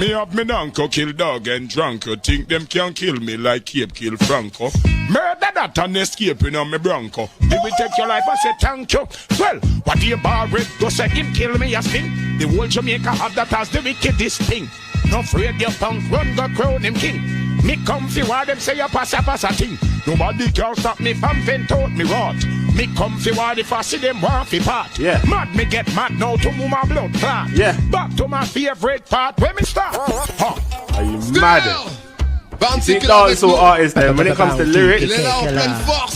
Me have me uncle kill dog and drunk. Think them can kill me like Cape kill Franco. Murder that and escaping on me bronco. Did we take your life? I say thank you. Well, what do you bar with? Go say him kill me a sting. The whole Jamaica have that as the wickedest thing. No afraid your punk run go crown him king. Me come fi war them say you pass a thing. Nobody can stop me from vent out me rot. Me come fi war if I see them want fi part. Yeah. Mad me get mad now to move my blood clot. Yeah. Back to my favorite part where me start. Huh. Are you mad? You see dancehall artists then, when it comes to lyrics,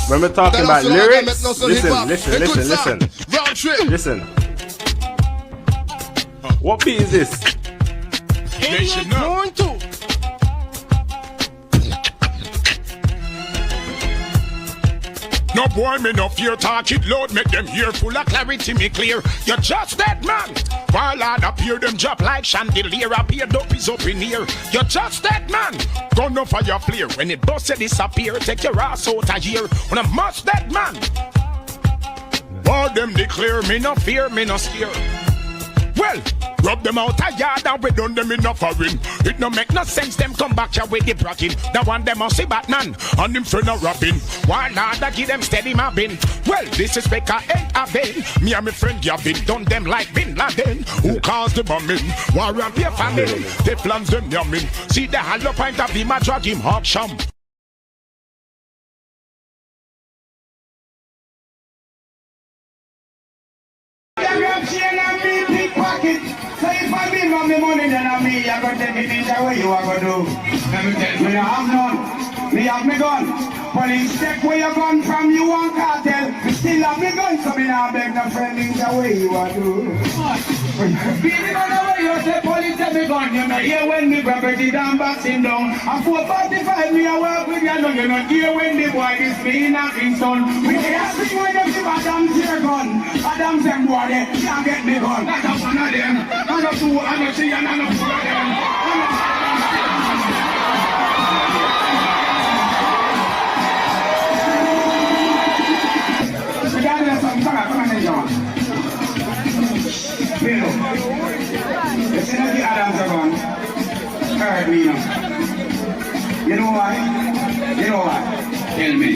when we're talking about lyrics, listen. What beat is this? Nation up. No boy, me no fear, talk it loud, make them hear full of clarity, me clear. You're just that man. While I'd appear, them drop like chandelier, appear dope is up in here. You're just that man. Gun up for your flare, when it bust it disappear, take your ass out of here. When I'm much that man. All them declare, me no fear, me no scare. Well, rub them out a yard and we done them in a foreign. It no make no sense them come back here with the bragging. The one them must see Batman and him friend a Robin. While not I give them steady mapping. Well, this is Becca ain't a vein. Me and my friend Gavin done them like Bin Laden. Who caused the bombing? War and their family. They plans them yamming. See the hollow pint of him a drag him hot sham. So if I be my money, then I me, I got take it in the way you are going to do. Let me tell you, I have none. Me have me gun. Police check where you gun from, you want cartel. Me still have me gun, so me not beg no friend in the way you are do. Beating on the way you say police take me gun. You know here when me grab it and boxing down. And 445 me I work with you, know you know here when the boy is me knocking son. We can't see when them give Adam's your gun. Adam's them boy they can't get me gun. Not a one of them. Not a two, I don't see and I don't see them. You see that the Adams are gone? Heard me now. You know why? You know why? Tell me.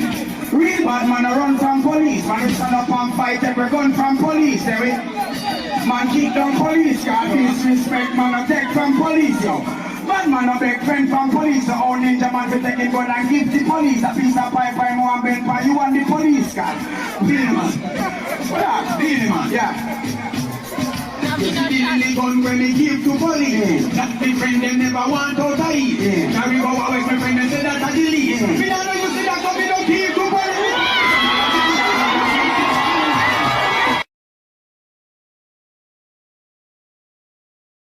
Real bad man a run from police. Man we stand up and fight every gun from police, eh we? Man keep down police, cause disrespect man a take from police, yo. Bad man a beg friend from police, the old ninja man to take a gun and give the police a piece of pipe by more and bend by you and the police, car. Deal man. Yeah, deal man, yeah. You see the gun when they give to police. That's the friend they never want out of it. Carry go away my friend and say that's a delete. Me don't know you see that so me don't give to police.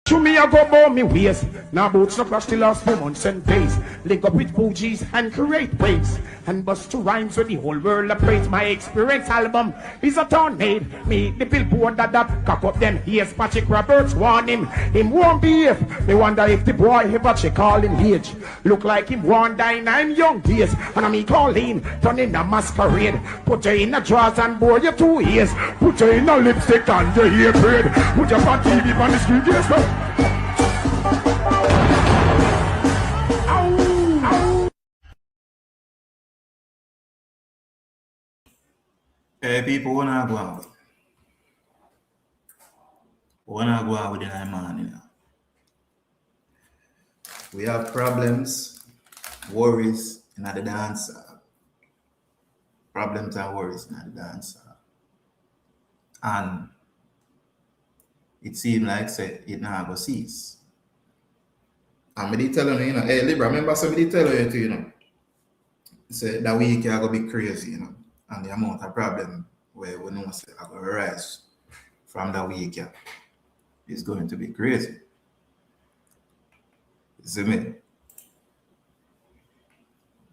To me, I go about me waist. Now boots no crush the last 4 months and days. Link up with Fugees and create waves. And bust to rhymes with the whole world appraise. My experience album is a tornado. Me the billboard that cock up them ears. Patrick Roberts warn him won't be if. Me wonder if the boy ever check all in age. Look like him one die in 9 young days. And I me call him turn in a masquerade. Put you in a drawers and bore your 2 ears. Put you in a lipstick and your hair braid. Put your on TV on the screen, yes sir. Hey, people wanna go out. Wanna go out with the man, you know. We have problems, worries in the dance. Problems and worries in the dance. And it seems like say it now go cease. And me tell you, know, hey Libra, remember somebody tell you too, you know. Say that week I go be crazy, you know. And the amount of problem where we know say I go rise from that week is going to be crazy. See me?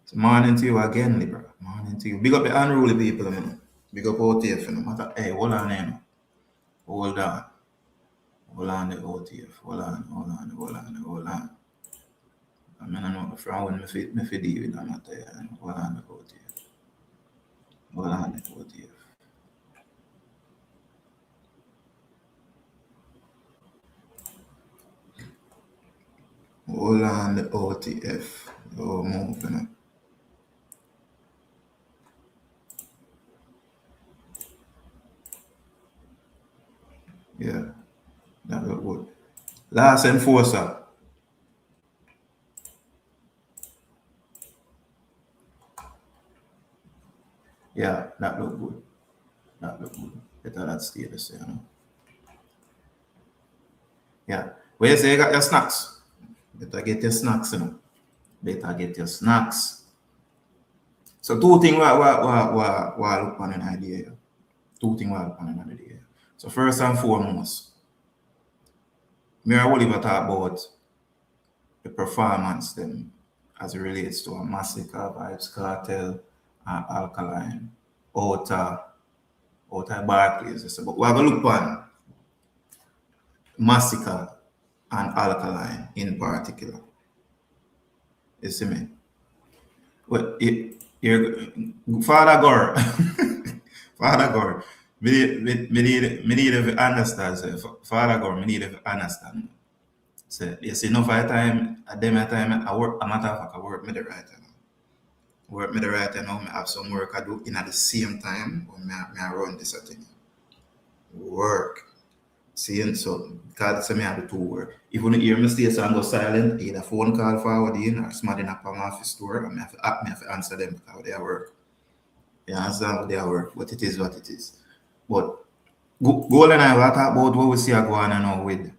So morning to you again, Libra. Morning to you. Big up the unruly people, you know. Big up OTF, no matter. Hey, hold on, you know. Hold on. Hold on the OTF. Hold on. I mean, I know from when me fit deal with that matter. Hold on the OTF. Hold on the OTF. Hold on the OTF. Oh, move, you know. Yeah, that look good. Last enforcer. Yeah, that look good. That look good. Better that stay the same, you know. Yeah. Where you say you got your snacks? Better get your snacks, you know. Better get your snacks. So two things what look on an idea. Two things what look on an idea. So first and foremost, me and Oliver talk about the performance them as it relates to a Masicka, Vibes Cartel, and Alkaline, out of Barclays. But we're going to look on Masicka and Alkaline in particular. You see me? Well, you're Father Gore. Father Gore. Me need to understand. Father Gore, me need to understand. So you see, enough of time, at them time, I work, a matter of fact, I work me the right now. Work me the right now, I have some work I do in at the same time, when I run this thing. Work. See, so, because I have the two work. If you don't hear me stay so and go silent, either phone call forward in or somebody in a palm office store, and I have to answer them because they are work. You understand what they are work, but it is what it is. But, Goal and I will talk about what we see going on now with,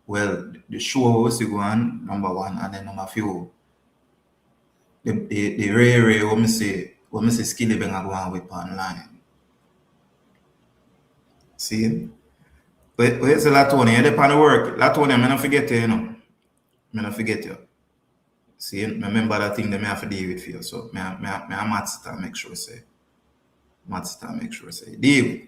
well, the show we see going number one, and then number few, the rare what me say Skillibeng are going with online. See? But it's a Latoni, you depend on the work. Latoni, I don't forget you, you know. I don't forget you. See, I remember that thing that I have to deal with for you. So I Masicka make sure say. Masicka make sure say. Deal.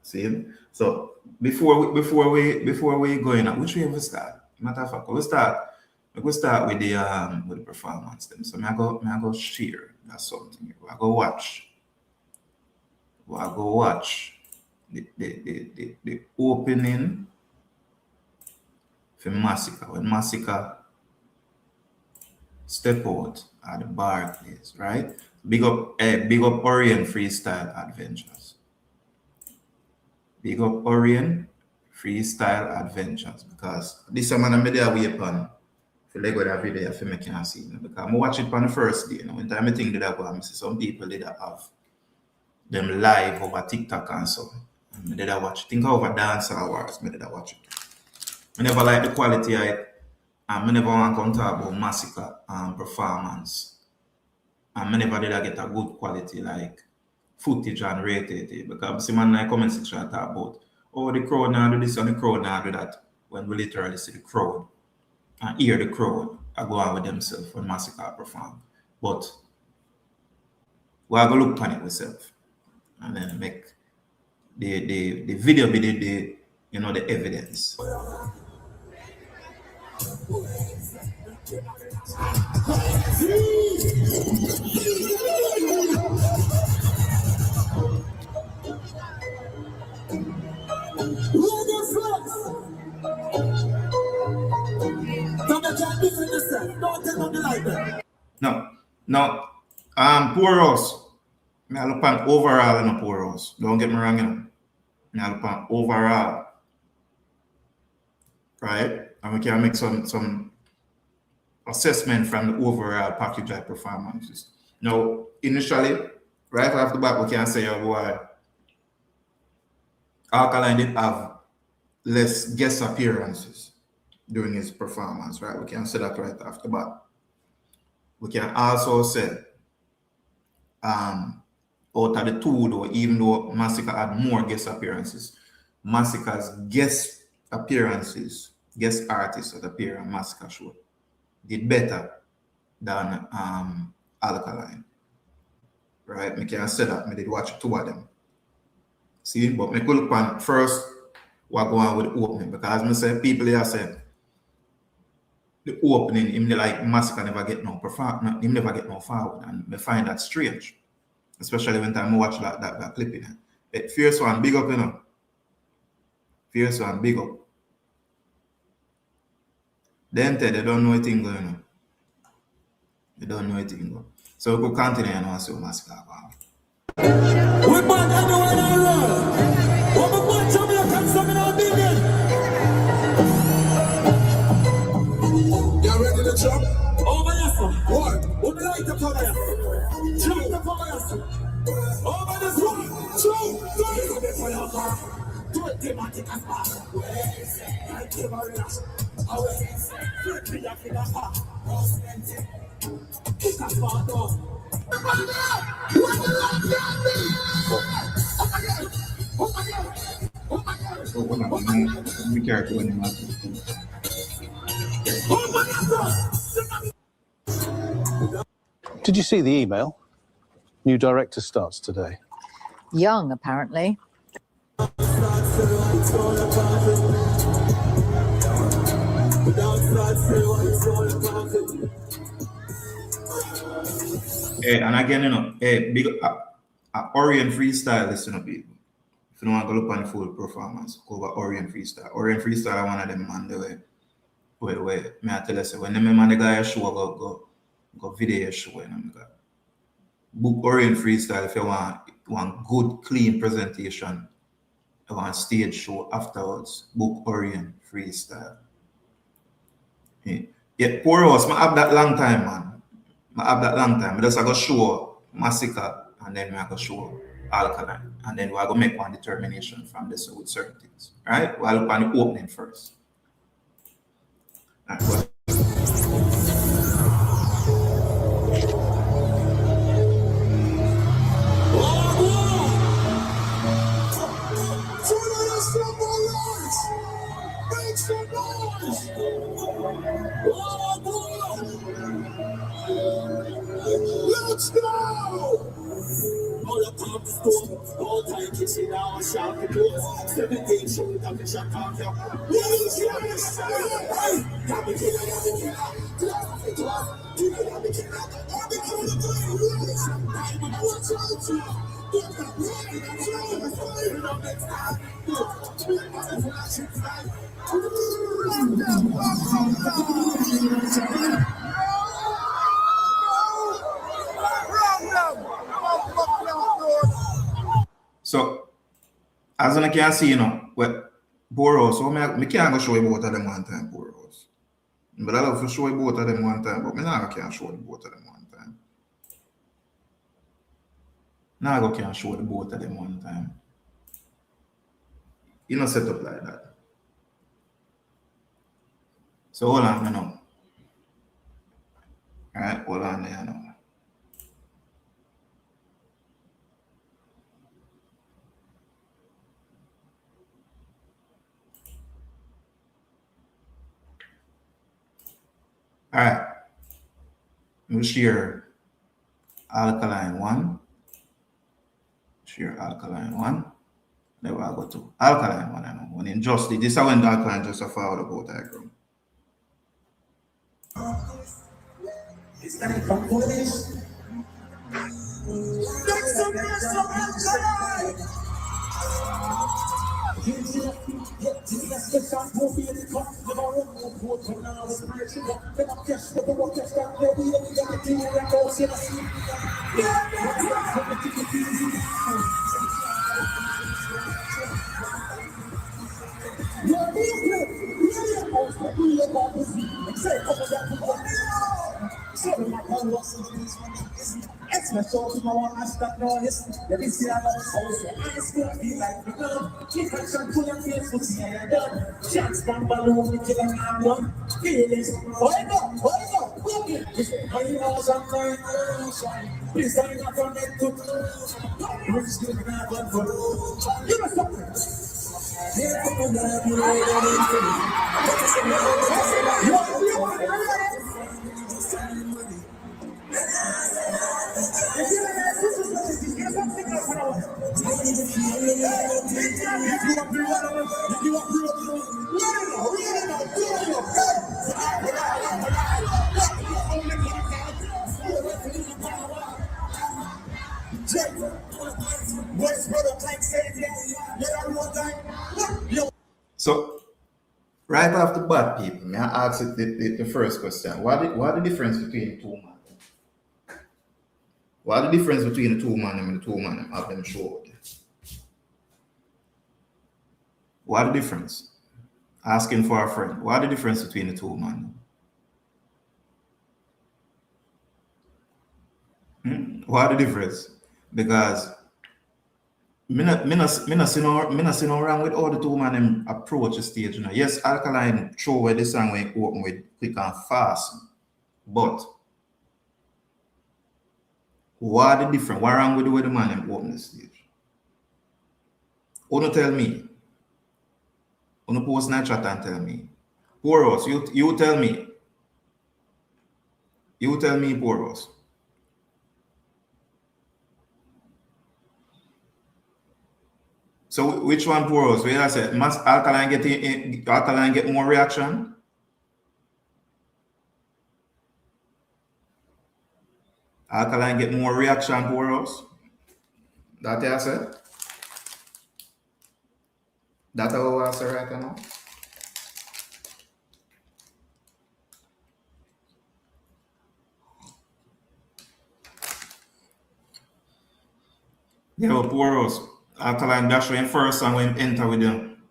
See? So before we go in, which way we start? Matter of fact, we start with the performance them. So I go share that something. I go watch. The opening for Masicka. When Masicka step out at the Barclays, right? Big up Orient Freestyle Adventures. Big up Orient Freestyle Adventures, because this man I'm there way upon for Lego that video for me can see. Because I watch it on the first day. You know, when time I think that I go and see some people did have them live over TikTok and so. I did watch it. Think over Dancehall Wars, I did watch it. I never like the quality of it. And I never want to talk about Masicka performance. And I never did get a good quality like footage and rated it. Because I see man in the comment section talk about, oh, the crowd now do this and the crowd now do that. When we literally see the crowd and hear the crowd I go on with themselves when Masicka perform. But we are going to look on it ourselves and then make the video be the evidence. No. Poor house. I look on overall in a poor house. Don't get me wrong, you know. I look on overall. Right? And we can make some assessment from the overall package of performances. Now, initially, right off the bat, we can say, oh boy, Alkaline did have less guest appearances during his performance, right? We can say that right off the bat. We can also say, out of the two, though, even though Masicka had more guest appearances, Masicka's guest appearances, guest artists that appear on Masicka show did better than Alkaline. Right? I can say that. I did watch two of them. See, but I could look on first what go on with the opening, because I say people here say the opening, him like Masicka never get no perform, him never get no forward, and I find that strange. Especially when time I watch that clip in it. Fierce one, big up, you know. Fierce one, big up. Then they don't know anything going on. They don't know anything going. So we could continue and also Masicka. We want everyone in the world. What we want Jamaicans coming out building. You ready to jump? Over here, sir. What? Would you like to cover here? Jump to cover here, sir. Over this one. Jump. Don't be for your car. Do it thematic as well. Like the warriors. Always. Break me up in the heart. Kick us far down. Did you see the email? New director starts today. Young, apparently. Hey, and again, big Orient freestyle, listen to people. If you don't want to look on the full performance, go over Orient freestyle. Orient freestyle are one of them man the way. May I tell you, when them man the guy show go video show, book Orient freestyle if you want good clean presentation. You want stage show afterwards. Book Orient freestyle. Yeah, Poor House, I have that long time, man. I have that long time. I just go show Masicka and then I go show Alkaline. And then we're going to make one determination from this with certain things. Right? We'll look on the opening first. All right, well. Let's go! All up on the store, all time kitchen now, shout the doors. 17 show that we shall talk here. What is your mistake? Hey! Got me killer, got me killer. So, as I can see, what Boros, so I can't go show you both of them one time, Boros. But I love to show you both of them one time, but I can't show you both of them one time. Now I can't show you both of them one time. You know, set up like that. So hold on, Alright, hold on there now. Alright. We'll share Alkaline 1. Share Alkaline 1. Then we'll go to Alkaline 1. I know. When in just this is when the Alkaline just a forward about diagram. It's time for police. That's the best of Alkaline! It's my soul to my one, I stop noise. Let me see how much house your eyes will be like the gun. Keep action, pull your face, put see how you're done. Shots from balloon, we kill an arm one. Feelings, hold up, okay. How you know something? Please tell me not from it to Rich good now, but for you know something. Here come the you So right off the bat, people, may I ask the first question. What the difference between the two men? What the difference between the two men and the two men have them showed? What the difference? Asking for a friend. What the difference between the two men? What the difference? Because me not see no wrong with all the two man them approach the stage. You know. Yes, Alkaline show where the song when open with quick and fast, but what the difference? What wrong with the way the man them open the stage? Uno tell me. Uno post in the chat and tell me. Poros, you tell me. You tell me, Poros. So which one Poros? Where I said, must Alkaline get more reaction? Alkaline get more reaction, Poros? That I said? That's how I say right now? Yeah, Poros. Alkaline dash when first and when enter with them.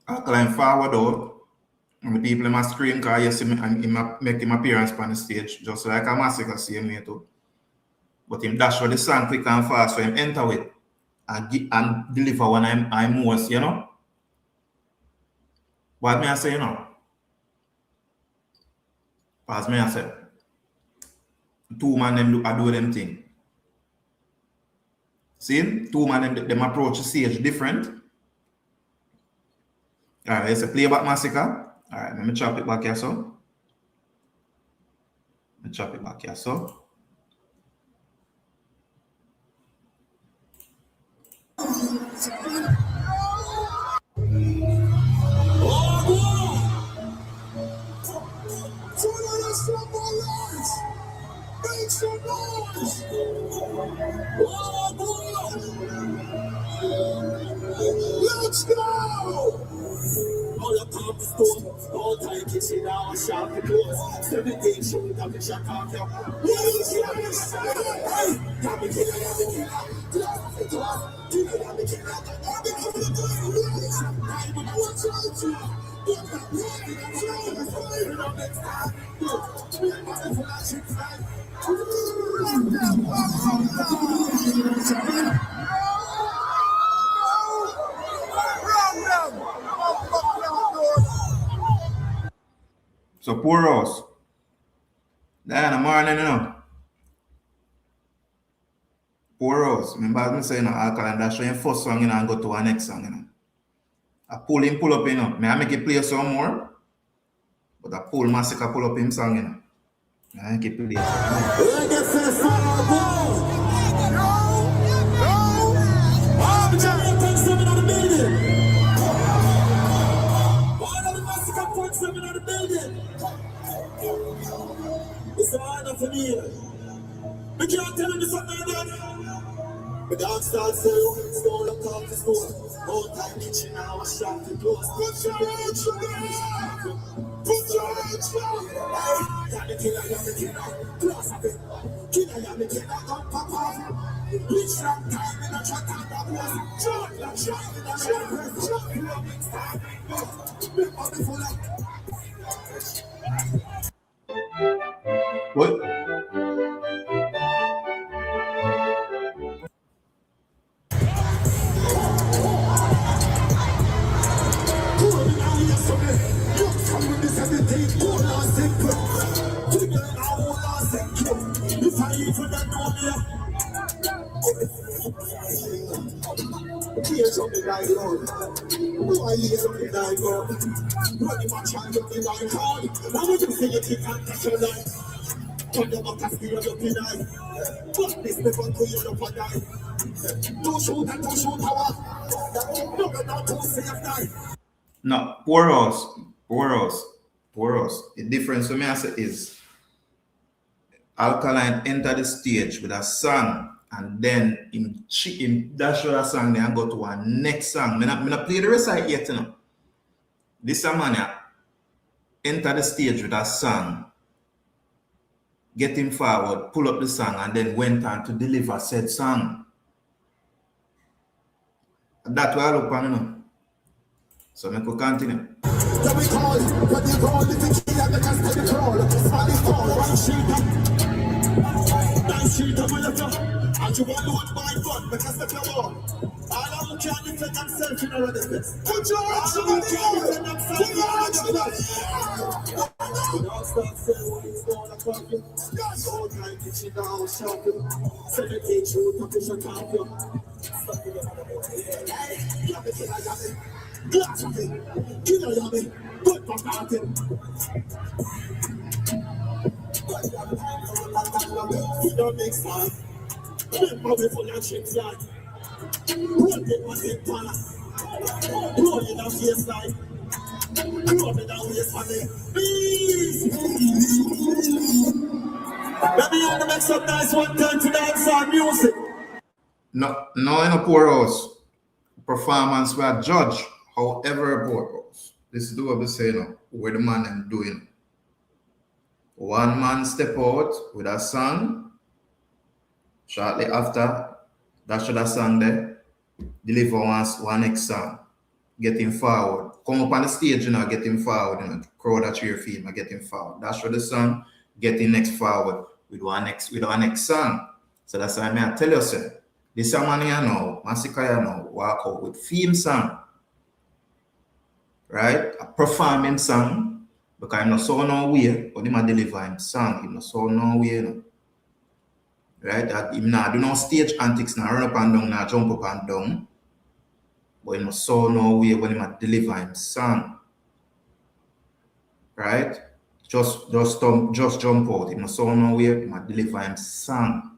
Alkaline forward out. And the people must scream because you see me and him make him appearance on the stage, just like a Masicka same way too. But him dash for the song quick and fast, so him enter with and deliver when I'm most, you know. What may I say, you know? As me I say, two man them do them thing. See, two man them approach the stage different. All right, let's play back Masicka. All right, let me chop it back here, so. Let me chop it back here, so. Make some noise! Oh boy! Let's go! All the top stone, all time kitchen now, I shout the doors. 17 shoot up the shot out here. What is this? Hey! Got me killer, got me killer. Glass the glass, killer, got me killer. All the cover the glass. I'm gonna watch out to you. Look at me, I'm trying to fight it on next time. Look, we're running for that shit tonight. So Poros. Then in the morning, you know. Poros. Remember me saying Alkaline dash your first song, you know, and go to our next song, you know. I pull up, you know. May I make it play some more? But I pull Masicka pull up him song, you know. I make it play It's an honor for me. We can't tell you something like that. The dance starts so stone up top the stone. All time kitchen now, I shot the doors. Put your hands up. Put your hands up. Got the killer, got the killer. Glass of it. Killer, got the killer. Don't pop off. Bitch, that time in a chat and that was. Shot, like shot, in a shot. Shot, in a mix time. Big body full of. What? No, Poros. The difference for me I say is Alkaline enter the stage with a song and then him dash out a song then and go to a next song. Me not play the rest of it yet, you know. This a man enter the stage with a song, get him forward, pull up the song, and then went on to deliver said song. That's what I look on, you know. So I could continue. No, in a poorhouse performance where judge, however a poorhouse. This is what we say now, where the man am doing. One man step out with a song. Shortly after, that should have song there. Deliver one next song. Get him forward. Come up on the stage, you know, get him forward. You know, crowd at your feet, get him forward. That should the song. Get him next forward with our next song. So that's why I tell you, sir. This man here now, Masicka here now, walk out with theme song. Right? A performing song. Because I'm not so no way, but him a deliver him song. Him not so no way, you know. Right? That him not do no stage antics, now run up and down, now jump up and down. But him not so no way when him a deliver him song. Right? Just jump out. Him not so no way, him a deliver him song.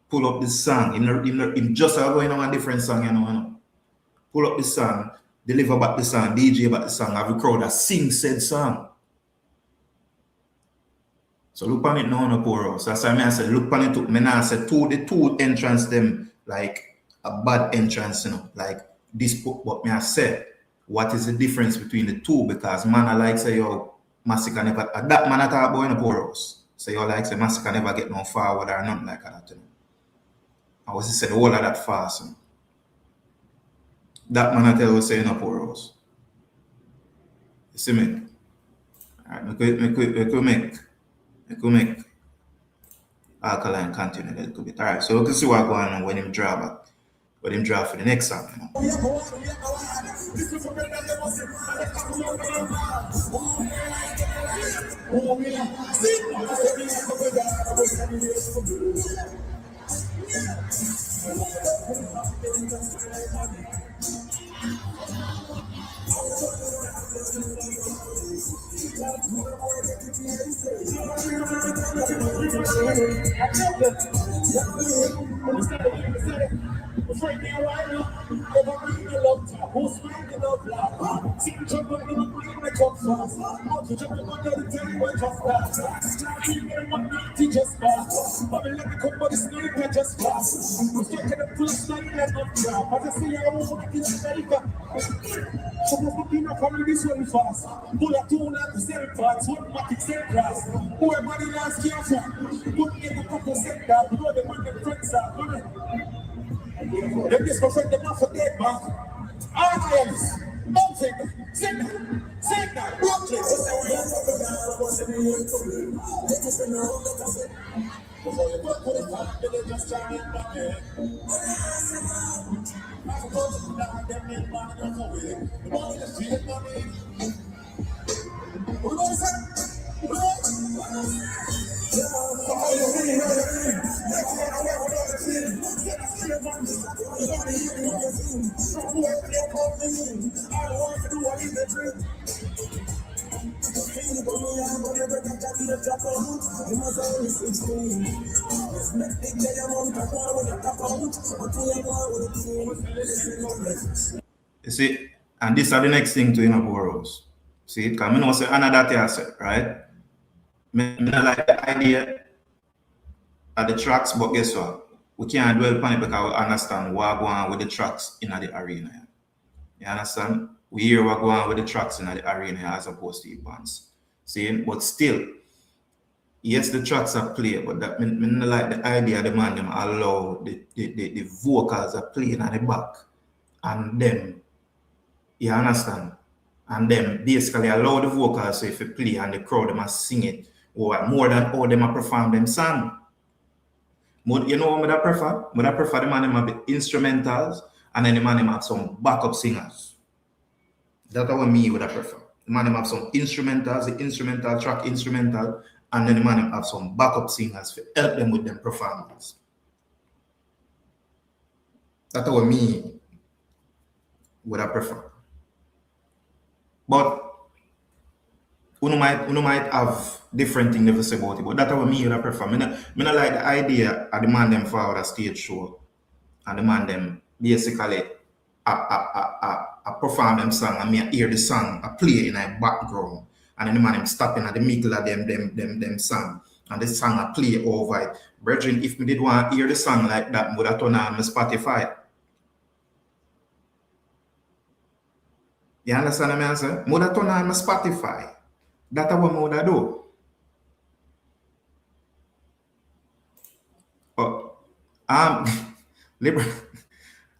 Pull up the song. Him just going on a different song, you know. Pull up the song, deliver back the song, DJ back the song, have a crowd that sing said song. So look on it now on a poorhouse. That's why I said look on it too. I said the two entrance them like a bad entrance, you know. Like this book, what me I said. What is the difference between the two? Because man I like say yo Masicka never that man I talk about in a poorhouse. So you like say Masicka never get no forward or nothing like that, you know. I was said all of that fast. You know. That man I tell you say in a poorhouse. You see me? Alright, we could make Alkaline continue a little bit. Alright, so we can see what's going on when him draw back. When him draw for the next song, you know. You see, and this is the next thing to in a poorhouse. See, because I know say another thing I said, right? I like the idea of the tracks, but guess what? we can't dwell upon it because we understand what go on with the tracks in the arena. You understand? We hear what go on with the tracks in the arena as opposed to the bands. See, but still, yes, the tracks are played, but that me not like the idea the man them allow the vocals are playing at the back and them, you understand? And then basically allow the vocals so if you play and the crowd them must sing it or more than all them perform them song. You know what I prefer? I prefer the man them have the instrumentals and then the man them have some backup singers. That's what me would prefer. The man them have some instrumentals, the instrumental track instrumental, and then the man them have some backup singers to help them with them performance. That's what me would prefer. But you might have different things to say about it, but that's what me would prefer. I not like the idea of the man them forward a stage show and the man them basically perform them song and me hear the song I play in a background and then the man them stopping at the middle of them song and the song I play over it. Brethren, if me did want to hear the song like that, I would have turned on my Spotify. You understand what I mean? I would have turned on my Spotify. That's what I would have do.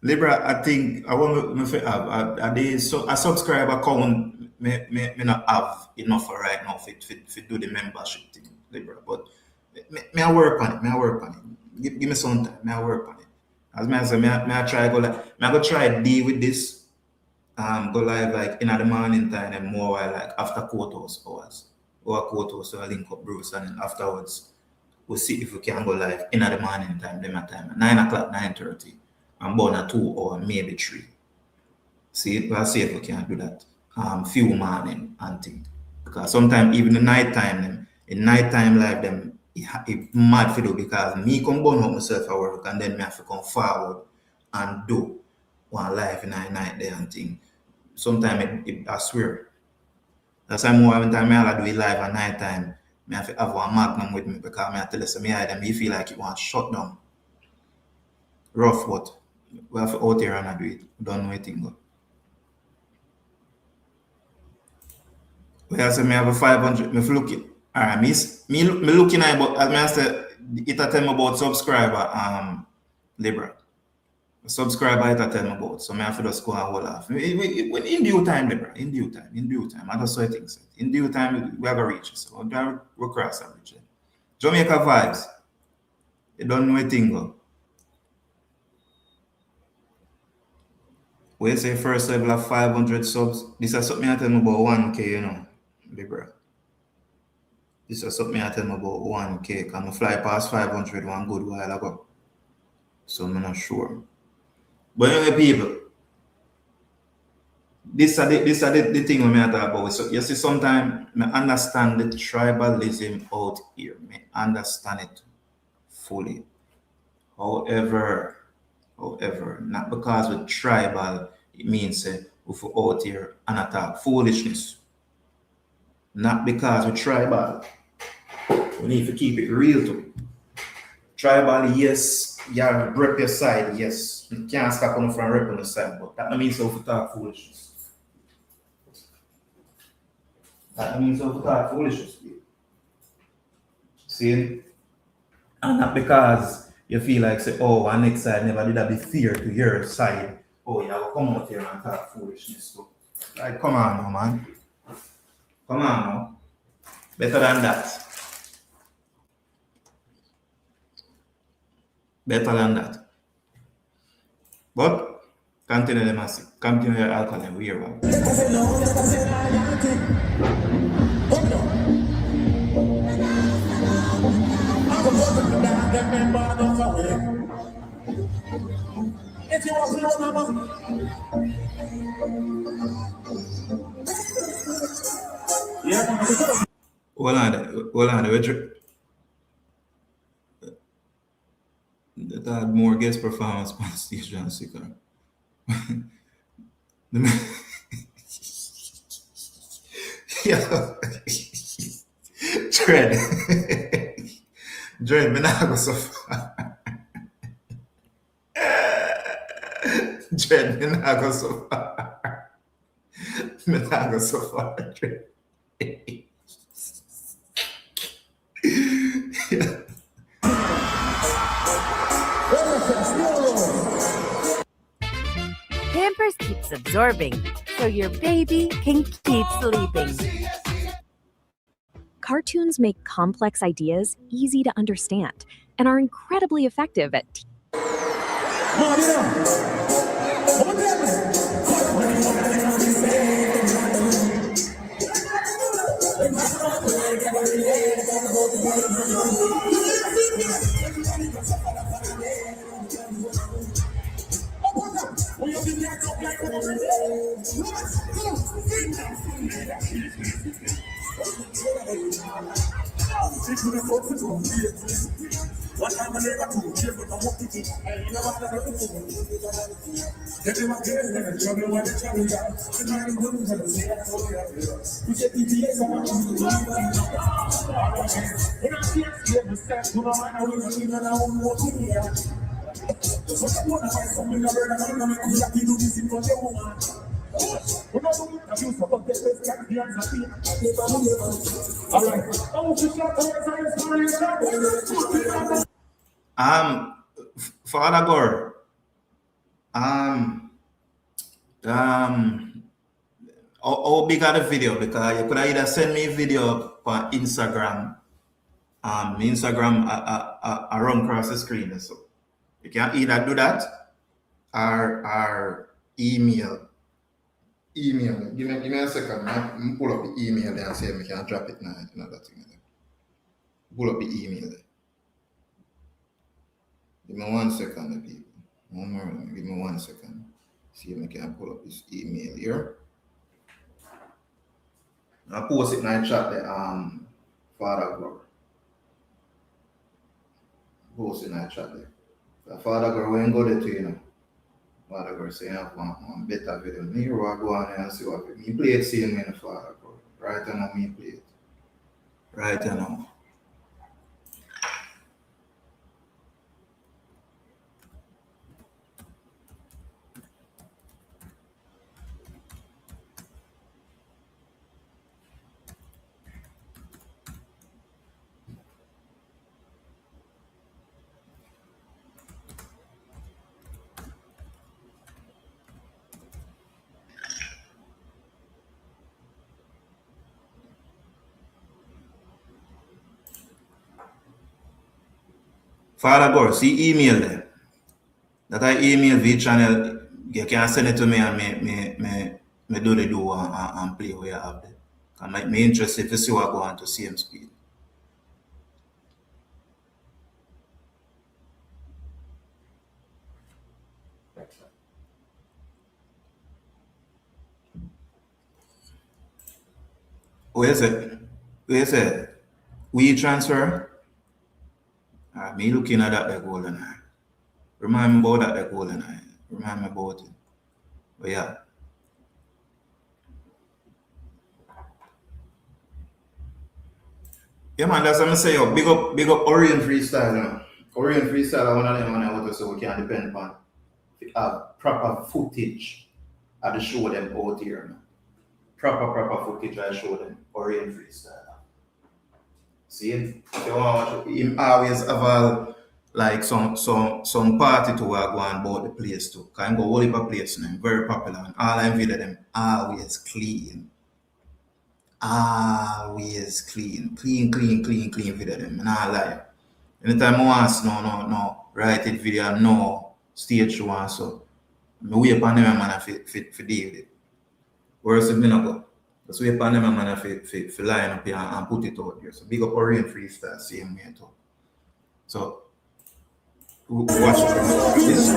Libra, I think I want to have a subscriber count. Me not have enough right now to do the membership thing, Libra. But me I work on it. Give me some time. Me I work on it. As I say, me I try go like me I go try deal with this. Go live like in the morning time and more like after courthouse hours. Or courthouse so I link up Bruce and then afterwards we'll see if we can go live in the morning time, them time at 9 o'clock, 9:30. I'm born at 2 or maybe 3. See, we'll see if we can do that. Few morning and things. Because sometimes even the nighttime live them it mad for do because me come burn out myself at work and then me have to come forward and do one live in the night there and thing. Sometimes I swear. That's why more every time I do it live at night time, I have to have one magnum with me because I tell you, me feel like it wants shut down. Rough, but we have to out here and I do it. We don't know anything. We have to have a 500. Me looking. Alright, me looking at about as I said, it tell me about subscriber Libra. Subscriber it tell me about. So I have to just go and hold off. In due time, Libra. In due time. I just saw things. In due time we are gonna reach it. So we'll cross that bridge. Jamaica vibes. You don't know anything go. We say first level of 500 subs. This is something I tell me about 1K, you know, Libra. This is something I tell me about 1K. Can I fly past 500 one good while ago? So I'm not sure. But anyway, people, this is the thing we talk about. So you see, sometimes I understand the tribalism out here. I understand it fully. However, not because we're tribal, it means we're out here and attack foolishness. Not because we're tribal. We need to keep it real too. Tribal, yes, you rep your side, yes. You can't stop on from rep on the side, but that means we talk foolishness. See? And not because you feel like, say, oh, our next side never did that be fair to your side. Oh, you have to come out here and talk foolishness too. Like, come on now, man. Come on now. Better than that. Better than that. But, continue the Masicka. Continue your alcohol. We hear about it. Hold on. That had more guest performance on stage than Masicka. Yeah. Dread, me not go so far. Dread, me not go so far. Me not go so far, Dread. Pampers keeps absorbing, so your baby can keep sleeping. Cartoons make complex ideas easy to understand and are incredibly effective at Father Gore, how big are the video? Because you could either send me a video on Instagram. Instagram I run across the screen, so you can either do that or email. Give me a second. I pull up the email there and see if I can drop it now. That thing there. Pull up the email there. Give me 1 second, people. One more. Give me 1 second. See if I can pull up this email here. I post it in my chat there. Father Gore. Post it in my chat there. So Father Gore, when go there to you know. Father Gore say I have one better video. Me go on there and see what me play it same way in the Father Gore. Right now me play it. Right now. Father Gore, see email there. That I email the channel, you can send it to me and me do the do and play where you have there. I'm interested to see what go on to same speed. Where is it? We transfer? Me looking at that like golden eye. Remind me about that like golden eye. Remind me about it. But yeah. Yeah man, that's what I'm saying. Big up Orient Freestyle, you know. Orient Freestyle, one of them when I want to say we can depend upon proper footage at the show them out here. You know. Proper footage I show them. Orient Freestyle. See, if you want to him always have like some party to work on about the place too. Can go all over place and very popular and all I video them always clean. Always clean video them and all lie. Anytime I want no write it video, no stage show and so I wait upon them man for deal with it. Whereas if me not go. That's why upon them man for line up here and put it out there. So big up Orient Freestyle, same way too. So watch this.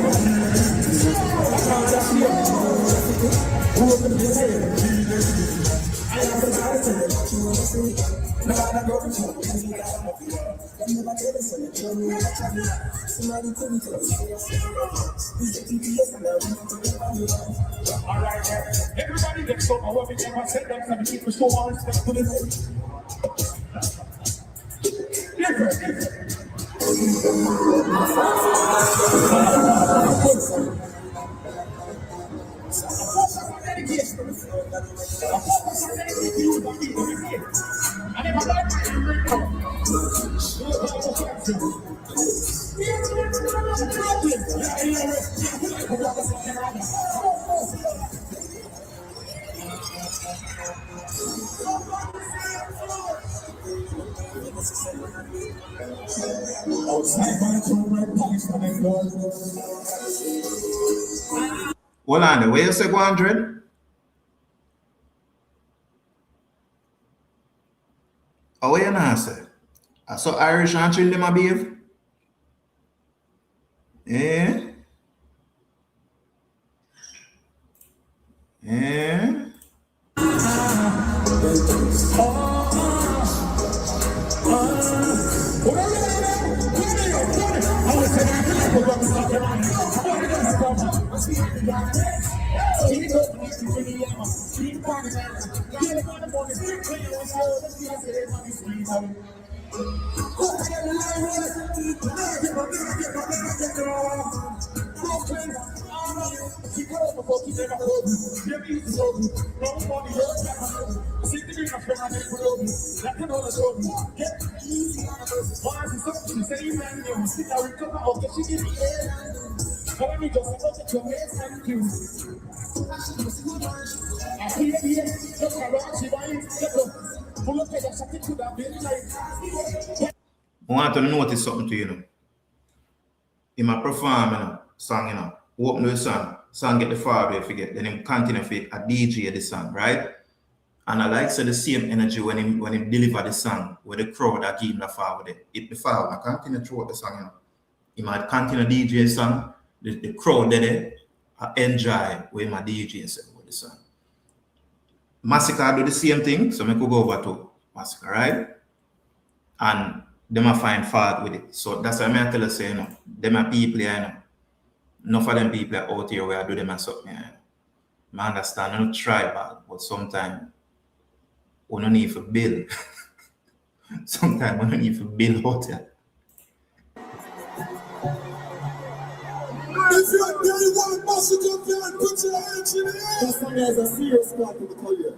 Alright, everybody gets so what we never said that some people show all respect to this. Hold on, where you say 100? Oh, where you not say? I saw Irish and Trin them a behave. Eh? Eh? I want to notice something to you know. In my perform, song, open the song get the far away forget, then him continue for a DJ the song, right? And I like the same energy when him deliver the song with the crowd that give him the far with it. If the far, I continue throughout the song, He might continue DJ song, the crowd there, I enjoy with my DJ with the song. Masicka do the same thing, so I could go over to Masicka, right? And them a find fault with it. So that's why I tell you, say, them are people here, Enough of them people are out here where I do them and something. I understand, I don't try bad, but sometimes we don't need to build. Sometimes we don't need to build out here. If you're day one, Masicka fan, put your hands in the air. This one is a serious part of the career.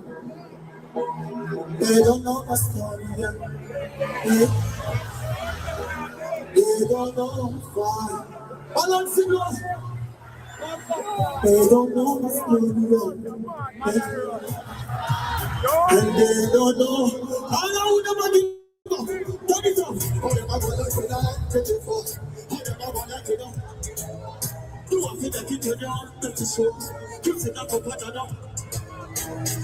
They don't know my story yet. They don't know why. Balance it up. They don't know my story yet. And they don't know how I would never turn it up. Oh, them are going to say that, take it for. Oh, them are going to say that. You want to take it down, take it show. You see that for better now.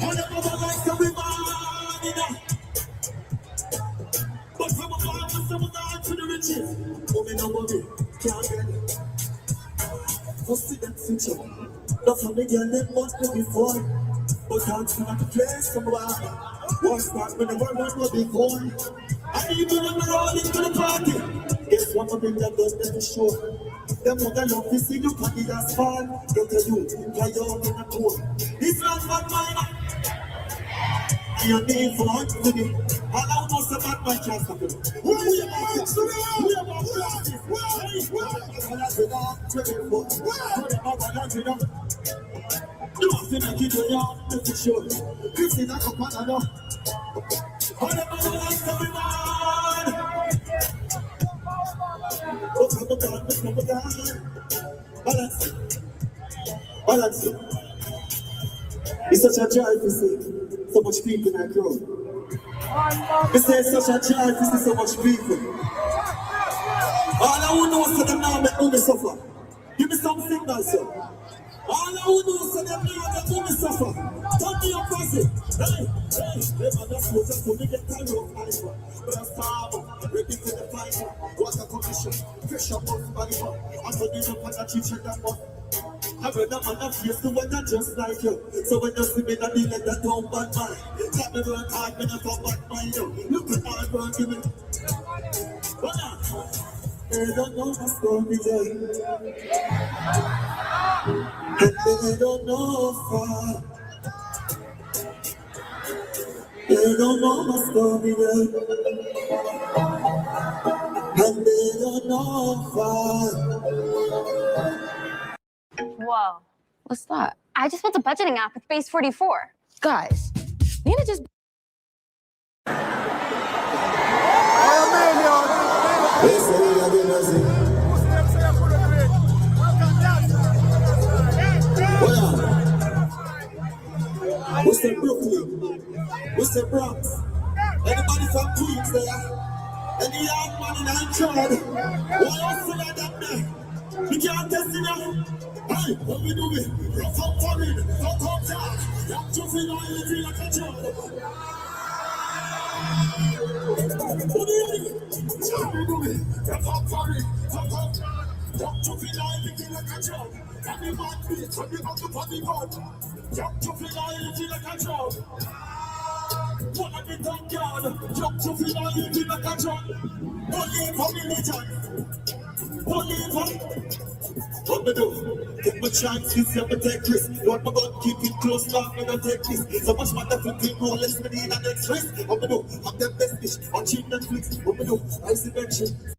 Oh, them are going to be mad enough. But from a farm, some down to the riches. Oh, me no money, can't get it. What's the future? Not from the girl that wants to be born. But that's not the place from where. What's that when the world will be born? I even on the road into the party. Guess what I'm in that does never show. Them mother love to see you on the asphalt. Get a youth, fly out in a tour. It's not bad mine. You need for what to do. All I know is about my chance to do. Where are you going to do? Where are you going to do? You want to make it to your little show. Christina Capanado. All the money like everyone. Oh, come on. Balance. Balance. It's such a joy to see so much people in that crowd. It's such a joy to see so much people. All I want to know is that them now make me suffer. Give me some signals, sir. All I want to know is that them now make me suffer. Turn me up, pass it. Hey, never just go just to make a time of life. But I'm starving, ready to the fight. Water condition, fresh up on the body. I'm going to put a chicken that one. I read that man of years to when I just like you. So when you see me, that be like that don't bad mind. Tell me work hard, me never bad mind you. Look at hard work, give me. They don't know my story today. And they don't know far. They don't know my story today. And they don't know far. Whoa. What's that? I just built a budgeting app with Base 44. Guys, Nina just... We say Brooklyn, we say Bronx. Anybody from Queens there? Any young man in our crowd? Why else like that there? We can't test it now. Hey, what we do it? Rough up for it, rough up down. Young to feel like you feel like a job. What do you do? What we do it? Rough up for it, rough up down. Young to feel like you feel like a job. Every man beats when you got to put it on. Young to feel like you feel like a job. Wanna be thank God. Young to feel like you feel like a job. Only for religion. Only for... What me do? Take my chances, yeah, me take risks. What my God, keep it close, long, me don't take this. So much matter for thing, no less me need a next race. What me do? Have them best dish on cheap Netflix. What me do? I see mention.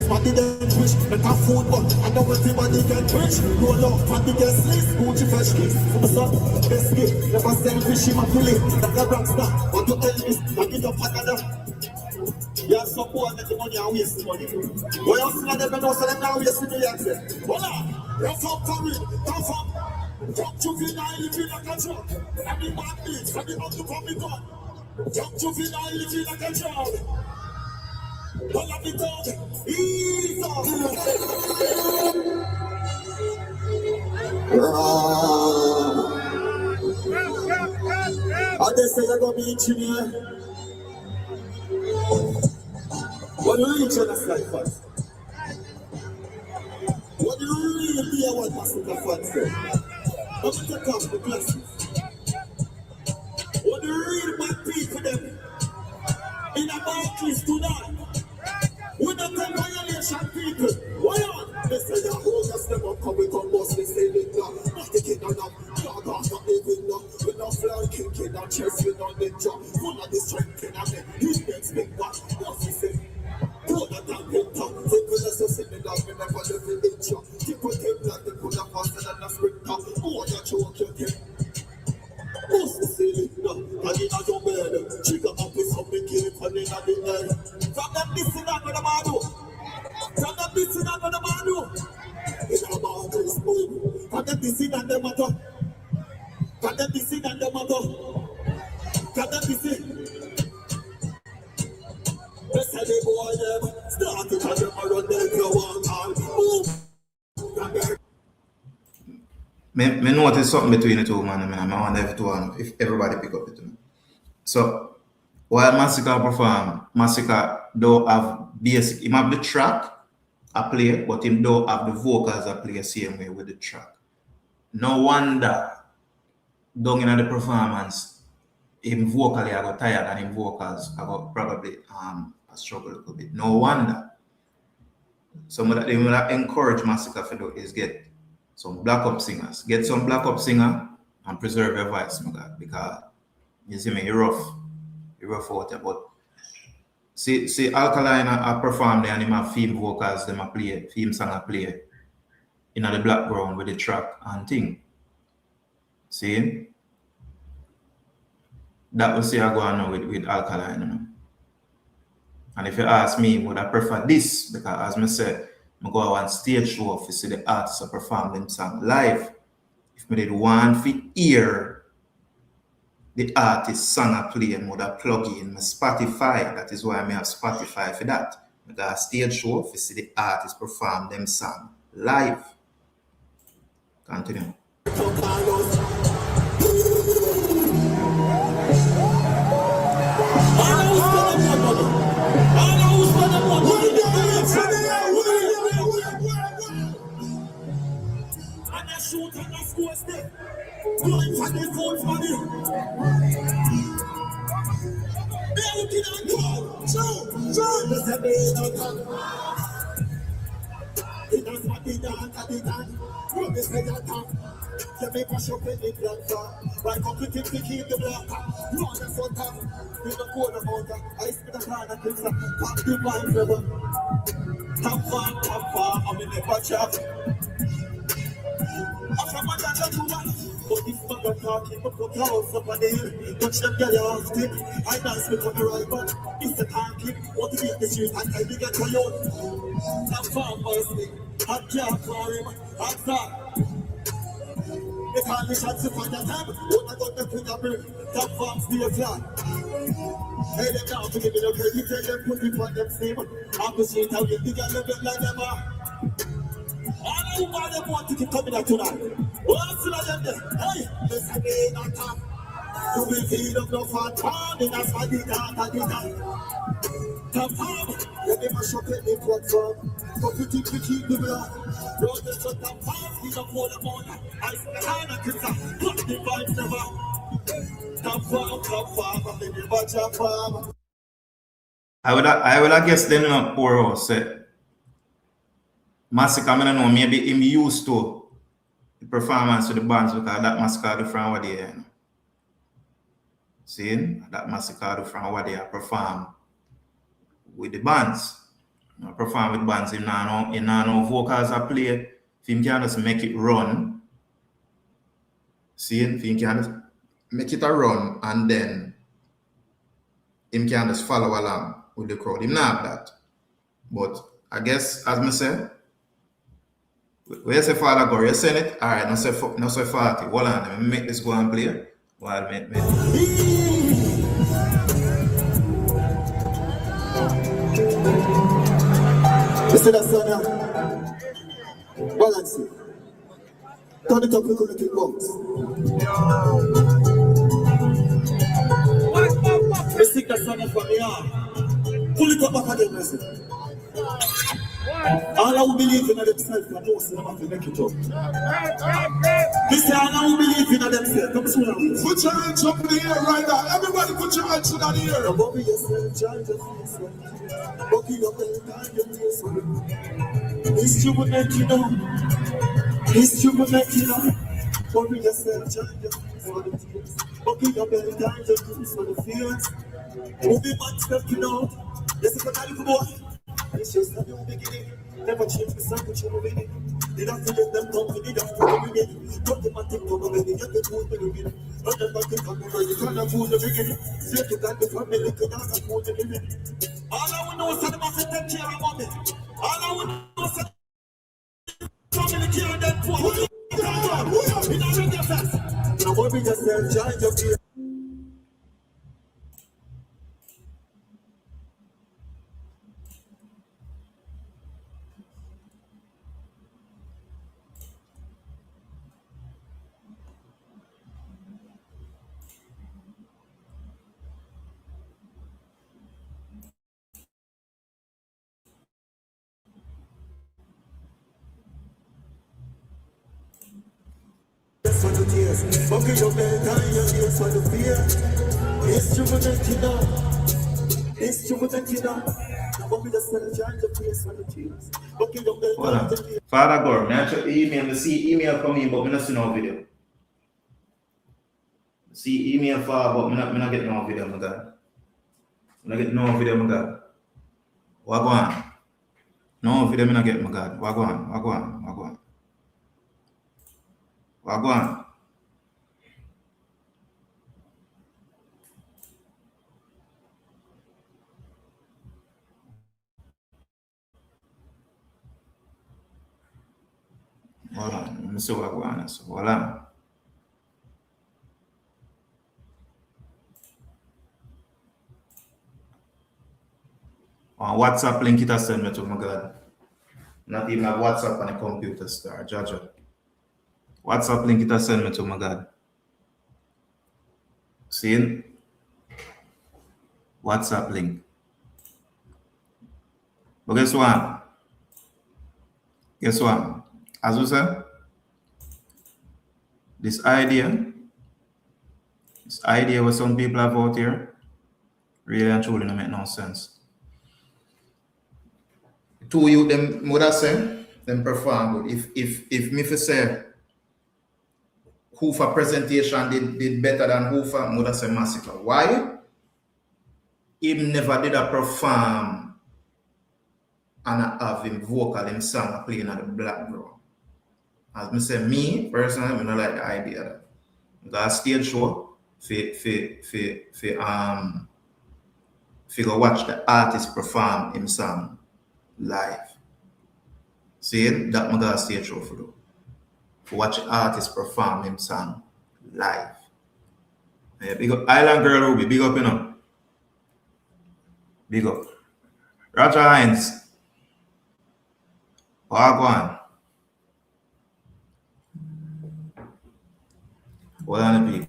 What did they wish? Make a football. I know everybody get rich. Roll up on the guest list. Gucci fresh kicks. So my son, best gift. Never selfish, him a fully. Like a rockstar. Want to Elvis. I get up another. You have some boy that the money and waste the money. Why else not them know so them now waste the millions? Voila! Rough up for it. Tough up. Jump juvenile, you feel like a truck. And the bad beats. And the up to come in gun. Jump juvenile, you feel like a truck. All of it out, ease off. They say you're going to be engineer. What do you reach on a slide fast? What do you really be a one Masicka fast say? How much you come to classes? What do you really bad people them? In a Barclays tonight? We don't take violation people. Why on? They say the whole of them up come with a bus. They say they not the kid on up. Dog off not living up. We not fly kicking on chest. We not ninja. Full of the strength in a man. He gets big one. What's he say? Pull that down big top. They could just say me down. We never live in nature. People take like they could have faster than a sprinter. Oh, you choke your kid. Most silly, no, and in a your bed, trigger up with something keep and in the air. From them missing out with the bado. From them missing out with the bado. In a bado is boom. From them missing and them matter. From them missing and them matter. From them missing. They say they boy them. Start to try them around them if you want all. Boom. Me notice something between the two, man. I want if everybody pick up it. So while Masicka perform, Masicka don't have basic. He have the track I play, but him don't have the vocals I play same way with the track. No wonder down in the performance, him vocally I got tired and him vocals I got probably struggle a little bit. No wonder. Some of that they will encourage Masicka to do is get some black up singers. Get some black up singer and preserve your voice, my God, because you see me, you're rough out there. But see Alkaline I perform there and him have theme vocals, them I play, theme song I play in the background with the track and thing. See? that will say I go on now with alkaline, you know. And if you ask me, would I prefer this? Because as I said, I go on stage show to see the artists perform them song live. If I did one fit hear the artist song I play and would I plug in my Spotify. That is why I may have Spotify for that. I got a stage show to see the artists perform them song live. Continue. I will guess them not poor house. Masicka, I don't know, maybe him used to the performance with the bands because that Masicka do from what they see that Masicka do from what they perform with the bands. Perform with bands, him no vocals are played. If him can just make it run. See, if him can just make it a run and then him can just follow along with the crowd. Him not have that. But I guess as I said, where you say Father go, you send it? Alright, no say 40. Hold on, let me make this go and play. While me. You see that son here? Balance it. Turn it up, look it bounce. You see that son here from here? Pull it up back again, listen. All who believe in themselves can know them have to make it up. This is all who believe in themselves. Come soon. Put your hands up in the air right now. Everybody put your hands in the air. Bobby yourself, child of face. Bobby your belt and your face. This you will make you know. This you will make you know. Bobby yourself, child of face. Bobby your belt and your face for the fields. Movie man stepping out. This is what I do, boy. It's just a new beginning. Never change the circle, you're moving it. Did not let them come to the doctor to begin. Don't the man think of a minute, you can food the beginning. Don't the man think of a you can't food the beginning. Say you got the family, you can't food the beginning. All I want to know is that the man take care of mommy. All I want to know is that the family care of them poor. You don't read your facts. Now what we just said, charge of you. For the tears, buckle your belt and your ears for the fear. It's true for the kiddo. It's true for the kiddo. Now buckle the cell and the face for the tears. Buckle your belt and the ears. Father Gore, I check the email, I see email from him, but I don't see no video. See email for, but I not get no video, my God. I get no video, my God. What go on? No video, I not get, my God. What go on? Hold on. Let me see what I want. So, hold on. On WhatsApp link it has sent me to my God. Not even have WhatsApp on the computer star, Jaja. WhatsApp link it has sent me to my God. See? WhatsApp link. But guess what? Guess what? As we said, this idea what some people have out here, really and truly don't make no sense. Two you them would I say them perform good. If me for say who for presentation did better than who for would I say Masicka. Why? Him never did a perform and I have him vocal him song playing at the background. As me say, me personally, I don't like the idea of that. Because stage show for go watch the artist perform him song live. See that my got stage show for do. For watch the artist perform him song live. Yeah, big up Island Girl Ruby, big up, you know. Big up. Roger Hines. Wagwan. What are the people?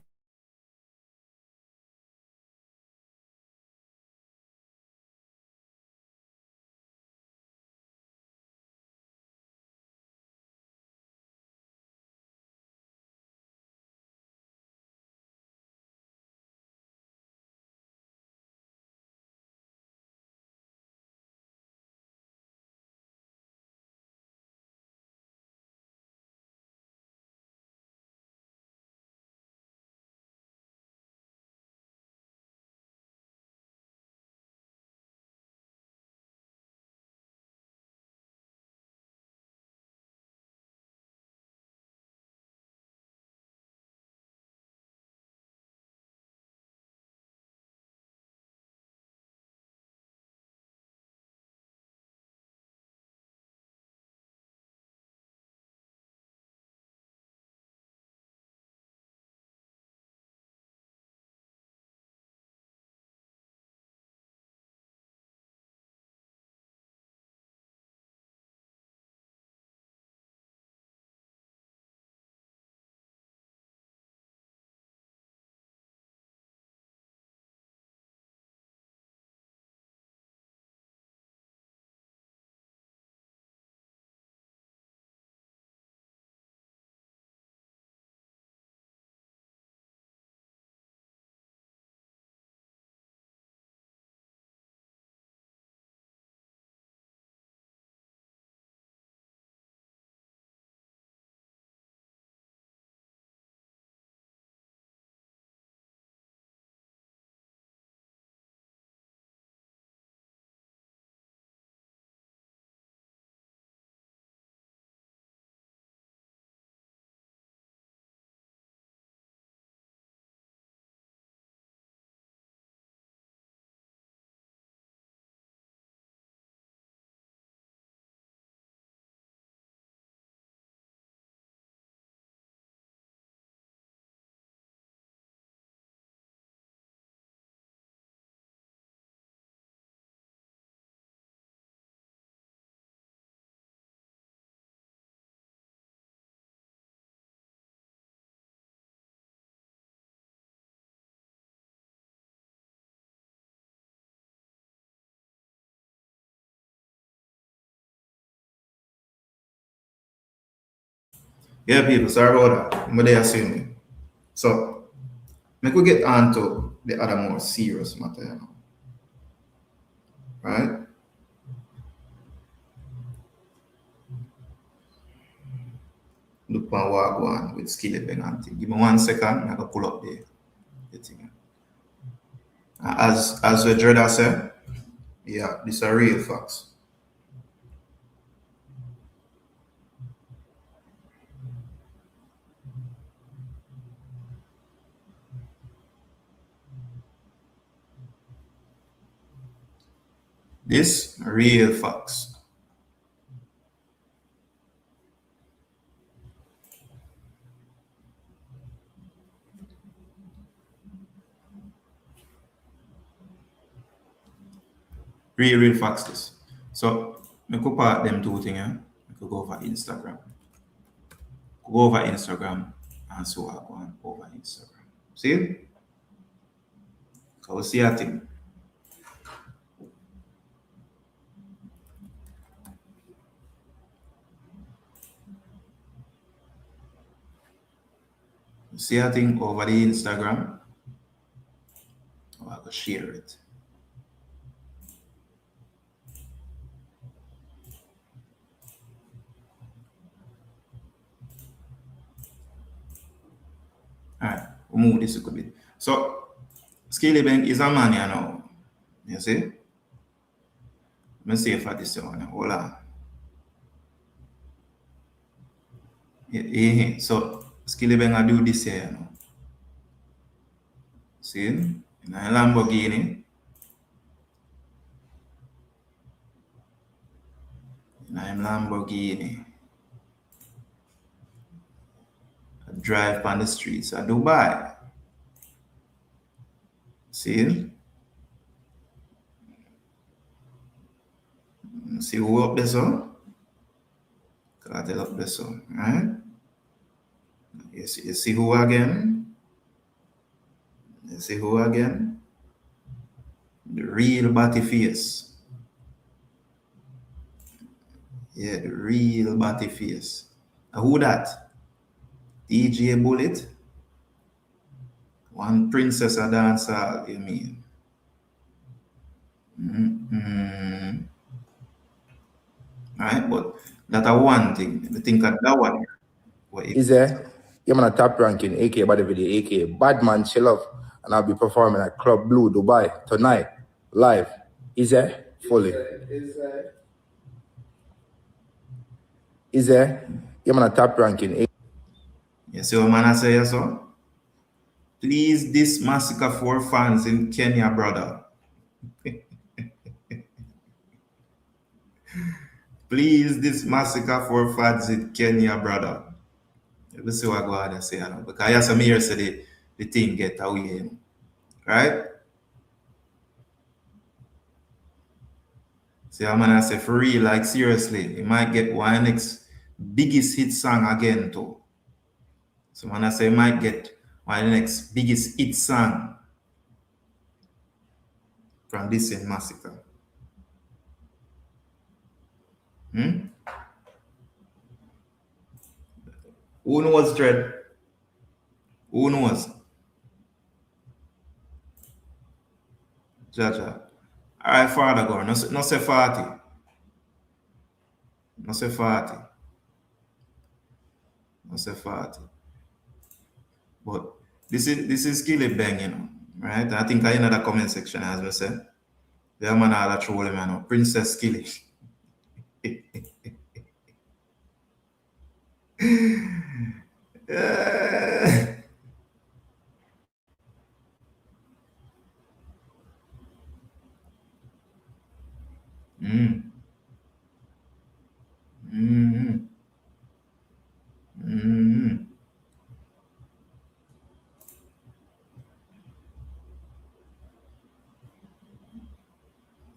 Yeah, people, sorry about that. But they are seeing me. So, we could get on to the other more serious matter, you know. Right? Look on what go on with Skillibeng and thing. Give me 1 second, I can pull up the thing. As the Dreader said, yeah, these are real facts. This real facts. Real facts this. So I could part them two things. I could go over Instagram. Go over Instagram and so I go on over Instagram. See? So we see a thing. See a thing over the Instagram. Oh, I go share it. Alright, we'll move this a bit. So Skillibeng is a man, you know. You see? Let me see if I this one. Hold on. Yeah. So Skillibeng I do this here, you know. See? In a Lamborghini. In a Lamborghini. I drive on the streets of Dubai. See? See who up there, so? Cartel up there, so. Right? You see who again? You see who again? The real batty face. Yeah, the real batty face. Who that? DJ Bullet? One princess of dancehall, you mean? Right, but that's one thing. I think that one. Is there? Yeah, man, a top ranking, aka Body Video, aka Badman Chill Up, and I'll be performing at Club Blue, Dubai tonight, live. Is there? Fully. Is there? Yeah, man, a top ranking. You see what man I say, so? Please, this Masicka for fans in Kenya, brother. Please, this Masicka for fans in Kenya, brother. Let's see what go ahead and say, you know, because yes, I'm here say the thing get away, you know. Right? See, I'm gonna say for real, like seriously, he might get one next biggest hit song again too. So when I say might get one of the next biggest hit song from this in Masicka. Who knows, Dread? Who knows? Jaja. Alright, Father God, no say 40. No say 40. No say 40. But this is Skillibeng, you know, right? I think I in the comment section, as we said. The man that troll him, you know, Princess Skilly.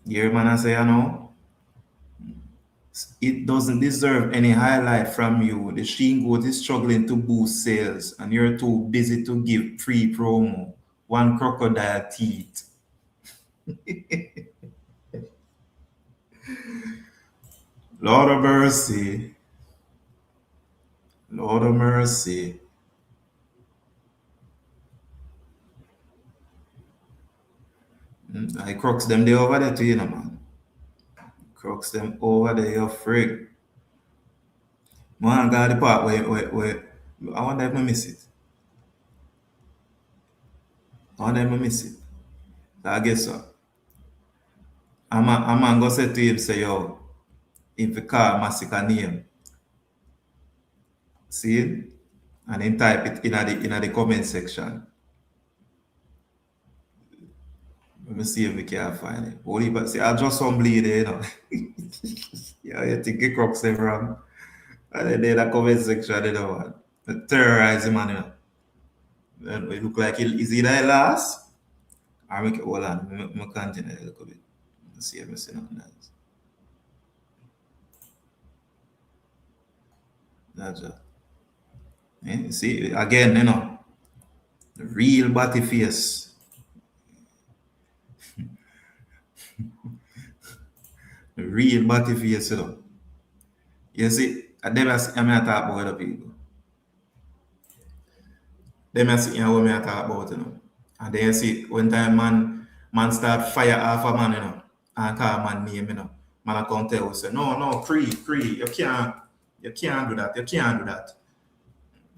You hear man I say, you know, it doesn't deserve any highlight from you. The Sheen Goat is struggling to boost sales and you're too busy to give free promo. One crocodile teeth. Lord of mercy. Lord of mercy. I crux them they over there to you, know, man. Crux them over there, you're freak. Man, got the part where I wonder if I miss it. I miss it. I guess so. I'm going to say to him, say, yo, if you call Masicka name, see it? And then type it in the comment section. Let me see if we can find it. Holy, but see, I just some bleed, you know. Yeah, you think it crooks them wrong. And then in the comment section, you know, terrorize him, man, you know. And it look like is either last or make it hold on. I'm continue a little bit. Let's see if I see nothing else. That's it. You see, again, you know, the real body face. The real body face, you know. You see, I never see, I talk about other people. Them I see what I talk about, you know. And then you see, when time man start fire off a man, you know, and call man name, you know. Man I come tell you, say, no, Cree, you can't do that, you can't do that.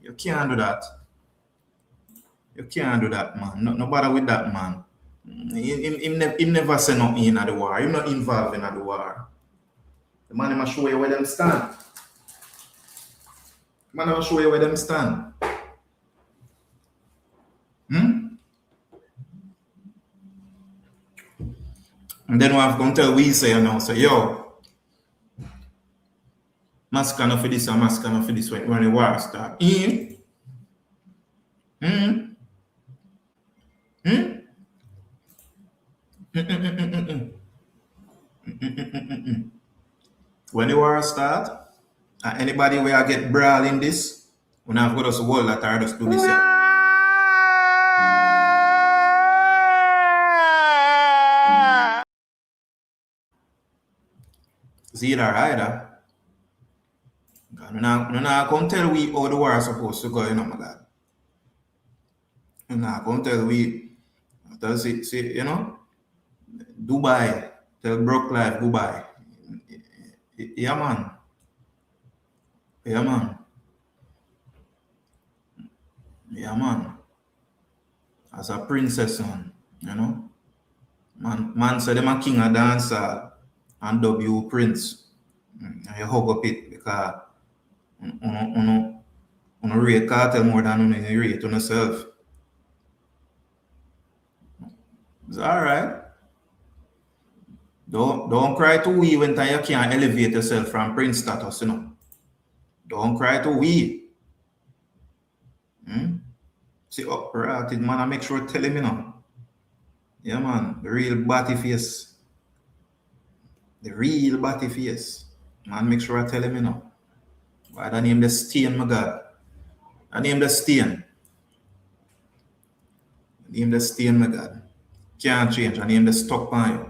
You can't do that. You can't do that, man. No bother with that, man. He never say nothing in the war. He's not involved in the war. The man must show you where them stand. The man must show you where them stand. And then we have to tell we say, you know, say, yo, Masicka no for this and Masicka no for this when the war start. When the war start, anybody where I get brawl in this, when I've got us a wall that I just do this. It's either either. I can't tell we how the war is supposed to go, you know, my God. I can't tell we, see, you know, Dubai, tell broke life goodbye. Yeah, man. Yeah, man. Yeah, man. As a princess, son, you know. Man said them a king of dancehall and W prince. And you hug up it because you rate cartel more than you rate on yourself. It's alright. Don't cry to we when you can't elevate yourself from prince status, you know. Don't cry to we. See, uprated man, I make sure to tell him, you know. Yeah, man, the real body face. The real body face. Man, make sure I tell him, you know. Why I name the stain, my God. I name the stain. I name the stain, my God. Can't change. I name the stuck by you.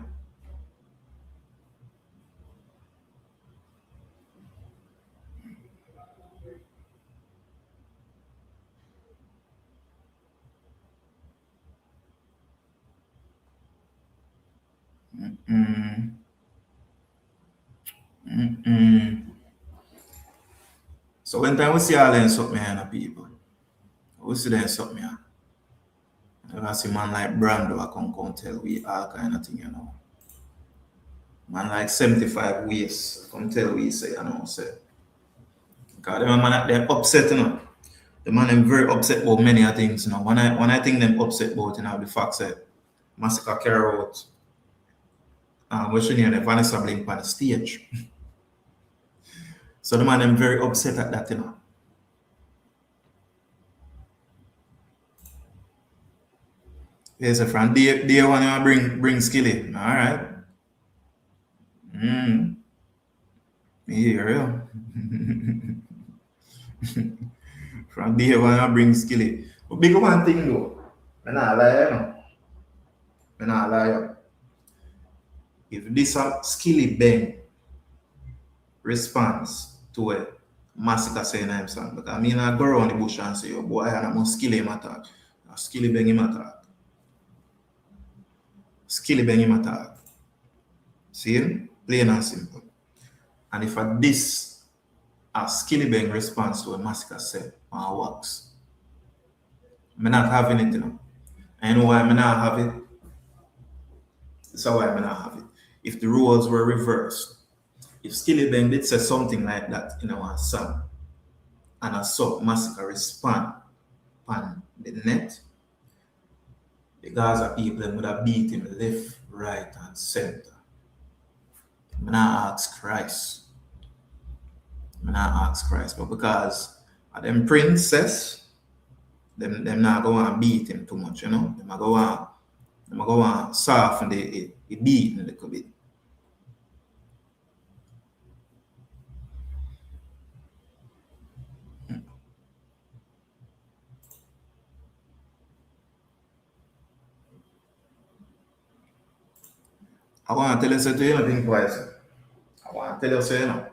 So when time we see all them something here, people, we see them something here. I see man like Brando, I come tell we all kind of thing, you know. Man like 75 ways, come tell we say, you know, say. Because the man they're upset, you know. The man them very upset about many things, you know. When I think them upset about, you know, the fact that Masicka carry out we're showing the Vanessa Blink on the stage. So the man them very upset at that, you know. There's a friend, they want to bring Skilly. All right. Me hear you. From day want to bring Skilly. But big one thing though, I'm not lie, you know. I'm not lie. If this Skillibeng response to a Masicka saying I'm son, but I mean I go around the bush and say, oh boy, I'm a Skilly him attack. Skillibeng him attack. Skillibeng him attack. See him? Plain and simple. And if this a Skillibeng response to a Masicka said, works. I'm not having it, you know. I know why I'm not having it. That's why I'm not having it. If the roles were reversed, if Skillibeng did say something like that in our song, and I saw Masicka respond on the net, the Gaza people would have beat him left, right, and center. I'm not ask Christ. But because of them princess, them not go and beat him too much, you know. Them go on soften the He beaten a little bit. I want to tell you something, you know, think twice. I want to tell you something, you know.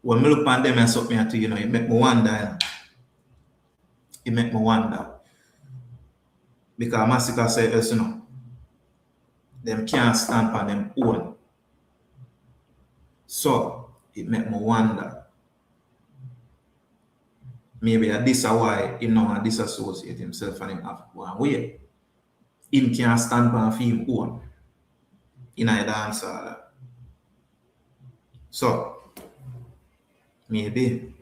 When I look at them and something to you know, it make me wonder, you know. It make me wonder. Because Masicka said, you know, them can't stand on them own. So, it make me wonder. Maybe this is why he know and disassociate himself and him have one way. Him can't stand on him own. In a dancehall. So, maybe.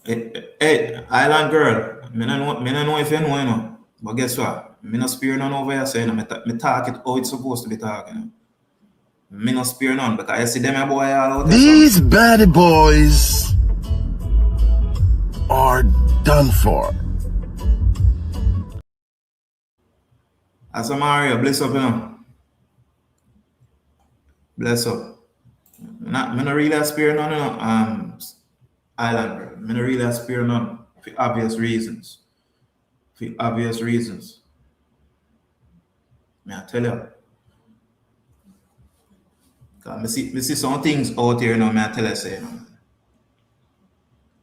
Hey, Island girl, I don't know if you know, you know. But guess what? I don't spear none over here, so you know, I talk it how it's supposed to be talking. I don't spear none because I see them boy all out there. These bad boys are done for. As a Mario, bless up, you know. Bless up. I don't really spear none, you know. Island girl. I don't really spear none for obvious reasons. I tell you. Because I see some things out here, you know, I tell you, say, you know.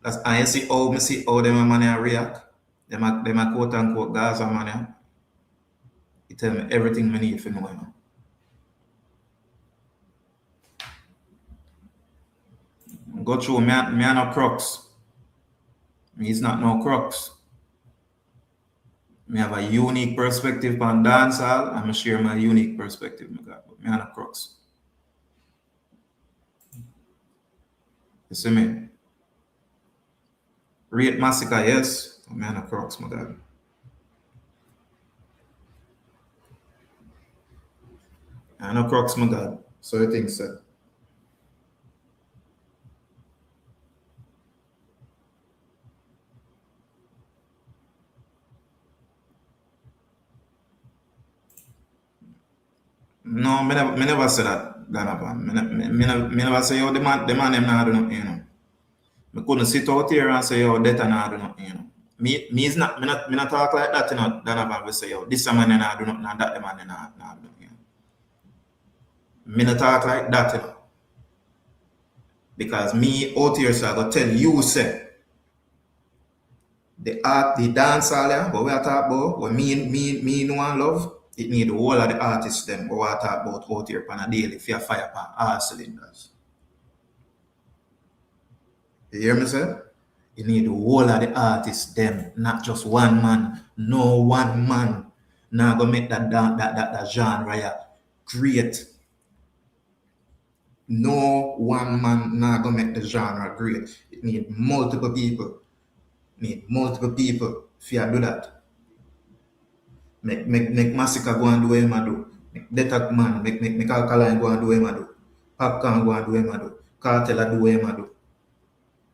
That's, I see how them man react. Them a quote unquote Gaza man. He tell me everything I need to know, you know. Go through, me are no crooks. He's not no crooks. Me have a unique perspective on dancehall. I'm share my unique perspective, my God, but me are no crooks. You see me? Rate Masicka, yes. Me are no crooks, my God. I no crooks, my God. So you think so? No, me never say that, Donovan. Me never say, yo, the man them not do nothing, you know. Me couldn't sit out here and say, yo, that not do nothing, you know. Me not talk like that, you know, Donovan will say, yo, this man not do nothing, and that the man not do nothing, you know. Me not talk like that, you know. Because me out here, so I go tell you, say, the art, the dancehall, what we are talking about, what me know and love, it need the whole of the artists them what we are talking about out here on a daily if you fire upon all cylinders. You hear me, sir? You need the whole of the artists them, not just one man. No one man now go make that genre great. No one man now go make the genre great. It need multiple people. If you do that. Make Masicka go and do what him do. Make Detak man, make Alkaline go and do what him do. Popcorn go and do what him do. Cartel do what him do.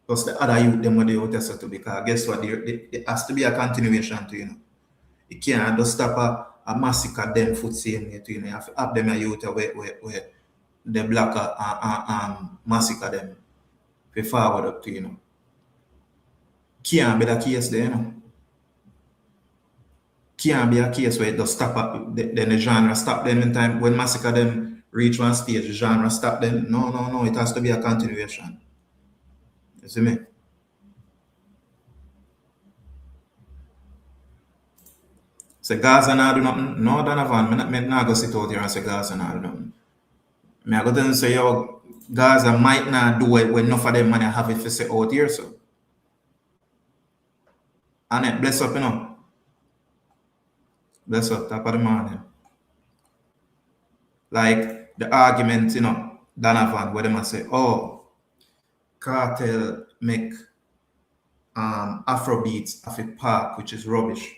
Plus the other youth them what they out there to, because guess what? There has to be a continuation to, you know. You can't just stop a Masicka them foot same way to, you know. You have to have them a youth where the black Masicka them be forward up to, you know. Can't be the case there, you know. Can't be a case where it just stop up, then the genre stop them in time. When Masicka them reach one stage, the genre stop them. No, it has to be a continuation. You see me? Say Gaza not do nothing. No, Donovan, me not go sit out here and say Gaza not do nothing. Me I go tell them say, yo, Gaza might not do it when enough of them money have it for say out here, so. And it bless up, you know. Bless up, top of the morning. Like the argument, you know, Donovan, where they must say, oh, Cartel make Afrobeats of a park, which is rubbish.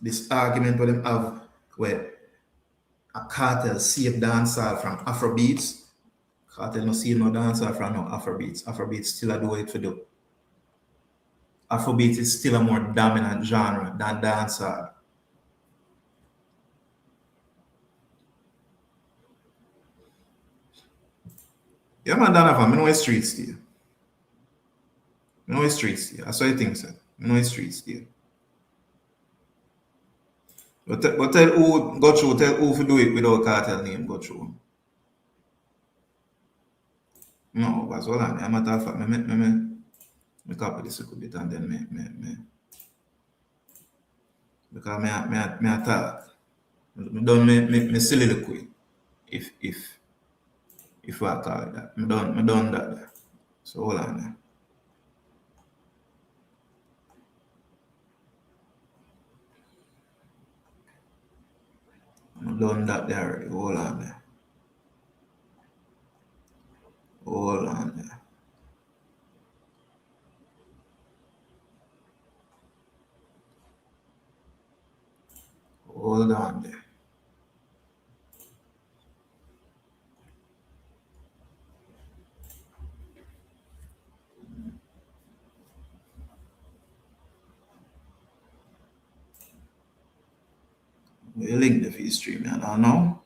This argument where them have where a Cartel saved dancehall from Afrobeats, Cartel no see no dancer from no Afrobeats. Afrobeats still a do it for do. Afrobeat is still a more dominant genre than dancehall. Yeah, man, Donovan, I know it's streets still. I know it's streets still. That's what I think, sir. I know it's streets still. But tell who go through, tell who to do it without cartel name go through. No, but hold on. I'm a matter of fact, me copy this a little bit and then me because me attack. Me done me soliloquy. If I call it that. Me done that. So hold on there. Me done that there already. Hold on there. Hold on there. Hold on there. We link the feed stream, I don't know.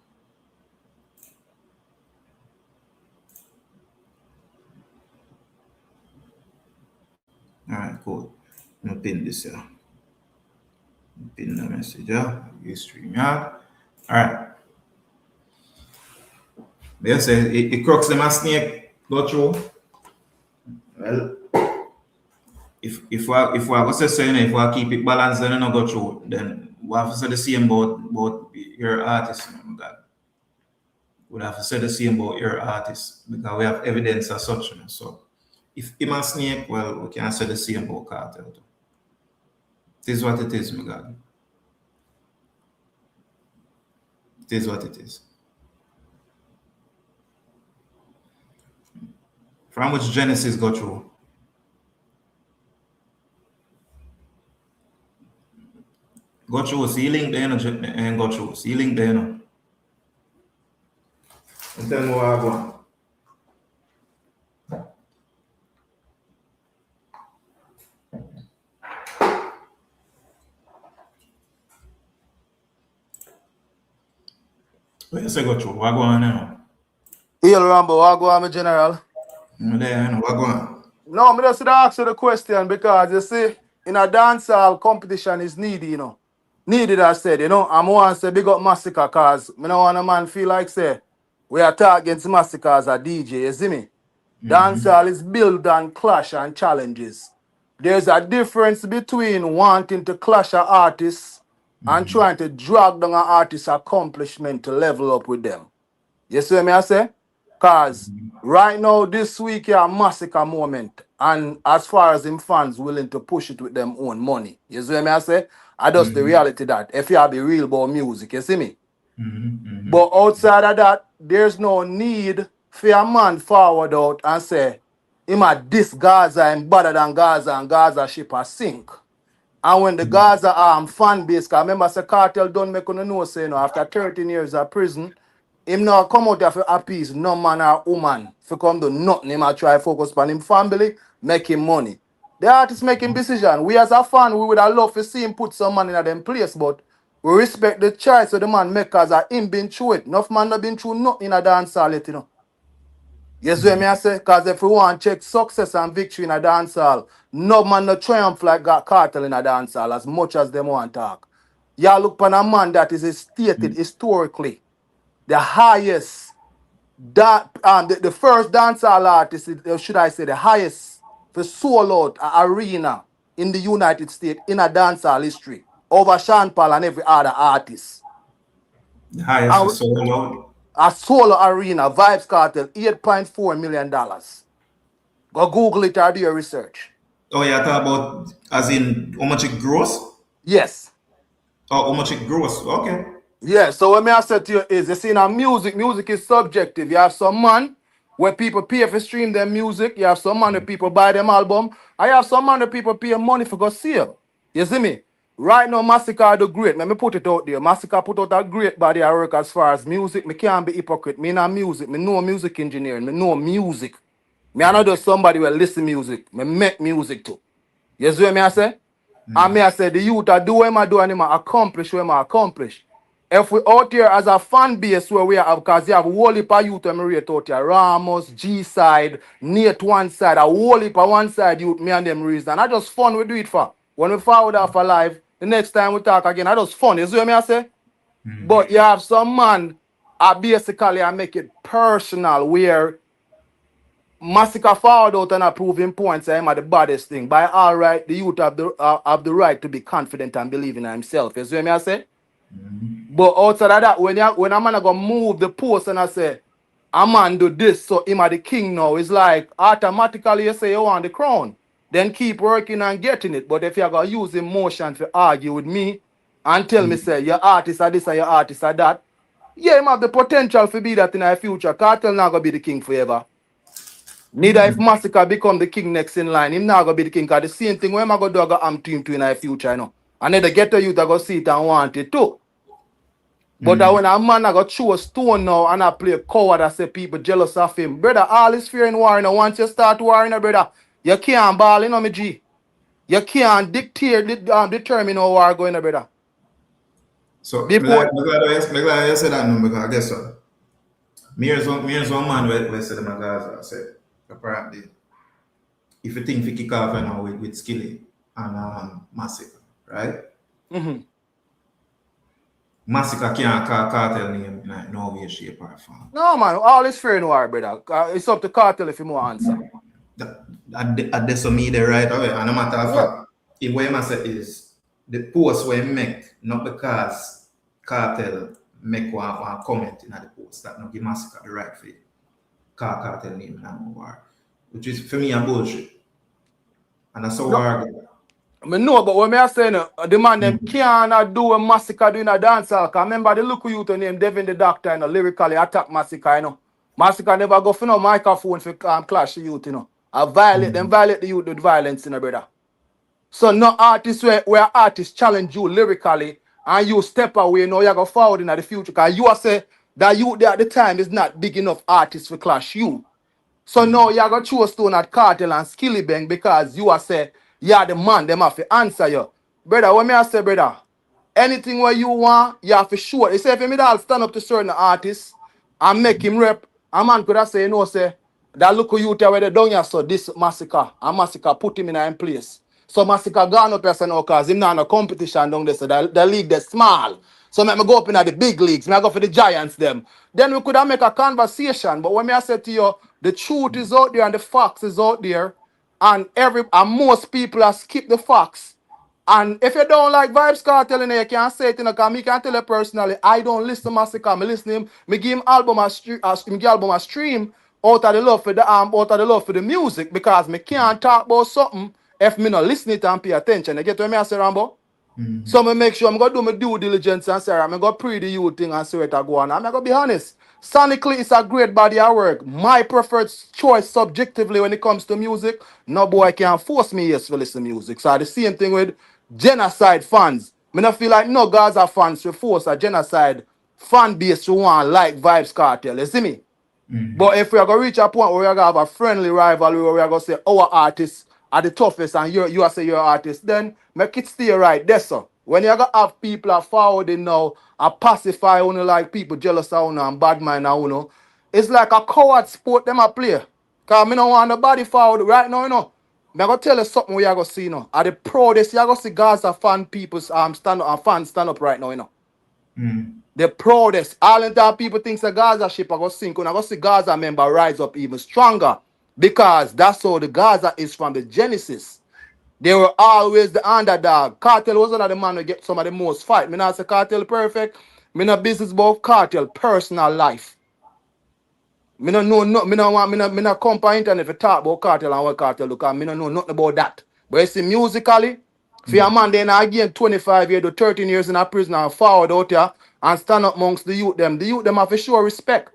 Alright, cool. I'm gonna pin this here. Pin the message here. You stream, yeah. Alright. They say it crooks them a snake go through. Well, if we go say if we keep it balanced and not go through, then we have to say the same about your artist, my God. We have to say the same about your artist because we have evidence as such. So if him a snake, well, we can say the same about cartel too. It is what it is, my God. It is what it is. From which Genesis go through? Go through, see link there and go through. See link there now. And tell me what I want. Where you say go through? What go on now? Yo, Rambo, what go on, my general? There, what go on? No, I just ask you the question because you see, in a dancehall competition is needy, you know. Needed, I said, you know. I'm want to say big up Masicka because I don't want a man feel like say we attack against Masicka as a DJ, you see me? Dancehall is built on clash and challenges. There's a difference between wanting to clash an artist and trying to drag down an artist's accomplishment to level up with them. You see what I say? Because right now, this week, you have a Masicka moment. And as far as him fans willing to push it with them own money. You see what I say? I just the reality that if you have be real about music, you see me? But outside of that, there's no need for a man forward out and say, him a this Gaza and better than Gaza and Gaza ship a sink. And when the Gaza fan base, because remember say Cartel don't make no know say, you know, after 13 years of prison, him now come out there for appease no man or woman for come do nothing. Him a try focus on him family, make him money. The artist making decision. We as a fan, we would have loved to see him put some man in them place, but we respect the choice of the man make because him been through it. Enough man not been through nothing in a dancehall yet, you know. Yes, what I say? Because if we want to check success and victory in a dancehall, no man no triumph like got Cartel in a dancehall as much as them want to talk. Y'all look upon a man that is stated historically the highest, the first dancehall artist, should I say the highest for sold out arena in the United States in a dancehall history over Sean Paul and every other artist. The highest for sold out? A solo arena, Vibes Cartel, $8.4 million. Go Google it or do your research. Oh, yeah, talk about as in how much it gross? Yes. Oh, how much it gross? Okay. Yeah, so what I say to you is, you see now music is subjective. You have some man where people pay for stream their music, you have some man where people buy them album, I have some man where people pay money for go sell. You see me? Right now, Masicka do great. Let me put it out there. Masicka put out a great body of work as far as music. Me can't be hypocrite. Me not music. Me know music engineering. Me know music. Me not just somebody will listen music. Me make music too. You see what me I say? And me I say the youth are do what I do and him accomplish what I accomplish. If we out here as a fan base where we have, because you have a whole heap of youth and me rate out here, Ramos, G side, Nate one side, a whole heap of one side youth, me and them reason. And I just fun we do it for. When we forward off a live, the next time we talk again, I just fun. You see what me I say? But you have some man, basically I make it personal where Masicka forward out and proving points I'm at the baddest thing. By all right, the youth have the right to be confident and believe in himself. You see what me I say? But outside of that, when a man go move the post and I say, a man do this, so him are the king now, it's like automatically you say you want the crown. Then keep working and getting it. But if you go use emotion to argue with me and tell me say your artist are this and your artist are that, yeah, him have the potential to be that in the future. Cartel not gonna be the king forever. Neither if Masicka become the king next in line, him not gonna be the king. Cause the same thing when I go do I go am team to in the future, you know. And then the get to youth I go see it and want it too. But when a man I got chew a stone now and I play a coward, I say people jealous of him. Brother, all is fear in war. You know, once you start warring, brother, you can't ball, you know, me G. You can't determine how war going, brother. So, I'm glad you said that number because I guess so. Me as one man where said my guys I said apparently if you think we kick off you know with Skilly and Masicka, right? Masicka can't call Cartel name in no way, shape, or form. No, man, all is fair in war, brother. It's up to Cartel if you want answer. That's me there right away. And no matter of fact, if what I say is the post we make, not because Cartel make one comment in the post that no give Masicka the right for it. Call Cartel name in war. Which is for me a bullshit. And that's how war go. I know, but when I say the man them can't do a Masicka doing a dancehall. Because remember the local youth named Devin the Doctor, you know, lyrically attack Masicka, you know. Masicka never go for no microphone for clash the youth, you know. I violate the youth with violence, you know, brother. So no artists where artists challenge you lyrically and you step away, you know, you go forward in the future. Because you are say that you there at the time is not big enough artists to clash you. So now you got throw a stone at Cartel and Skillibeng because you are say, yeah, the man, them have to answer you. Brother, when I say, brother, anything where you want, you have to show it. You say, if me all stand up to certain artists and make him rep, a man could have say, you know, say, that look you tell where they done here, so this Masicka, and Masicka put him in a place. So Masicka gone up here, so now, because him not in a competition down there, so the league, they're small. So let me go up in the big leagues, I go for the giants them. Then we could have make a conversation, but when I say to you, the truth is out there and the facts is out there, and most people have skipped the facts. And if you don't like Vibes Cartel, you can't say it, because me can tell you personally, I don't listen to Masicka, I listen to him, I give him album a stream out of the love for the music, because me can't talk about something if me not listen to it and pay attention. You get what I say, Rambo? So I make sure I'm going to do my due diligence and say, I'm going to pre the youth thing and see what I go on. I'm going to be honest. Sonically, it's a great body of work. My preferred choice subjectively when it comes to music, no boy can force me yes to listen to music. So the same thing with genocide fans. I don't feel like no Gaza fans should force a genocide fan base to want like Vibes Cartel. You see me? But if we are going to reach a point where we are going to have a friendly rivalry where we are going to say our artists are the toughest and you are say your artist, then make it stay right there, so. When you got have people are forwarding now, a pacify only like people jealous of you and bad mind of you, it's like a coward sport them a play. Because I don't want nobody forward right now, you know. I'm going to tell you something we are going to see, you know. At the proudest, you are going to see Gaza fan people fans stand up right now, you know. The proudest. All the time people think the Gaza ship are going to sink. When I go see Gaza member rise up even stronger. Because that's how the Gaza is from the Genesis. They were always the underdog. Cartel was one of the man who get some of the most fight. Me not say Cartel perfect. Me not business about Cartel personal life. Me not know no, me not come on internet to talk about Cartel and what Cartel look at. Me not know nothing about that. But you see musically, for a man then again 25 years to 13 years in a prison and forward out here and stand up amongst the youth them have to show respect.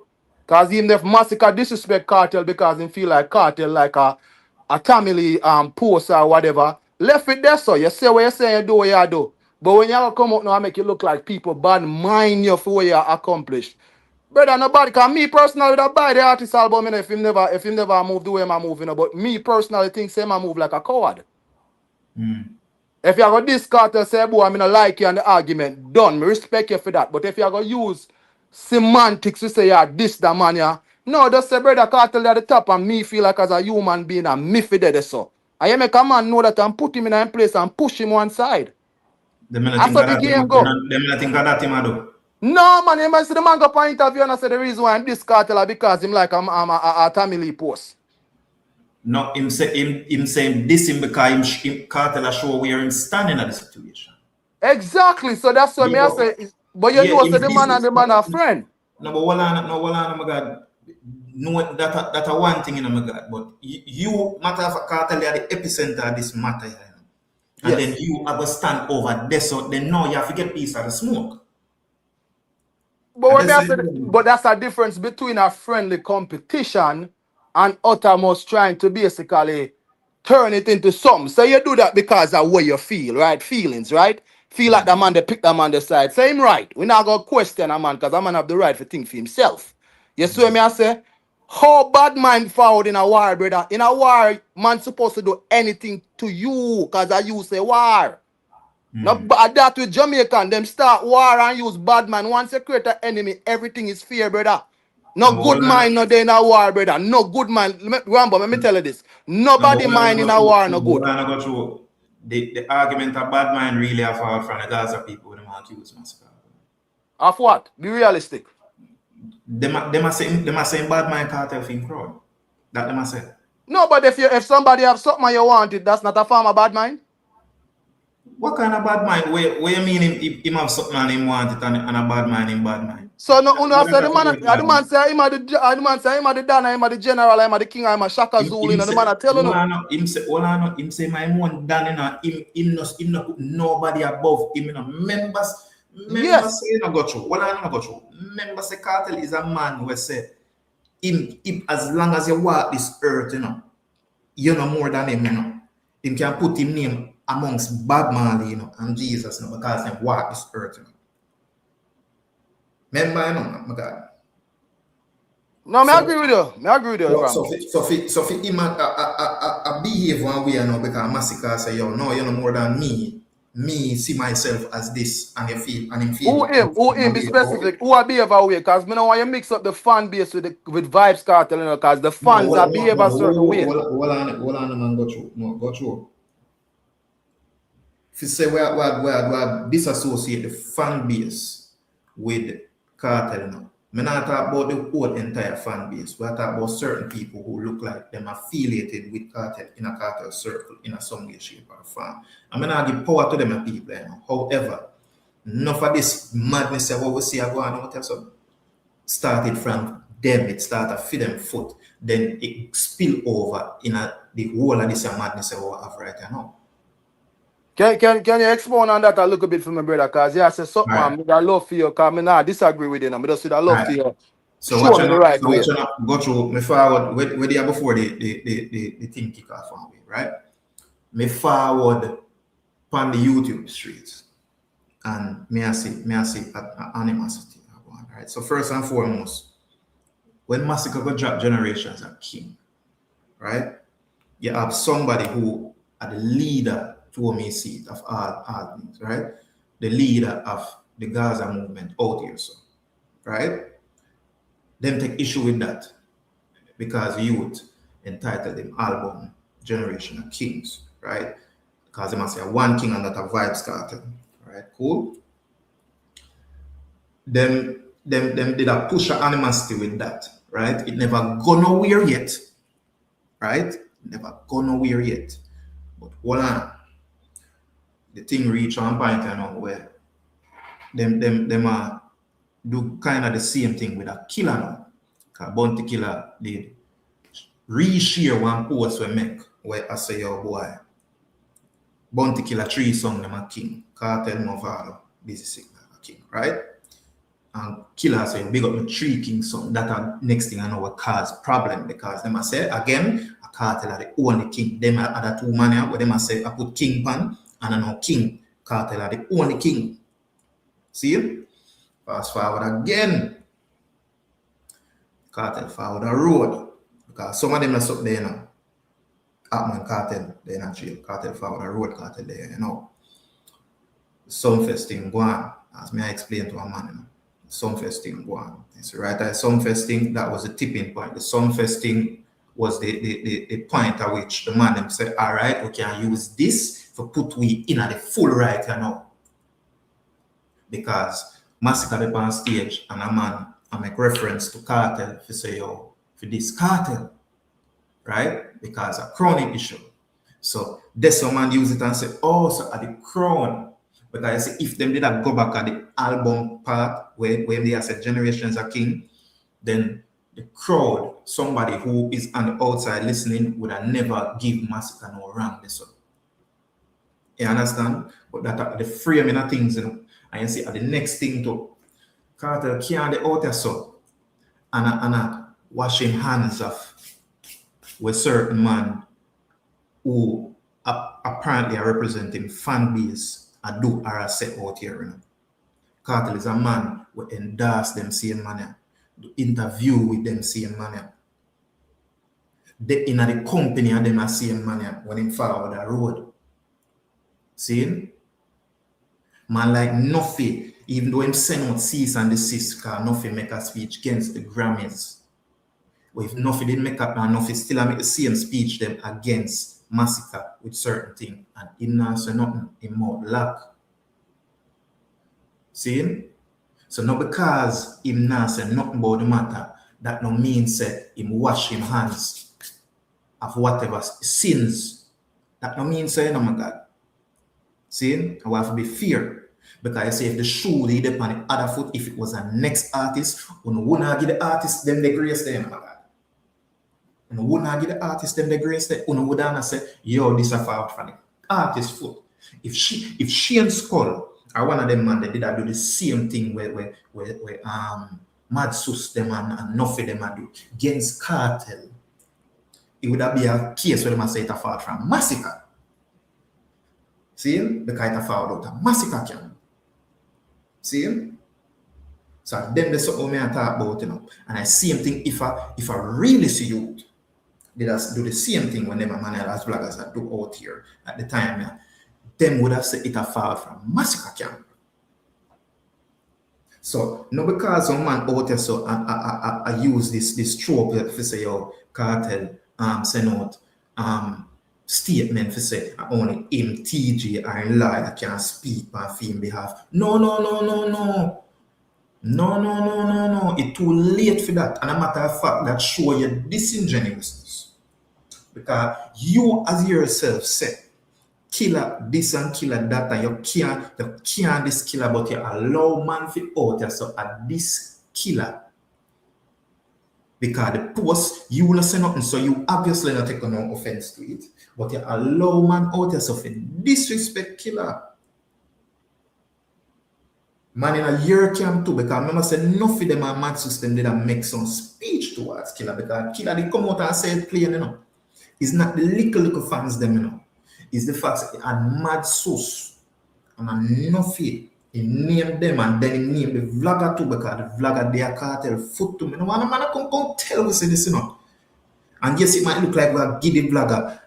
Because even if Masicka disrespect Cartel because he feel like Cartel like a family post or whatever, left it there, so you say what you say, you do what you do. But when you come out now and make you look like people bad mind you for what you accomplished. Brother, nobody, cause me personally would buy the artist album if him never move the way I'm moving. But me personally think say I move like a coward. If you are going to discard and say, boy, I'm not like you and the argument, done. Me respect you for that. But if you are going to use semantics to say, yeah, this, the man, yeah. No, just say, brother, Cartel at the top and me feel like as a human being and me for that, so. And you make a man know that and put him in a place and push him one side. That's how the game go. Them not think of that him do. No, man, you must see the man go for interview and I say the reason why I'm this Cartel because him like I'm a Tommy Lee post. No, him saying this him because him Cartel show where him standing at the situation. Exactly. So that's what I say. But you know, so the man and the man are friend. No, but my God. No, that a one thing in my God. But you matter of Cartel are the epicenter of this matter. And then you have to stand over there. So then now you have to get piece of the smoke. But that's a difference between a friendly competition and uttermost trying to basically turn it into something. So you do that because of what you feel, right? Feelings, right? Feel like the man they pick the man the side. Same right. We're not going to question a man because a man have the right to think for himself. You see what I say? How bad mind forward in a war, brother? In a war, man supposed to do anything to you because I use a war. No, but that with Jamaican, them start war and use bad man. Once you create an enemy, everything is fear, brother. No good mind, no day in a war, brother. No good mind. Rambo, let me tell you this. Nobody mind in a war, no good. The argument of bad mind really are from the Gaza people when they want to use Masicka. Of what? Be realistic. They must say bad mind Cartel thing crowd. That they must say. No, but if somebody have something you want it, that's not a form of bad mind. What kind of bad mind? Where you mean him have something and him want it and a bad mind in bad mind? So no, say the man say him the Dana, him the general, him the king, him a Shaka Zulu, the man I tell you. Him say my one Dana, him no put nobody above him, members say no go through. I no go through. Members say Cartel is a man who say him as long as you walk this earth, you know more than him, Him can put him name amongst Bob Marley, and Jesus, because they walk this earth. Remember, my God. No, I agree with you. So for him a behave one way, because Masicka say, yo, no, you're no more than me. Me see myself as this, and you feel, and him feel. Who him? Be specific. Who I behave a way? Because I don't want you mix up the fan base with Vibes Cartel, because the fans are behave a certain way. Hold on, man, go through. No, go through. If you say we disassociate the fan base with Cartel, I'm not talking about the whole entire fan base. We are talking about certain people who look like them affiliated with Cartel in a Cartel circle in a some way, shape, or form. I'm not give power to them people. However, enough of this madness of what we see going on, started from them. It started to feed them foot. Then it spill over in the whole of this madness of what we have right now. Can you expound on that a little bit for my brother? Because I say something, right. I love for you, because I not disagree with you. I just say I love for you. So what you right way. Go through me forward where they are before the thing kick off on me, right? Me forward on the YouTube streets. And me I see animosity. Right? So first and foremost, when Masicka go drop Generations a king, right? You have somebody who are the leader to me seat of all things, right? The leader of the Gaza movement out here, so, right? Them take issue with that because youth entitled them album Generation of Kings, right? Because they must say one king and that a Vibes Cartel, right? Cool. Them did a push of animosity with that, right? It never go nowhere yet, right? Never go nowhere yet. But hold on. The thing reach one point where them do kind of the same thing with a killer now. Because Bounty Killer did reshare one post we make where I say, yo boy, Bounty Killer 3 song them a king. Cartel Movado, Busy Signal a king, right? And Killer say, big up the 3 king song. That are next thing I know what cause problem because them I say again, a Cartel are the only king. Them are other 2 man where them I say I put king pan and I know king Cartel are the only king. See? Fast forward again. Cartel forward the road. Because some of them are up there now. Atman Cartel, they're not jail. Cartel forward the road, Cartel there, you know. Sumfest thing go on. As me I explained to a man, you know. Sumfest thing go on. It's right at Sumfest thing, that was the tipping point. The Sumfest thing was the point at which the man them said, all right, we can use this for put we in at the full right, you know. Because Masicka up on stage and a man I make reference to Cartel to say, yo, for this Cartel, right? Because a crowning issue. So this man use it and say, oh, so at the crown. Because I say if them did not go back at the album part where they said Generations are King, then the crowd, somebody who is on the outside listening, would have never give Masicka no wrong this one. You understand? But that the framing of things, you know, and you see at the next thing to Cartel can't the outer so and washing hands of with certain man who apparently are representing fan base and do are set out here. You know. Cartel is a man who endorse them same manner, do interview with them same manner. They in the company of them same manner when him follow the road. See? Man like nothing, even though him send out cease and desist, because nothing make a speech against the Grammys. But if nothing didn't make up and nothing still make the same speech them against Masicka with certain things, and him not say nothing, him more lack. See? So not because him not say nothing about the matter, that no means say him wash him hands of whatever sins. That no means say no my God. See, I have to be fair. Because I say if the shoe laid up on the other foot, if it was a next artist, we wouldn't give the artist them the grace them, my God. We wouldn't give the artist them the grace them. We wouldn't say, yo, this is a fall from the artist's foot. If she and Skull are one of them man, they did do the same thing where Mad Sus them and nothing them do against Cartel, it would be a case where they say it's a fall from Masicka. See him? The kind of found out a Masicka can. See him? So them the something me I talk about, you know. And I same thing if I really see you, they just do the same thing when them a man as bloggers that do out here at the time, yeah. Them would have said it a fall from Masicka camp. So no because some man out here so I use this trope to say yo Cartel send out statement for say only him TJ or in lie can speak on him behalf. No. It's too late for that. And a matter of fact that show you disingenuousness. Because you as yourself say killer this and killer that and you can't this killer but you allow man for out yourself at this killer. Because the post, you will not say nothing, so you obviously not take no offense to it. But you allow man out yourself in disrespect killer. Man in a year camp too, because I remember saying enough of them and Mad System did make some speech towards killer, because killer they come out and say it plain, you know. It's not the little fans them, you know. It's the fact that and Mad Sus and enough it. He named them and then he named the vlogger too, because the vlogger they are Cartel foot to me. No man come tell us this, you know. And yes, it might look like we are giving the vlogger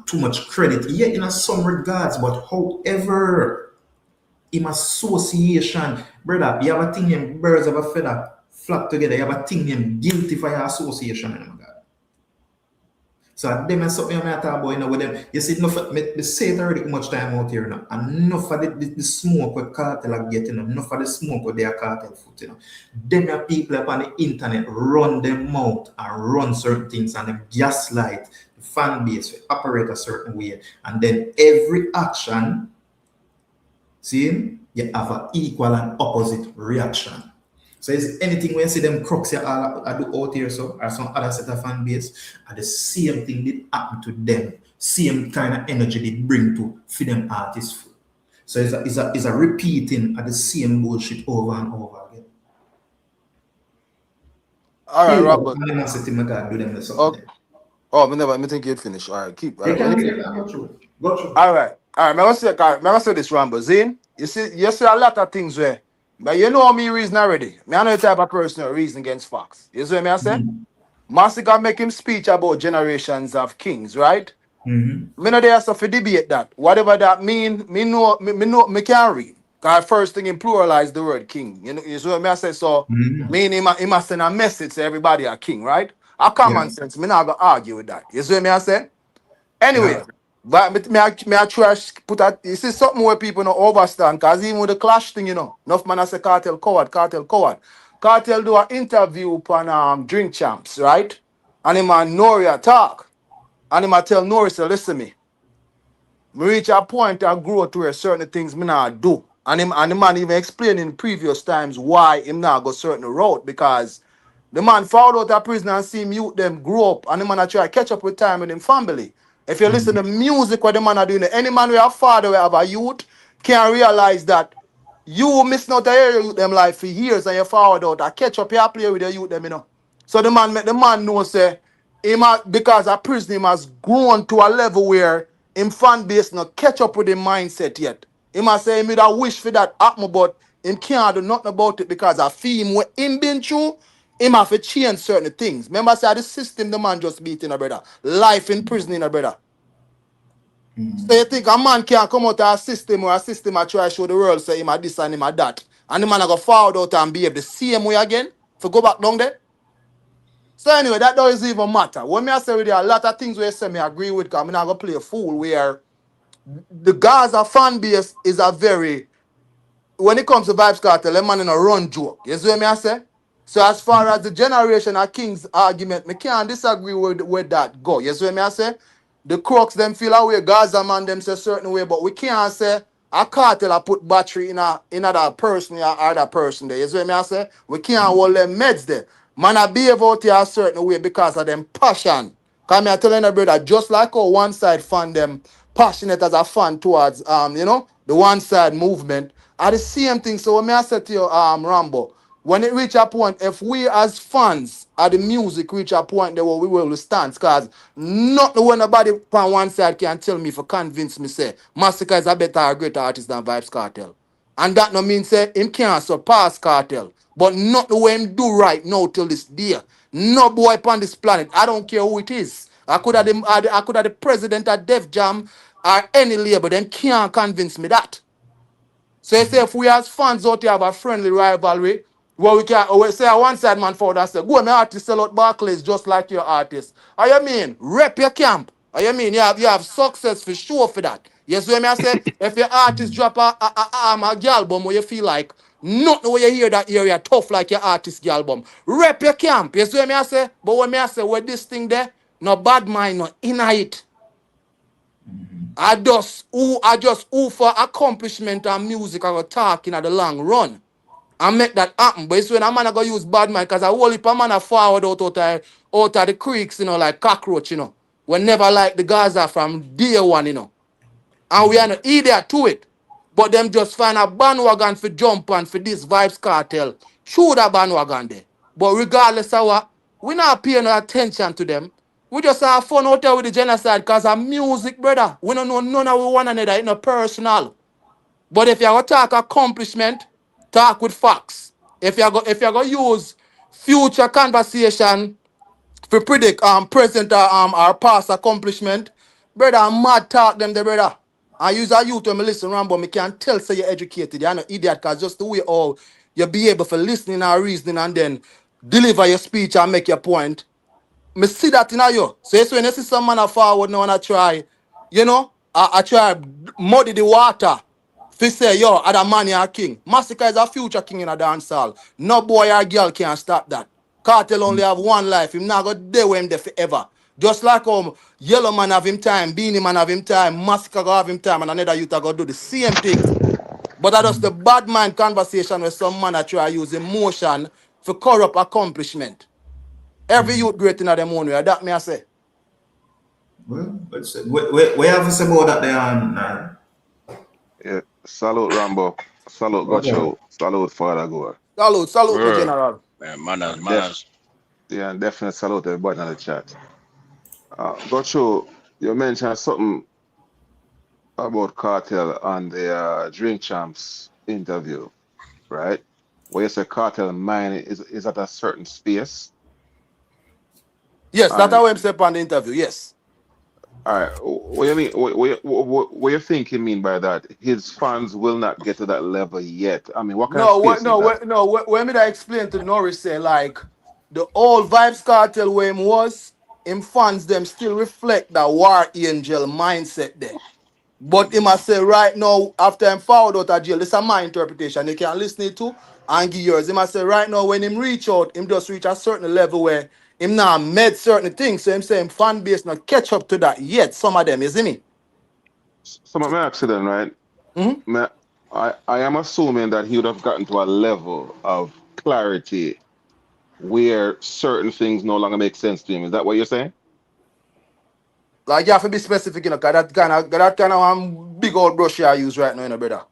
too much credit. Yeah, in some regards, but however, in association, brother, you have a thing named birds of a feather flock together. You have a thing named guilty for your association, you know, God. So them and something I talk about, you know, with them. You see, enough me say it already much time out here now. And enough of the smoke with Cartel are getting, enough of the smoke with their Cartel foot, you know. Them are people up on the internet run them out and run certain things and them gaslight the fan base, operate a certain way. And then every action, see, you have an equal and opposite reaction. So is anything when you see them crooks here I do out here so or some other set of fan base, and the same thing did happen to them, same kind of energy they bring to for them artists. So it's a repeating of the same bullshit over and over again. All right, Robert. Okay. Oh, I think you'd finish. All right, keep. Go through. All right. All right, I'm gonna say this, Rambo. Zane, you see a lot of things where, but you know me reason already. Me, I know the type of person who reason against facts. You see what I say? Masicka make him speech about generations of kings, right? Me know there's stuff to debate that. Whatever that mean, me can read. Cause first thing in pluralize the word king. You see what I say? So meaning he must send a message to everybody a king, right? A common sense. Me not gonna argue with that. You see what I say? Anyway, but me I try put that. You see something where people don't understand. Cause even with the clash thing, enough man I say cartel coward. Cartel do an interview upon Drink Champs, right? And him and Noria talk. And him I tell Nori, say, listen me reach a point of growth where certain things me not do. And the man even explained in previous times why him not go certain route because the man found out a prison and see him youth them grow up and the man a try catch up with time with him family. If you listen to music what the man are doing, any man with a father will have a youth can realize that you missing out a area youth them life for years and you forward out. I catch up here play with the youth them, So the man make the man know say because a prison him has grown to a level where him fan base not catch up with him mindset yet. He must say him would have wish for that happen, but him can't do nothing about it because I feel him what him been through, him have to change certain things. Remember, say the system the man just beating a brother. Life in prison in a brother. So you think a man can't come out of a system or a system I try to show the world say him a this and him a that. And the man a go forward out and behave the same way again for go back down there? So anyway, that doesn't even matter. When me I say with you, a lot of things where you say me agree with because I'm not going to play a fool where the Gaza fan base is a very, when it comes to Vibes Cartel, them man in a run joke. You see what me I say? So as far as the generation of Kings argument, me can't disagree with that go. You see what me I say? The crooks them feel away, Gaza man them say certain way, but we can't say a cartel I put battery in another person or other person there. You see what me I say? We can't hold them meds there. Man I behave out here a certain way because of them passion. Cause me I telling you brother, just like how one side fan them passionate as a fan towards the one side movement are the same thing. So when I said to you, Rambo, when it reach a point, if we as fans of the music reach a point there where we will stand, because not the one nobody on one side can tell me for convince me say Masicka is a better or greater artist than Vibes Cartel. And that no mean say him can't surpass Cartel. But not the way him do right now till this day. No boy upon this planet. I don't care who it is. I could have the president of Def Jam or any label. Them can't convince me that. So you say if we as fans out here have a friendly rivalry, well we say a one side man forward and say, go my artist sell out Barclays just like your artist. How you mean? Rep your camp. How you mean? You have success for sure for that. Yes, what I say? If your artist drop a album where you feel like not the way you hear that area tough like your artist album. Rep your camp. Yes, what I say? But when I say with this thing there, no bad mind, no inner it. I just who for accomplishment and music I go talking at the long run. And make that happen. But it's when a man go use bad mind because I whole heap of man a forward out of the creeks, like cockroach, We never like the Gaza from day one, And we are not idiot to it. But them just find a bandwagon for jump on for this Vibes Cartel. Through that bandwagon there. But regardless of what, we not paying no attention to them. We just have fun out there with the genocide because of music, brother. We don't know none of one another. It's not personal. But if you're going to talk accomplishment, talk with facts. If you're going to use future conversation to predict present or past accomplishment, brother, I'm mad talk them there, brother. I use a youth when I listen, Rambo, I can tell say you're educated. You're not idiot because just the way all you be able for listening and reasoning and then deliver your speech and make your point. Me see that in you. So it's when you see some man a forward now and I try, I try muddy the water. Fi say, yo, other man you a king. Masicka is a future king in a dancehall. No boy or girl can stop that. Cartel only have one life. Him not go there with him there forever. Just like Yellow Man have him time, Beanie Man have him time, Masicka go have him time, and another youth go do the same thing. But that just the bad mind conversation where some man try use emotion for corrupt accomplishment. Every youth great in them own way. That me I say. Well, but we have to say about that there. Yeah, salute Rambo, salute Gocho, salute Father Gore. Salute to General. Manners. Yeah, and definitely salute everybody in the chat. Gocho, you mentioned something about Cartel on the Drink Champs interview, right? Where you say Cartel mine is at a certain space. Yes, that's And how I'm saying on the interview. Yes. all right, what do you mean? What you think you mean by that? His fans will not get to that level yet. I mean, what kind of No, what space is no, that? what no, when me I explain to Norris say like the old Vibes Cartel where him was, him fans them still reflect that War Angel mindset there. But him I say right now, after him forward out of jail, this is my interpretation. You can listen it to and give yours. Him I say right now, when him reach out, him just reach a certain level where him now made certain things. So him say him fan base not catch up to that yet. Some of them, you see me? Some of my accident, right? I am assuming that he would have gotten to a level of clarity where certain things no longer make sense to him. Is that what you're saying? Like you have to be specific, you know, cause that kind of big old brush you use right now, you know, brother.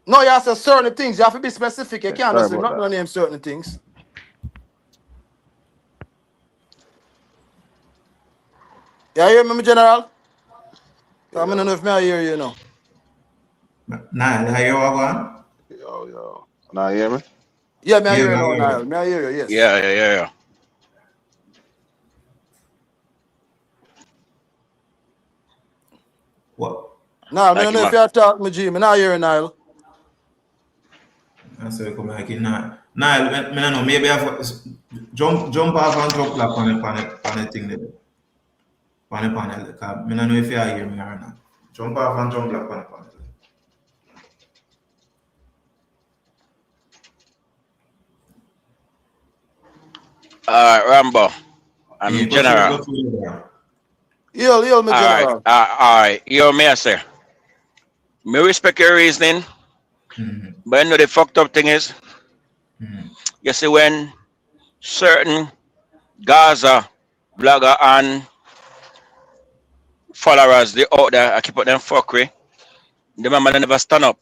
No, you have to say certain things. You have to be specific. You can't Sorry just say about not that. name certain things. You hear me, General? I don't know if I hear you now. Nah, I hear what going? Yo. Now you hear me? Yeah, me I Yeah, hear you I now, hear Niall. you. Me I hear you, yes. Yeah. What? Nah, I Like don't him, know if man. you talk me, G. Me not hear you, Niall. I say come like it now. Nah, me no know. Maybe I have jump off and drop like on the thing there. On the panel. Cause me no know if you hear me or not. Jump off and jump like on the panel. Rambo. Yeah, I'm go through General. there. Heal me, Alright, General. alright. You me I say. Me respect your reasoning, but you know the fucked up thing is, you see when certain Gaza blogger and followers they out there, I keep up them fuckery. The man they never stand up.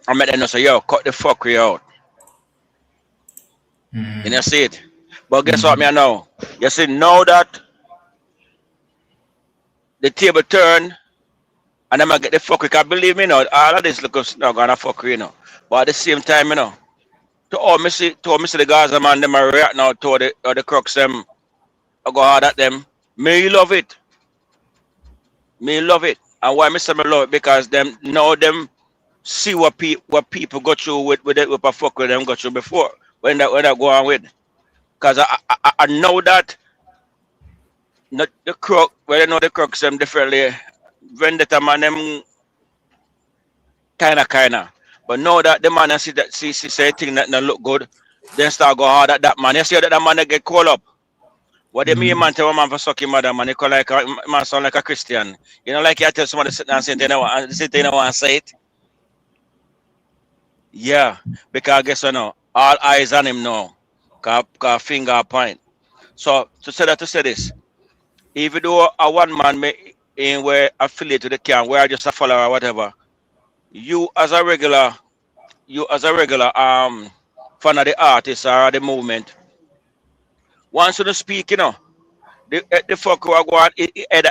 I met them and say, yo, cut the fuckery out. You know see it. But guess what me I know? You see now that the table turn and them I get the fuckery, cause believe me now, all of this look not gonna fuckery, you know. But at the same time, you know, to all me see the Gaza man them are react now to the crooks them I go hard at them. Me love it. Me love it. And why me say me love it? Because them now them see what people go through with it with a fuck with them go through before when that go on with. Cause I know that not the crook, well I know the crooks them differently. Vendetta man them kinda. But know that the man see say thing that not look good, then start go hard at that man. You see that man they get called up. What they mean, man, tell a man for sucking mother, man, they call like a man sound like a Christian. You know, like you tell somebody sit down and say they don't want to say it. Yeah, because guess what now? All eyes on him now. Cause finger point. So to say this, even though a one man may in where affiliate to the camp, where I just a follower or whatever, you as a regular fan of the artist or the movement, once you speak, you know. The fuck who I go on, it either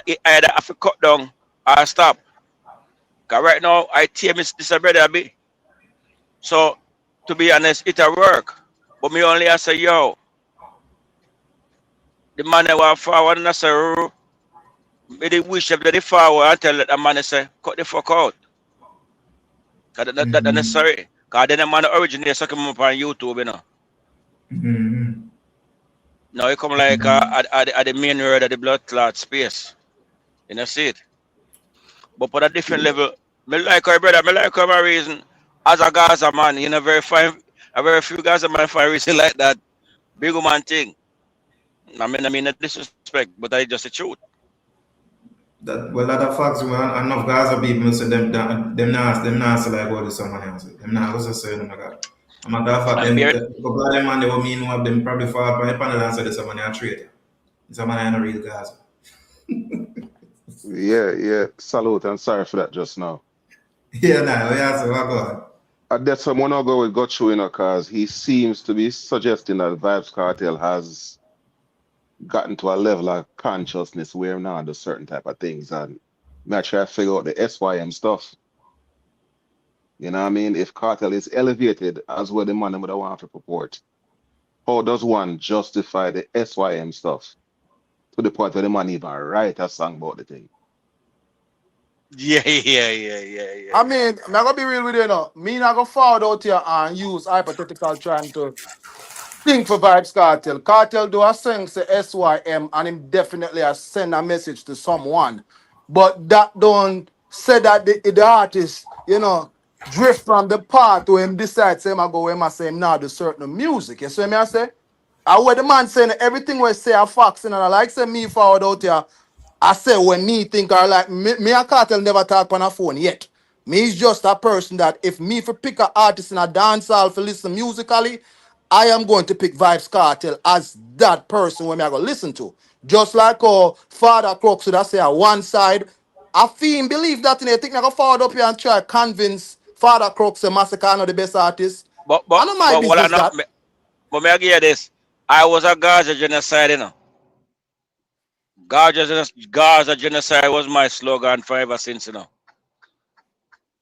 have to cut down or stop. Cause right now I tear this brother a bit. So to be honest, it a work. But me only I say yo, the man that want forward and I say me the wish of the forward and tell that man say cut the fuck out. Cause that necessary. Cause then the man originally suck him up on YouTube, you know. Now he come like at the main road of the blood clot space. You know see it. But for a different level, me like our brother, me like my reason. As a Gaza man, you know, very few Gaza man find reason like that. Big man thing. I mean, not disrespect, but I just the truth. That well, other facts, man, enough Gaza people say them not say like what is someone else. Them not also say them like that. I'm a fact them couple of them man they will mean what them probably fall up on the panel and say there's someone a traitor. Someone ain't a real Gaza. Yeah. Salute and sorry for that just now. Yeah, nah, we have to walk on. That's someone I'll go with Gotcho, you know, because he seems to be suggesting that Vibes Cartel has gotten to a level of consciousness where now do certain type of things, and me I try to figure out the SYM stuff. You know what I mean? If cartel is elevated as well the man would want to purport, how does one justify the SYM stuff to the point where the man even write a song about the thing? Yeah. I mean, I'm gonna be real with you now. Me not gonna forward out here and use hypothetical trying to think for Vibes Cartel. Cartel do a song say SYM and him definitely a send a message to someone. But that don't say that the artist, drift from the part where him decide say him I go where him I say him now do certain music. You see me I say? And where the man saying everything we say a facts and I like say me forward out here. I say when me think or like me and Cartel never talk on a phone yet. Me is just a person that if me for pick a artist in a dancehall for listen musically, I am going to pick Vibes Cartel as that person when me I go listen to. Just like Father Crooks would I say on one side. I feel believe that in it. I think I go forward up here and try to convince Father Crooks and Masicka are the best artist. But I know my what I business know, that. but may I give you this? I was a Gaza genocide, Gaza genocide was my slogan forever since,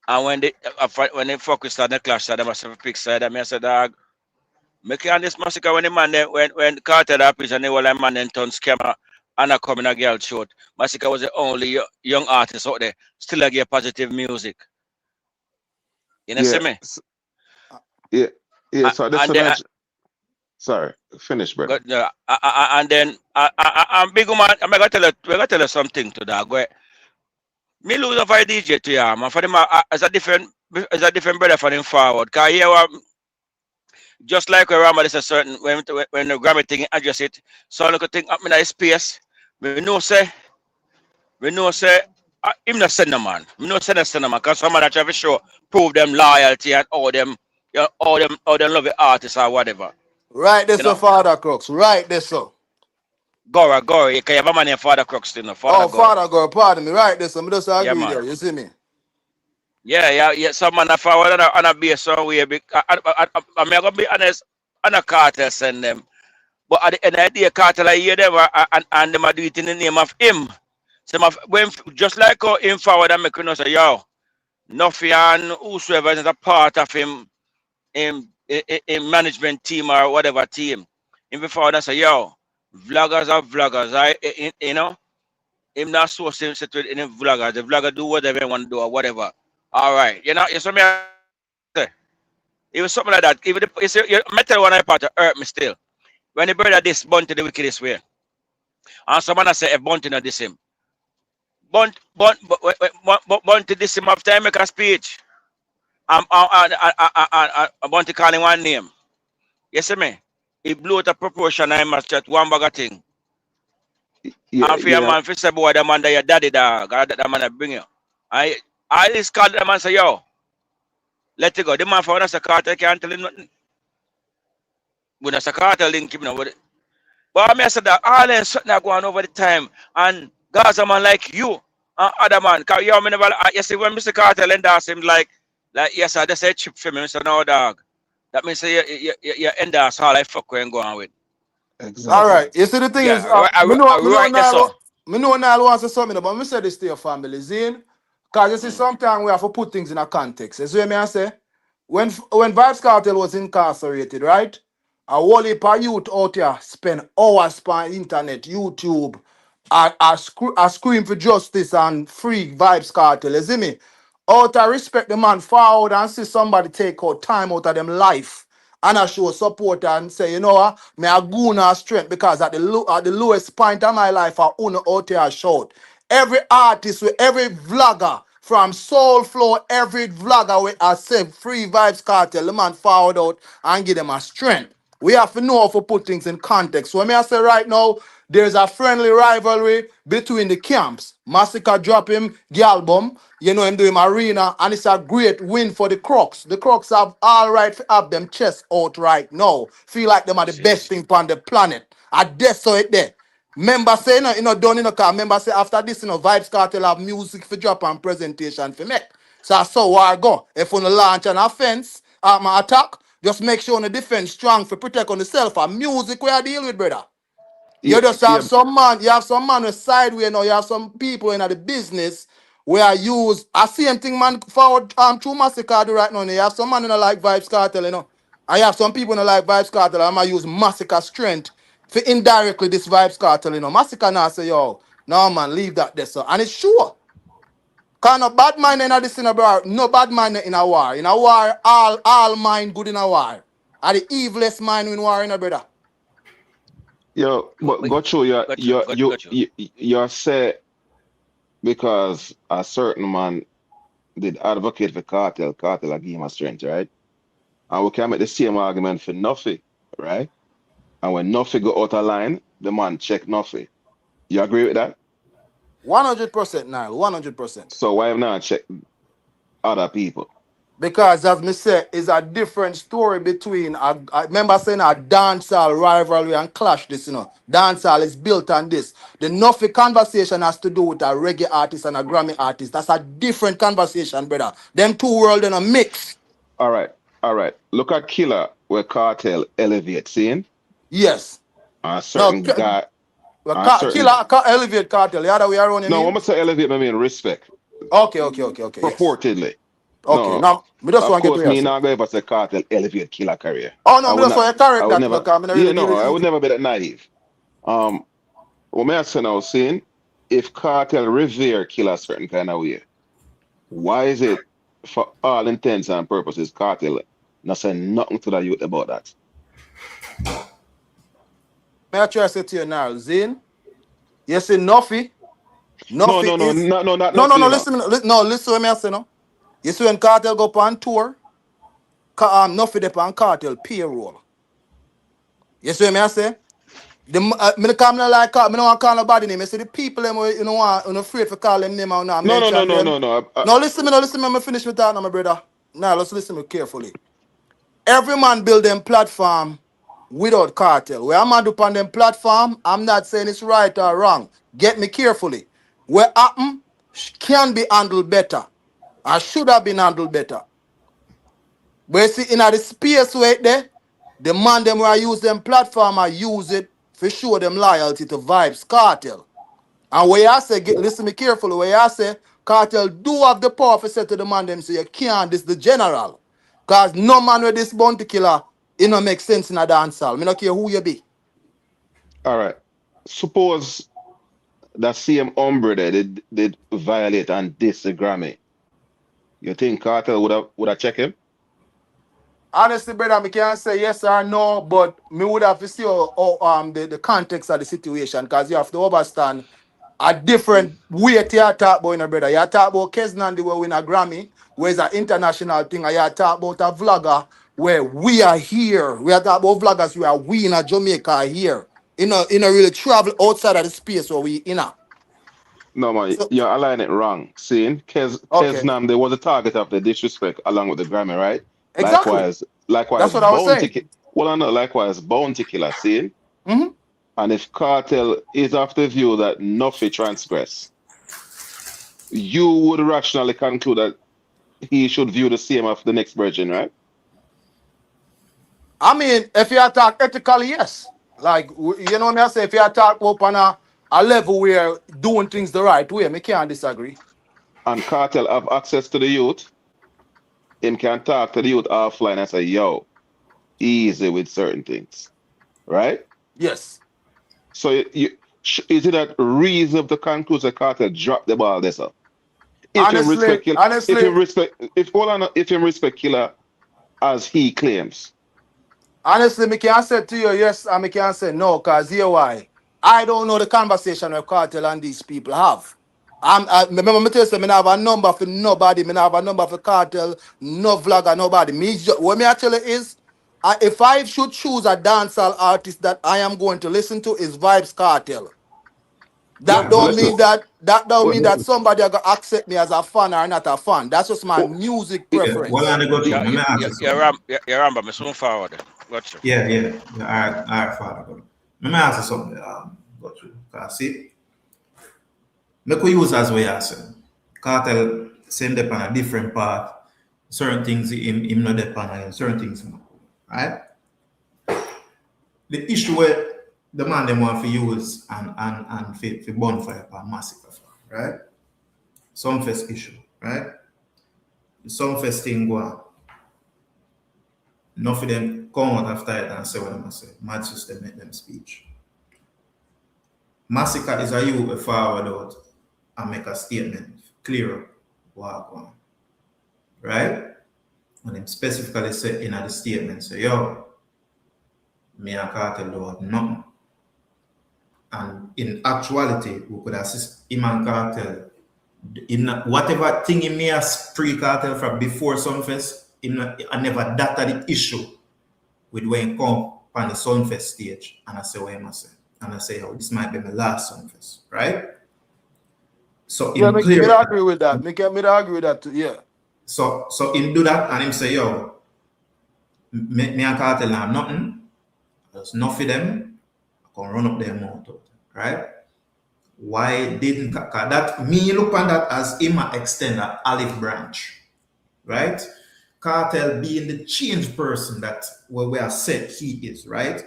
And when they focused on the clash, I must have pick side. I said, dog, make on this massacre when the man when Carter happens and they were like man then turn scammer and I come in a girl short. Masicka was the only young artist out there still get positive music. You know, see me? Yeah. So that's and then, sorry, finish, brother. And then I'm big man. I'm gonna tell you something to that. Go. Me lose of a DJ to you, man. For them, as a different brother for them forward. Cause here, just like where Rama is a certain when the Grammy thing adjust it, so I could think up in that space. We know say him not send them man. We know send them man. Cause someone that try to show prove them loyalty and all them love the artists or whatever. Right this so Father Crooks. Right this so. Gora, you can have a man named Father Crooks, Father Gora, pardon me. Right this so. I just agree there. You see me? Yeah. Some man forward on a base somewhere. I'm gonna be honest. On a cartel send them, but at the end of the day, cartel I hear them and them are do it in the name of him. Some of when just like how him forward and make you know say yo, Nuffy and whosoever is a part of him management team or whatever team. Him forward and say yo, vloggers are vloggers. Him not so sensitive in him vloggers. The vlogger do whatever they want to do or whatever. All right, you saw me. It was something like that. Even the metal one I part hurt me still. When the brother this Bunty the wickedest way. And someone I say if Bunty not this him. Bunty this him after I make a speech. Bunty calling one name. You see me? He blew out a proportion I must chat one bag of thing. And for your man, for say boy, the man that your daddy dog, that man that bring you. I just call the man say, yo, let it go. The man for us a cartel can't tell him nothing. When us a cartel link him with it. But I said that all them something that going over the time and Gaza man like you and other man. Cause you never you see when Mr. Cartel and dance him like yes, I just say chip for me, Mr. No dog. That means you end us all I fuck when going with. Exactly. All right. You see the thing is me know now wants to say something, but me say this to your family, Zine. Because you see, sometimes we have to put things in a context. You see what I say? When Vibes Cartel was incarcerated, right? A whole heap of youth out here spend hours on internet, YouTube, I scream for justice and free Vibes Cartel. You see me? Out of respect the man forward and see somebody take out time out of them life. And I show support and say, you know what, me a goon and strength because at the lowest point of my life, I own out here shout. Every artist, with every vlogger, from Soul Flow, every vlogger with I say free Vibes Cartel, the man forward out and give them a strength. We have to know how to put things in context. So when I say right now, there's a friendly rivalry between the camps. Masicka drop him the album, him do him arena, and it's a great win for the Crocs. The Crocs have all right to have them chest out right now. Feel like them are the best thing on the planet. I guess so it there. Member say, done, car. Member say after this, Vibes Cartel have music for drop and presentation for make. So that's how I go. If on the launch an offense, my attack, just make sure on the defense strong for protect on the self and music we are deal with, brother. You just have some man, you have some man with sideways now, you have some people in the business where I use a same thing man forward through Masicka do right now. You have some man in the like Vibes Cartel, you know. I have some people in the like Vibes Cartel, I'm gonna use Masicka strength for indirectly this Vibes Cartel, you know. Masicka now say, yo, no man, leave that there, sir. And it's sure. Cause no bad mind in this in a bar, no bad mind in a war. In a war, all mind good in a war. And the evilest mind in war in a brother. Yo, but got you're set because a certain man did advocate for cartel I give him a strength, right? And we can make the same argument for Nuffy, right? And when Nuffy go out of line, the man check Nuffy. You agree with that? 100% now, 100%. So why have not checked other people? Because as me say, it's a different story between I remember saying a dancehall rivalry and clash this, you know. Dancehall is built on this. The Nuffy conversation has to do with a reggae artist and a Grammy artist. That's a different conversation, brother. Them two worlds in a mix. All right. Look at Killer where Cartel elevate, seeing? Yes. A certain guy. Killer elevate Cartel. The other way around. No, I'm gonna say elevate. I mean respect. Okay. Purportedly. Yes. Okay. Now, me just want to get to me not going to say Cartel elevate Killer career. Oh no, me just want to correct that. I would never be that naive. What me I say now, saying if Cartel revere Killer a certain kind of way, why is it for all intents and purposes Cartel not saying nothing to the youth about that? May I try to say to you now, Zane? You say Nuffy? No, listen to me I say no. You see when Cartel go on tour, Nuffy dey on Cartel payroll. You see what I say? Me come like me no want call nobody name. I say the people them you know want afraid to call them name or not. No. No, listen me. Me finish with that now, my brother. Now let's listen me carefully. Every man build them platform without Cartel. Where I'm up on them platform, I'm not saying it's right or wrong. Get me carefully. Where happen can be handled better. I should have been handled better. But you see, in the space right there, the man them where I use them platform, I use it for show them loyalty to Vibes Cartel. And where I say, listen me carefully, where I say, Cartel do have the power to say to the man them, say you can't, this the general. Because no man with this bounty killer, it don't make sense in a dancehall. I don't care who you be. All right. Suppose that same hombre there did violate and diss the Grammy. You think Cartel would have checked him? Honestly, brother, I can't say yes or no, but me would have to see the context of the situation, because you have to understand a different way to talk about, brother. You talk about Kesnan, the way win a Grammy, where it's an international thing, and you talk about a vlogger where we are here. We are talking about vloggers where we in a Jamaica here. You know really travel outside of the space where we in a. No man, you're aligning it wrong. Seeing Kesnam, there was a target of the disrespect along with the Grammy, right? Exactly. Likewise. That's what I was saying. Well, I know. Likewise, Bounty Killer, seeing. Mm-hmm. And if Cartel is of the view that Nuffy transgress, you would rationally conclude that he should view the same of the next virgin, right? I mean, if you talk ethically, yes. Like, you know what I say? If you talk up on a level where doing things the right way, I can't disagree. And Cartel have access to the youth. Him can talk to the youth offline and say, yo, easy with certain things. Right? Yes. So is it that reason to conclude that Cartel drop the ball there, sir? If him respect Killer as he claims. Honestly, I can't say to you yes, and I can't say no, because here why. I don't know the conversation that Cartel and these people have. Remember me tell you, I have a number for nobody. I have a number for Cartel, no vlogger, nobody. What I tell you is, if I should choose a dancehall artist that I am going to listen to, is Vibes Cartel. That don't mean that somebody gonna accept me as a fan or not a fan. That's just my music preference. You're wrong, but I'm soon forward. Gotcha. Yeah. All right, Father. Let me ask you something. Gotcha. See, make we use as we answer. Cartel send up on a different path. Certain things him not depend on, certain things, right? The issue where the man them want to use and for bonfire for Masicka, right? Some first issue, right? Some first thing go on. Enough of them come out after it and say what I'm say. Mad system make them speech. Masicka is a you a forward out and make a statement clear what go on. Right? And them specifically say in the statement, say, yo, me and Cartel don't have nothing. And in actuality, we could assist him and Cartel in whatever thing he may have pre-Cartel from before Sunfest, I never data the issue with when he come on the Sunfest stage and I say what I say. And I say, oh, this might be my last Sunfest, right? So yeah, in clear. I agree with that. Me agree with that too, yeah. So him do that and him say, yo, me and Cartel have nothing. There's nothing for them. I can run up their mouth, right? Why didn't that me look on that as him extend an olive branch, right? Cartel being the change person that where we are said he is, right?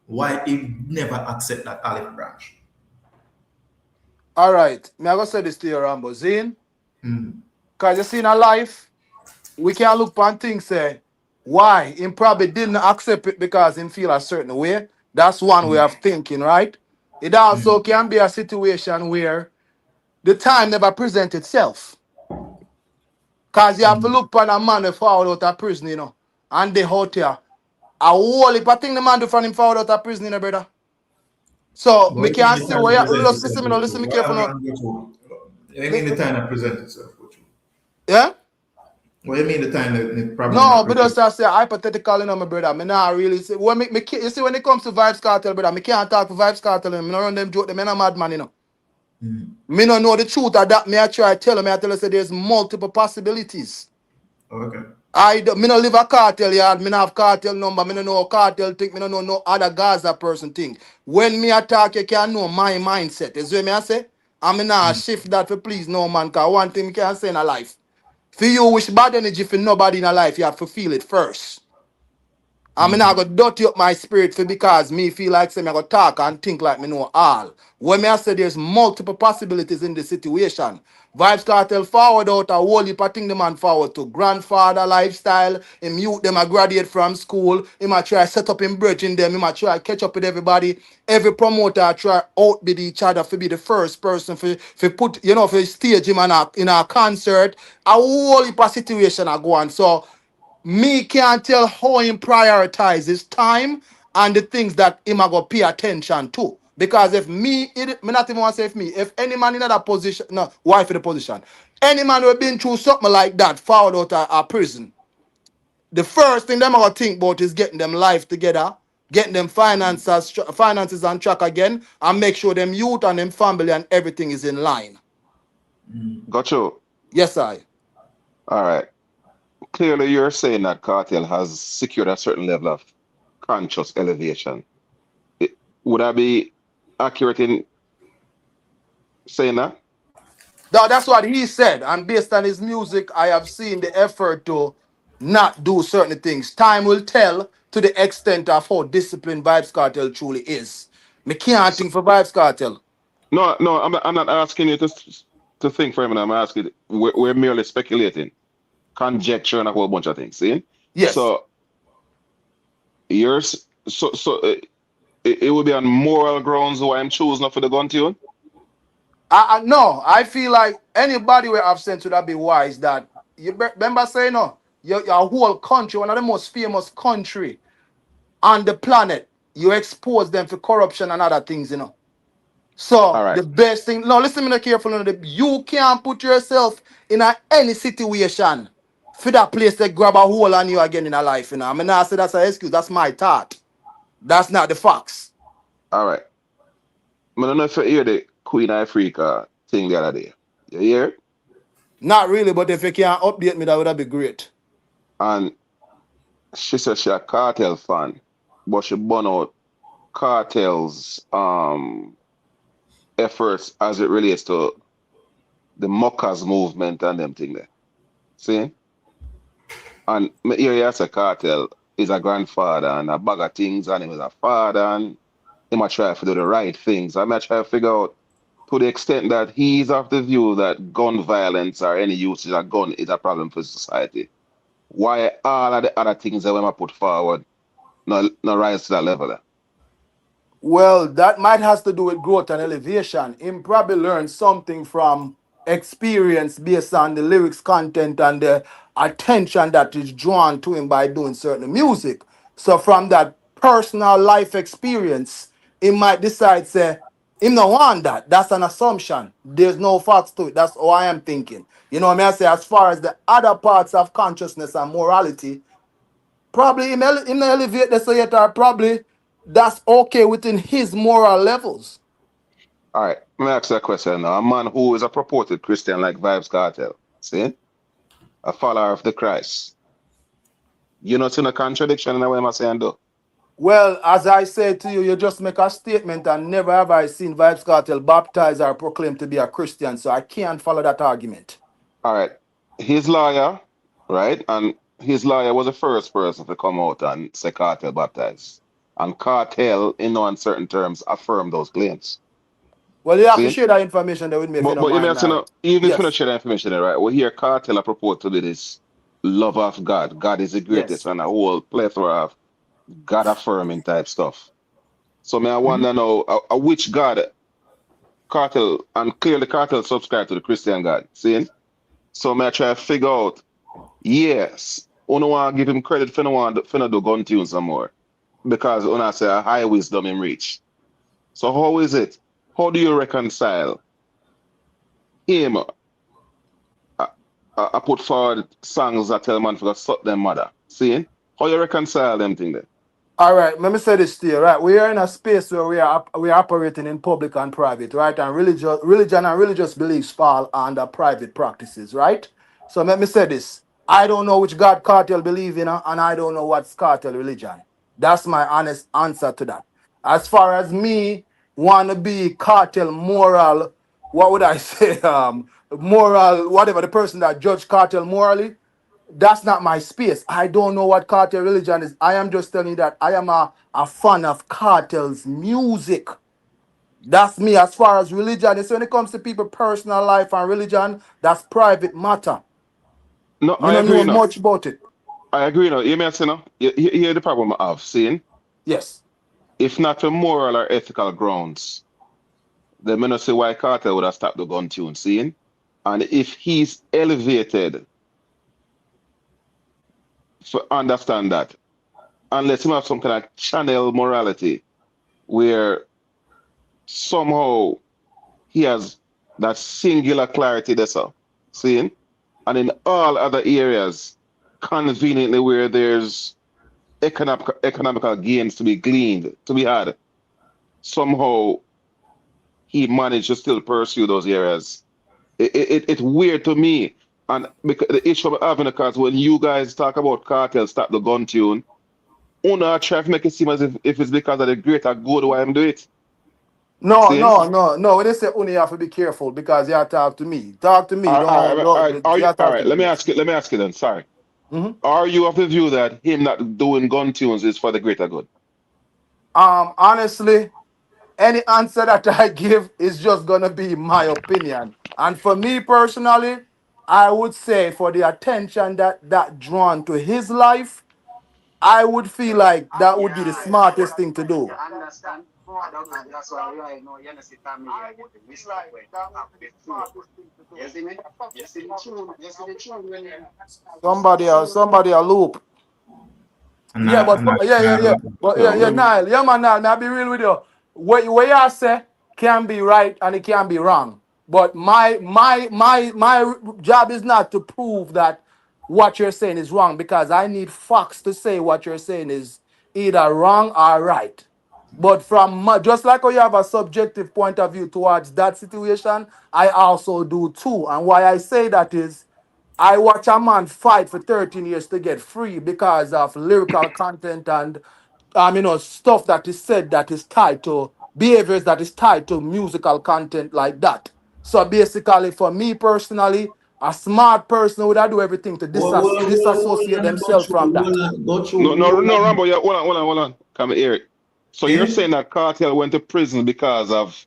Why he never accept that olive branch? All right, me I go say this to you, Rambo Zane. Because you see in our life, we can look upon things say why him probably didn't accept it because him feel a certain way. That's one way of thinking, right? It also can be a situation where the time never present itself. Because you have to look upon a man who forward out of prison, you know, and they out here. A whole heap of thing the man do from him forward out of prison, you know, brother. So, we can see where you listen me careful now. You mean the time that present itself? Yeah? What do you mean the time that the problem? No, but just I say hypothetical, you know, my brother. Me not really say. When you see when it comes to Vibes Cartel, brother, me can't talk for Vibes Cartel. Me not run them joke. Them, me not madman, you know. Me not know the truth of that. Me I try to tell them. I tell you, say there's multiple possibilities. Okay. Me not live a cartel yard. Me not have cartel number. Me not know a cartel thing. Me not know no other Gaza person thing. When me attack, you can know my mindset. Is what me I say. And me not shift that for please no man. Cause one thing me can say in a life. For you wish bad energy for nobody in a life, you have to feel it first. I mean, I go dirty up my spirit for because me feel like say me I go talk and think like me know all. When me I say there's multiple possibilities in the situation. Vibes Cartel forward out a whole heap of thing the man forward to grandfather lifestyle. Him youth them a graduate from school. He might try set up in bridging them. He might try catch up with everybody. Every promoter try outbid each other for be the first person for put you know for stage him in a concert. A whole heap of situation are going. So me can't tell how him prioritize his time and the things that him a go pay attention to. Because if me not even want to say if any man in that position, no, wife in the position, any man who have been through something like that, fouled out of prison, the first thing them I gonna think about is getting them life together, getting them finances on track again, and make sure them youth and them family and everything is in line. Got you. Yes, I. All right. Clearly, you're saying that Cartel has secured a certain level of conscious elevation. Would I be accurate in saying that? No, that's what he said. And based on his music, I have seen the effort to not do certain things. Time will tell to the extent of how disciplined Vibes Cartel truly is. Me can't think for Vibes Cartel. No, I'm not asking you to think for him. I'm asking, we're merely speculating, conjecture, and a whole bunch of things. See? Yes. So, it would be on moral grounds why I'm choosing not for the gun tune? No, I feel like anybody where I've sent to that be wise that you remember saying no, your whole country, one of the most famous country on the planet, you expose them for corruption and other things, you know. So the best thing, no, listen to me carefully. You can't put yourself in any situation for that place to grab a hole on you again in a life, you know. I mean, I say that's an excuse. That's my thought. That's not the facts. All right. I don't know if you hear the Queen Africa thing the other day. You hear it? Not really, but if you can update me, that would be great. And she said she's a Cartel fan, but she burn out Cartel's efforts as it relates to the Mockers movement and them thing there. See? And here you say Cartel is a grandfather and a bag of things, and he was a father, and he might try to do the right things. I might try to figure out to the extent that he's of the view that gun violence or any usage of gun is a problem for society. Why all of the other things that we might put forward not rise to that level? Well, that might has to do with growth and elevation. Him probably learned something from experience based on the lyrics content and the attention that is drawn to him by doing certain music. So from that personal life experience, he might decide say him no want that. That's an assumption. There's no facts to it. That's how I am thinking. You know what I mean? I say as far as the other parts of consciousness and morality, probably him elevate the so yet or probably that's okay within his moral levels. All right, let me ask you a question now. A man who is a purported Christian like Vibes Cartel, see? A follower of the Christ. You not seeing a contradiction in the way I'm saying though? Well, as I said to you, you just make a statement and never have I seen Vibes Cartel baptized or proclaimed to be a Christian, so I can't follow that argument. All right. His lawyer, right? And his lawyer was the first person to come out and say Cartel baptized. And Cartel, in no uncertain terms, affirmed those claims. Well, you have to share that information there with me if you But don't you mind. know, even if you don't share that information there, right? Well, here Cartel purport to be this love of God. God is the greatest, and a whole plethora of God affirming type stuff. So I wonder now, which God Cartel, and clearly Cartel subscribe to the Christian God, see? So I try to figure out, yes, I don't want to give him credit for no do gun tunes some more. Because when I say a high wisdom in reach. So how is it? How do you reconcile him? I put forward songs that tell man for to suck them mother. See? How you reconcile them things then? All right, let me say this to you, right? We are in a space where we are operating in public and private, right? And religion and religious beliefs fall under private practices, right? So let me say this. I don't know which God Cartel believe in, and I don't know what's Cartel religion. That's my honest answer to that. As far as me want to be Cartel moral, what would I say? Moral, whatever, the person that judge Cartel morally, that's not my space. I don't know what Cartel religion is. I am just telling you that I am a fan of Cartel's music. That's me. As far as religion is, when it comes to people's personal life and religion, that's private matter. No, I don't know much about it. I agree. No, you may say no. Here's the problem I have seen. Yes. If not for moral or ethical grounds, then I don't see why Cartel would have stopped the gun tune, seeing? And if he's elevated, for understand that, unless him have some kind of channel morality where somehow he has that singular clarity there, so seeing? And in all other areas, conveniently where there's economical gains to be gleaned, to be had, somehow he managed to still pursue those areas. It's weird to me. And because the issue I'm having, because when you guys talk about Cartel, stop the gun tune, I try to make it seem as if it's because of the greater good why I'm doing it. No. When they say only you have to be careful because you have to talk to me. Talk to me. All right. Let me ask you then. Sorry. Are you of the view that him not doing gun tunes is for the greater good? Honestly, any answer that I give is just gonna be my opinion. And for me personally, I would say for the attention that drawn to his life, I would feel like that would be the smartest thing to do. Somebody a loop. Nile. Nile. I'll be real with you. What you say can be right and it can be wrong. But my job is not to prove that what you're saying is wrong, because I need facts to say what you're saying is either wrong or right. But from just like how you have a subjective point of view towards that situation, I also do too. And why I say that is, I watch a man fight for 13 years to get free because of lyrical content and stuff that is said that is tied to behaviors that is tied to musical content like that. So basically, for me personally, a smart person would do everything to disassociate themselves from that. No, Rambo, yeah, hold on. Come here. So you're saying that Cartel went to prison because of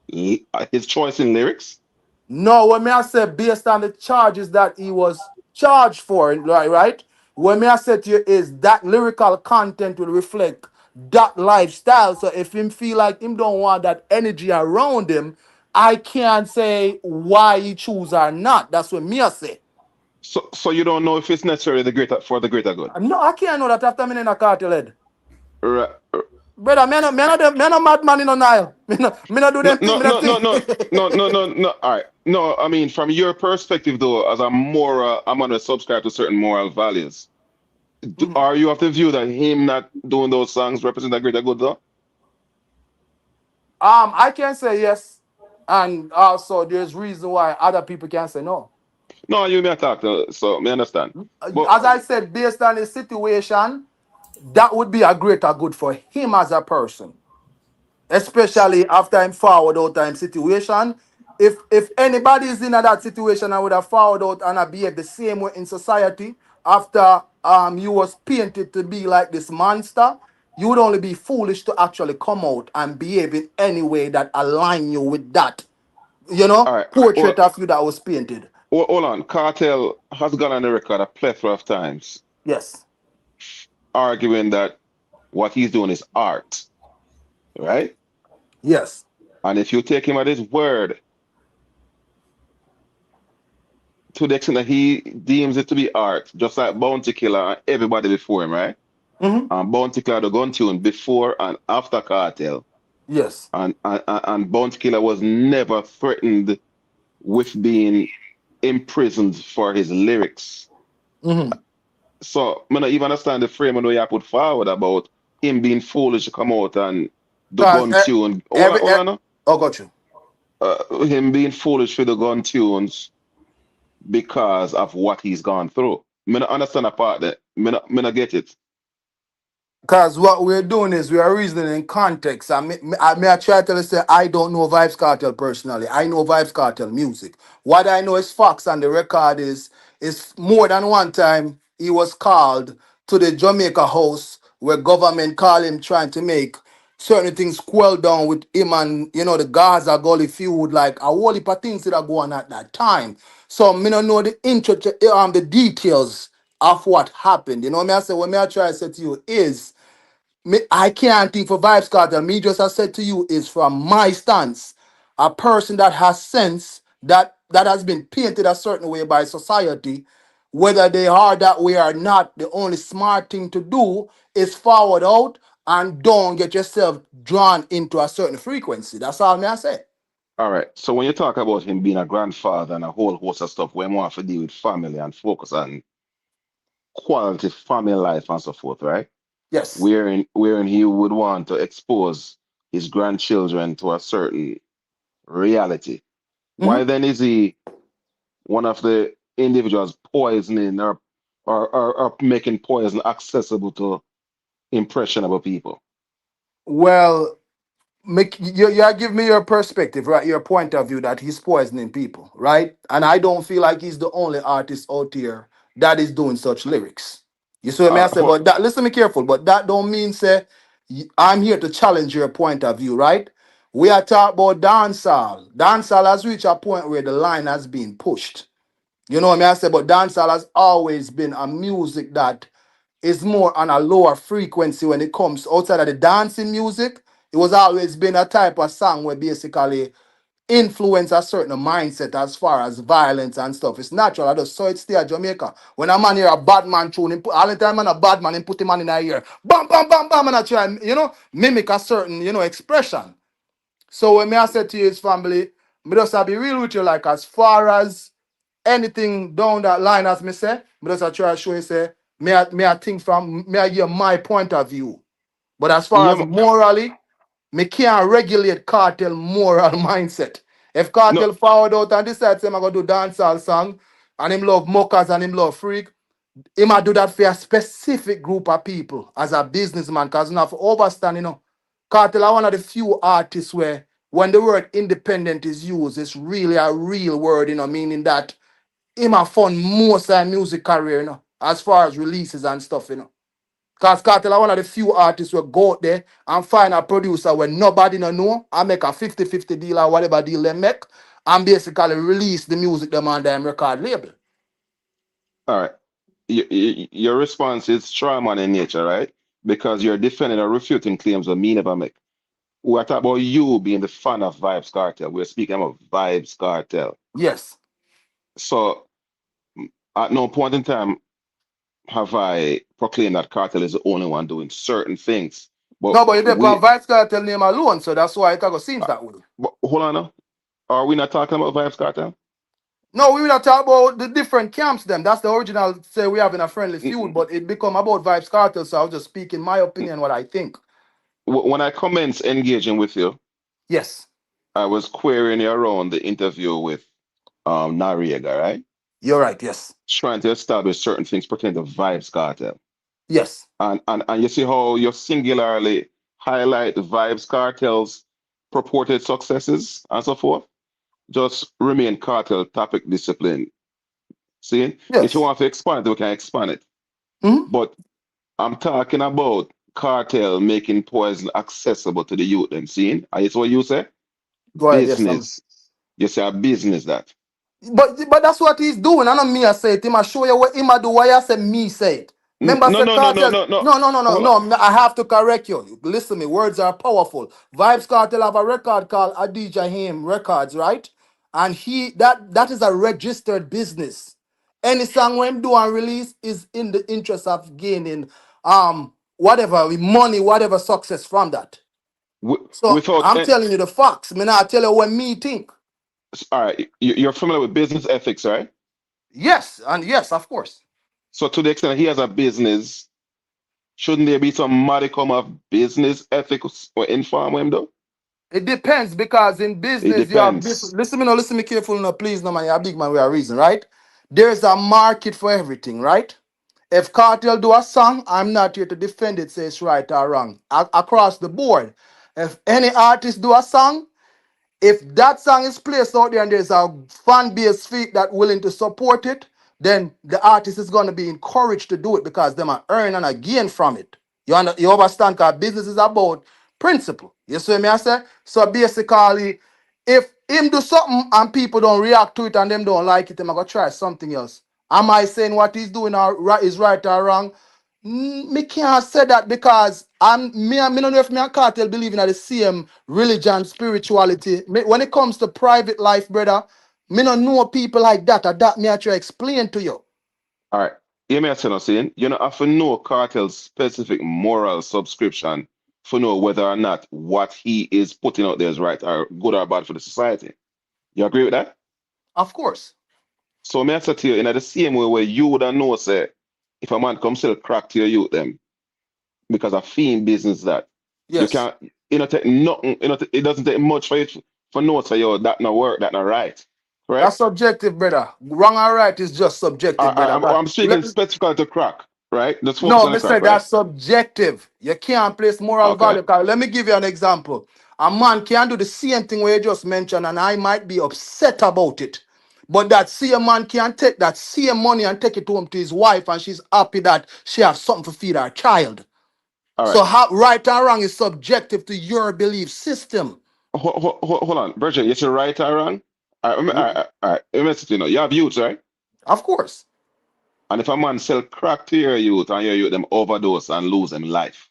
his choice in lyrics? No, when me I say based on the charges that he was charged for, right? What me I said to you is that lyrical content will reflect that lifestyle. So if him feel like him don't want that energy around him, I can't say why he choose or not. That's what me I say. So you don't know if it's necessarily for the greater good. No, I can't know that after me in a cartel head. Right. Brother, me no madman in no Nile. Me no do them thing. No. All right. No, I mean, from your perspective, though, as a moral, I'm gonna subscribe to certain moral values. Are you of the view that him not doing those songs represent a greater good, though? I can say yes, and also there's reason why other people can say no. No, you may talk to, so me understand. But As I said, based on the situation, that would be a greater good for him as a person, especially after him forward out time situation. If anybody is in that situation, I would have forward out and I behave the same way in society after you was painted to be like this monster. You would only be foolish to actually come out and behave in any way that align you with that, all right. portrait of you that was painted. Hold on. Cartel has gone on the record a plethora of times. Yes. Arguing that what he's doing is art, right? Yes. And if you take him at his word, to the extent that he deems it to be art, just like Bounty Killer and everybody before him, right? And Bounty Killer the gun tune before and after Cartel. Yes. And Bounty Killer was never threatened with being imprisoned for his lyrics. So I don't even understand the frame when you put forward about him being foolish to come out and the gun tune. Oh, got you. Him being foolish for the gun tunes because of what he's gone through. I don't understand that part that. I don't get it. Because what we're doing is we are reasoning in context. I try to tell you, say, I don't know Vibes Cartel personally. I know Vibes Cartel music. What I know is facts, and the record is more than one time he was called to the Jamaica house where government called him trying to make certain things quell down with him and, the Gaza Gully feud, like a whole heap of things that are going on at that time. So me don't know the details of what happened. You know what I say? What I try to say to you is, I can't think for Vibes Cartel. Me just I said to you is from my stance, a person that has sense that has been painted a certain way by society, whether they are that way or not. The only smart thing to do is forward out and don't get yourself drawn into a certain frequency. That's all me I say. All right. So when you talk about him being a grandfather and a whole host of stuff, we want to deal with family and focus on quality family life and so forth, right? Yes. Wherein he would want to expose his grandchildren to a certain reality. Why then is he one of the individuals poisoning or making poison accessible to impressionable people? Well, you give me your perspective, right? Your point of view that he's poisoning people, right? And I don't feel like he's the only artist out here that is doing such lyrics. You see what I say? But that, listen me careful, but that don't mean say I'm here to challenge your point of view, right? We are talking about dancehall. Dancehall has reached a point where the line has been pushed. You know what I say? But dancehall has always been a music that is more on a lower frequency when it comes outside of the dancing music. It was always been a type of song where basically influence a certain mindset as far as violence and stuff. It's natural. I just saw it stay at Jamaica. When a man hear a bad man tune, all the time man a bad man, and put him on in a ear. Bam, bam, bam, bam, and I try and, mimic a certain, expression. So when I say to you, his family, me just have be real with you, like as far as anything down that line, as me say, me just try to show you, say, me I think from, me I hear my point of view. But as far as morally, me can't regulate Cartel moral mindset. If Cartel forward out and decide say I'm gonna do dancehall song and him love mockers and him love freak, he might do that for a specific group of people as a businessman, because not for overstand, Cartel are one of the few artists where when the word independent is used, it's really a real word, meaning that him have fund most of his music career, as far as releases and stuff, Because Cartel are one of the few artists who go out there and find a producer when nobody no know and make a 50-50 deal or whatever deal they make and basically release the music them on them record label. All right. Your response is strawman in nature, right? Because you're defending or refuting claims that me never make. We're talking about you being the fan of Vibes Cartel. We're speaking about Vibes Cartel. Yes. So at no point in time have I proclaimed that Cartel is the only one doing certain things. But No, but you depend on Vibes Cartel name alone, so that's why it seems that way. But hold on now. Are we not talking about Vibes Cartel? No, we will not talk about the different camps them. That's the original say we have in a friendly feud, but it become about Vibes Cartel, so I was just speaking my opinion, what I think. When I commenced engaging with you, yes, I was querying you around the interview with Noriega, right? You're right, yes. Trying to establish certain things pertaining to Vibes Cartel. Yes. And you see how you singularly highlight the Vibes Cartel's purported successes and so forth. Just remain cartel topic discipline. See? Yes. If you want to expand it, we can expand it. But I'm talking about cartel making poison accessible to the youth. Them seeing? And it's what you say? Go ahead, business. You say a business that. But that's what he's doing. I know me I say it. Him I show you what him I do. Why I say me say it. Remember No, say no, cartel. no. I have to correct you. Listen me. Words are powerful. Vibes Cartel have a record called Adija Him Records, right? And that is a registered business. Any song when him do and release is in the interest of gaining whatever money, whatever success from that. So I'm telling you the facts. Me not tell you what me think. All right, you're familiar with business ethics, right? Yes, and yes, of course. So to the extent he has a business, shouldn't there be some modicum of business ethics or inform him though? It depends because in business you have listen me careful now, please, no man, you're a big man with a reason, right? There's a market for everything, right? If Cartel do a song, I'm not here to defend it, say it's right or wrong. Across the board. If any artist do a song, if that song is placed out there and there's a fan base that willing to support it, then the artist is going to be encouraged to do it because them are earn and a gain from it. You understand? Because business is about principle. You see me I say? So basically, if him do something and people don't react to it and them don't like it, I'm going to try something else. Am I saying what he's doing is right or wrong? Me can't say that because me don't know if me and Cartel believe in the same religion, spirituality. When it comes to private life, brother, me don't know people like that. Or that me I try explain to you. All right. Hear me saying, saying you know have to know Cartel's specific moral subscription to know whether or not what he is putting out there is right or good or bad for the society. You agree with that? Of course. So me I say to you, in the same way where you would know, say, if a man comes sell crack to your youth them because of fiend business that you can't take nothing, it doesn't take much for you for know say yo that not work, that not right. Correct? That's subjective, brother. Wrong or right is just subjective, brother. I'm speaking specifically to crack, right? Let's focus No, on the Mr. crack, right? That's subjective. You can't place moral value. Let me give you an example. A man can do the same thing where you just mentioned, and I might be upset about it. But that same man can take that same money and take it home to his wife, and she's happy that she has something to feed her child. All right. So how right or wrong is subjective to your belief system. Hold on, Bridget, is it right or wrong? All right. You know, you have youths, right? Of course. And if a man sell crack to your youth and your youth them overdose and lose them life,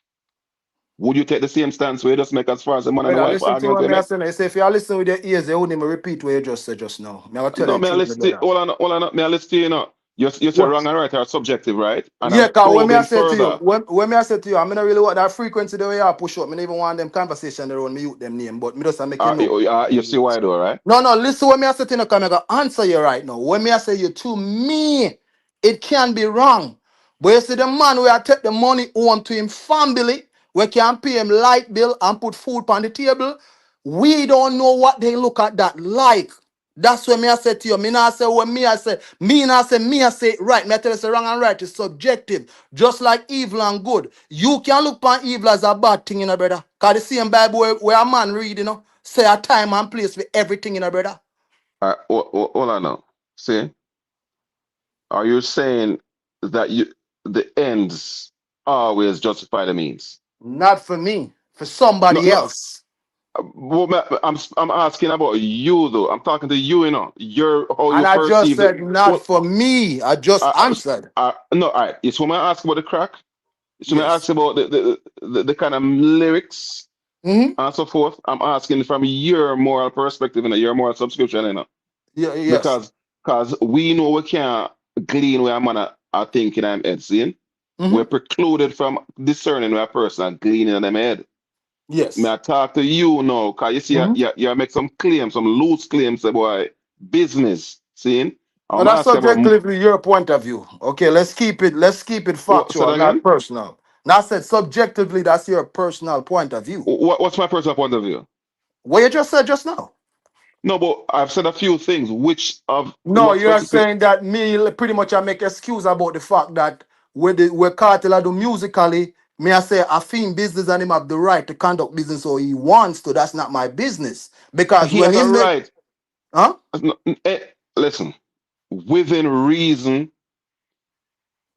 would you take the same stance where you just make as far as the man and the wife listen to what argument? I say. If you listen with your ears, they wouldn't even repeat what you just said just now. No, may I listen to hold on, may I listen to you now? You say wrong and right are subjective, right? And yeah, because when I say further, to you, when I say to you, I mean I really want that frequency the way I push up. I don't even want them conversation around me youth them name, but me just make you know. You see why though, right? No, listen when me I say to you, because I'm gonna answer you right now. When me I say you to me, it can be wrong. But you see the man where I take the money home to him family, we can pay him light bill and put food on the table. We don't know what they look at that like. That's when me I say to you, me not say what me I say, me not say me I say right. Me I tell you say wrong and right is subjective. Just like evil and good. You can look upon evil as a bad thing, you know, brother. Cause the same Bible where a man read, you know, say a time and place for everything, you know, brother. Hold on now. See? Are you saying that the ends always justify the means. Not for me, for somebody No. else. Well, I'm asking about you though. I'm talking to you, you know. How And you I just perceive it. said not Well, for me. I just answered. no, all right. It's when I ask about the crack. It's when I Yes. ask about the kind of lyrics and so forth. I'm asking from your moral perspective and your moral subscription, you know. Yeah, yes. Because we know we can't glean where a man are thinking I'm head seeing. We're precluded from discerning where a person are gleaning in them head. Yes. May I talk to you now? Because you see, you make some claims, some loose claims about business. See? Now I'm that's asking about subjectively your point of view. Okay, let's keep it what, say factual, that not again? personal. Now I said subjectively, that's your personal point of view. What's my personal point of view? What you just said just now. No, but I've said a few things. Which of No, what you're specific? saying that me pretty much I make excuse about the fact that where Cartel I do musically, me I say I think business and him have the right to conduct business or he wants to. That's not my business. Because He when has a him make right. huh? Listen, within reason,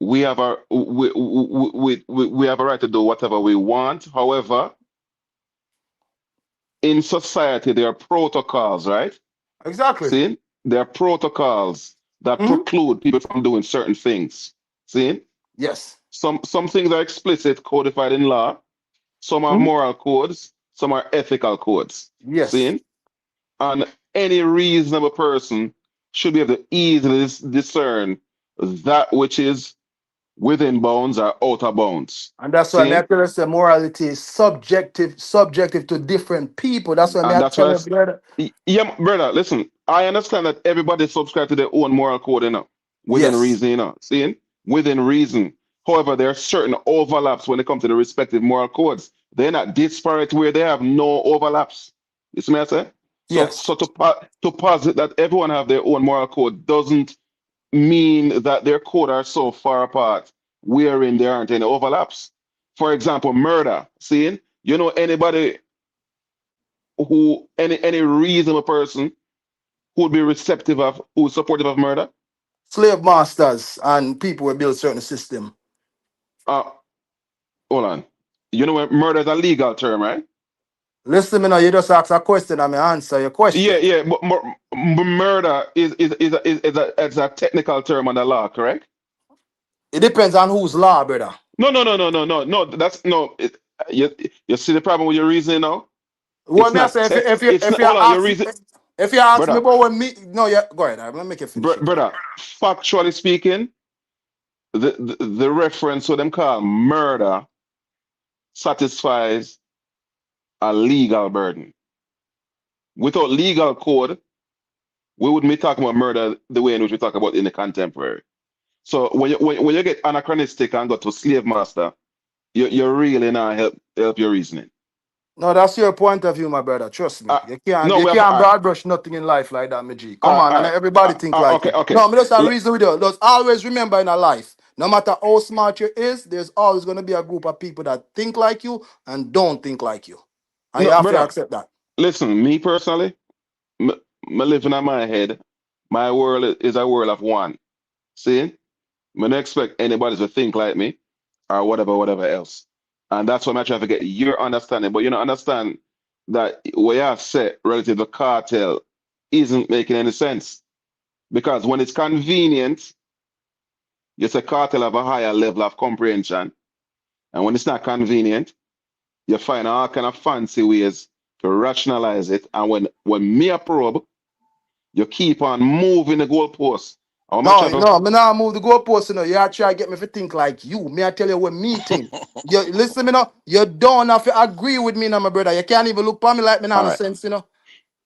we have we have a right to do whatever we want. However, in society, there are protocols, right? Exactly. See, there are protocols that preclude people from doing certain things. See, Yes. some things are explicit, codified in law. Some are moral codes. Some are ethical codes. Yes. See, and any reasonable person should be able to easily discern that which is within bounds or out of bounds. And that's why See, I tell us that morality is subjective to different people. That's why and I that's tell why, you, brother. yeah, brother. Listen, I understand that everybody subscribe to their own moral code, you know, within Yes. reason, you know. See, within reason. However, there are certain overlaps when it comes to the respective moral codes. They're not disparate where they have no overlaps. You see what I say? So, Yes. to posit that everyone have their own moral code doesn't mean that their code are so far apart wherein there aren't any overlaps. For example, murder. See, you know anybody who any reasonable person who would be receptive of who's supportive of murder? Slave masters and people will build certain system. Uh hold on. You know when murder is a legal term, right? Listen, me now, you just ask a question and I answer your question. Yeah, but murder is a technical term under law, correct? It depends on whose law, brother. No. That's no. You see the problem with your reasoning now? What me I say if you Hold on. Your ask reason, if you ask me brother, about when me no yeah go ahead, let me make you finish it. brother. Factually speaking, the reference to them call murder satisfies a legal burden. Without legal code, we wouldn't be talking about murder the way in which we talk about in the contemporary. So when you get anachronistic and go to slave master, you really not help your reasoning. No, that's your point of view, my brother. Trust me. No, You we have can't broad brush nothing in life like that, my G. Come on, and everybody think like okay, you. okay. No, me just a reason with you. Just always remember in a life, no matter how smart you is, there's always gonna be a group of people that think like you and don't think like you. And you No, have to brother. accept that. Listen, me personally, me living in my head, my world is a world of one. See? I don't expect anybody to think like me or whatever else. And that's why I'm trying to get your understanding. But you don't understand that what you have said relative to cartel isn't making any sense. Because when it's convenient, you say cartel have a higher level of comprehension. And when it's not convenient, you find all kind of fancy ways to rationalize it. And when me a probe, you keep on moving the goalposts. No, me now move the goalpost, you know. You try to get me to think like you. Me I tell you what me think. You listen me now, you don't have to agree with me now, my brother. You can't even look at me like me now All no right. sense, you know.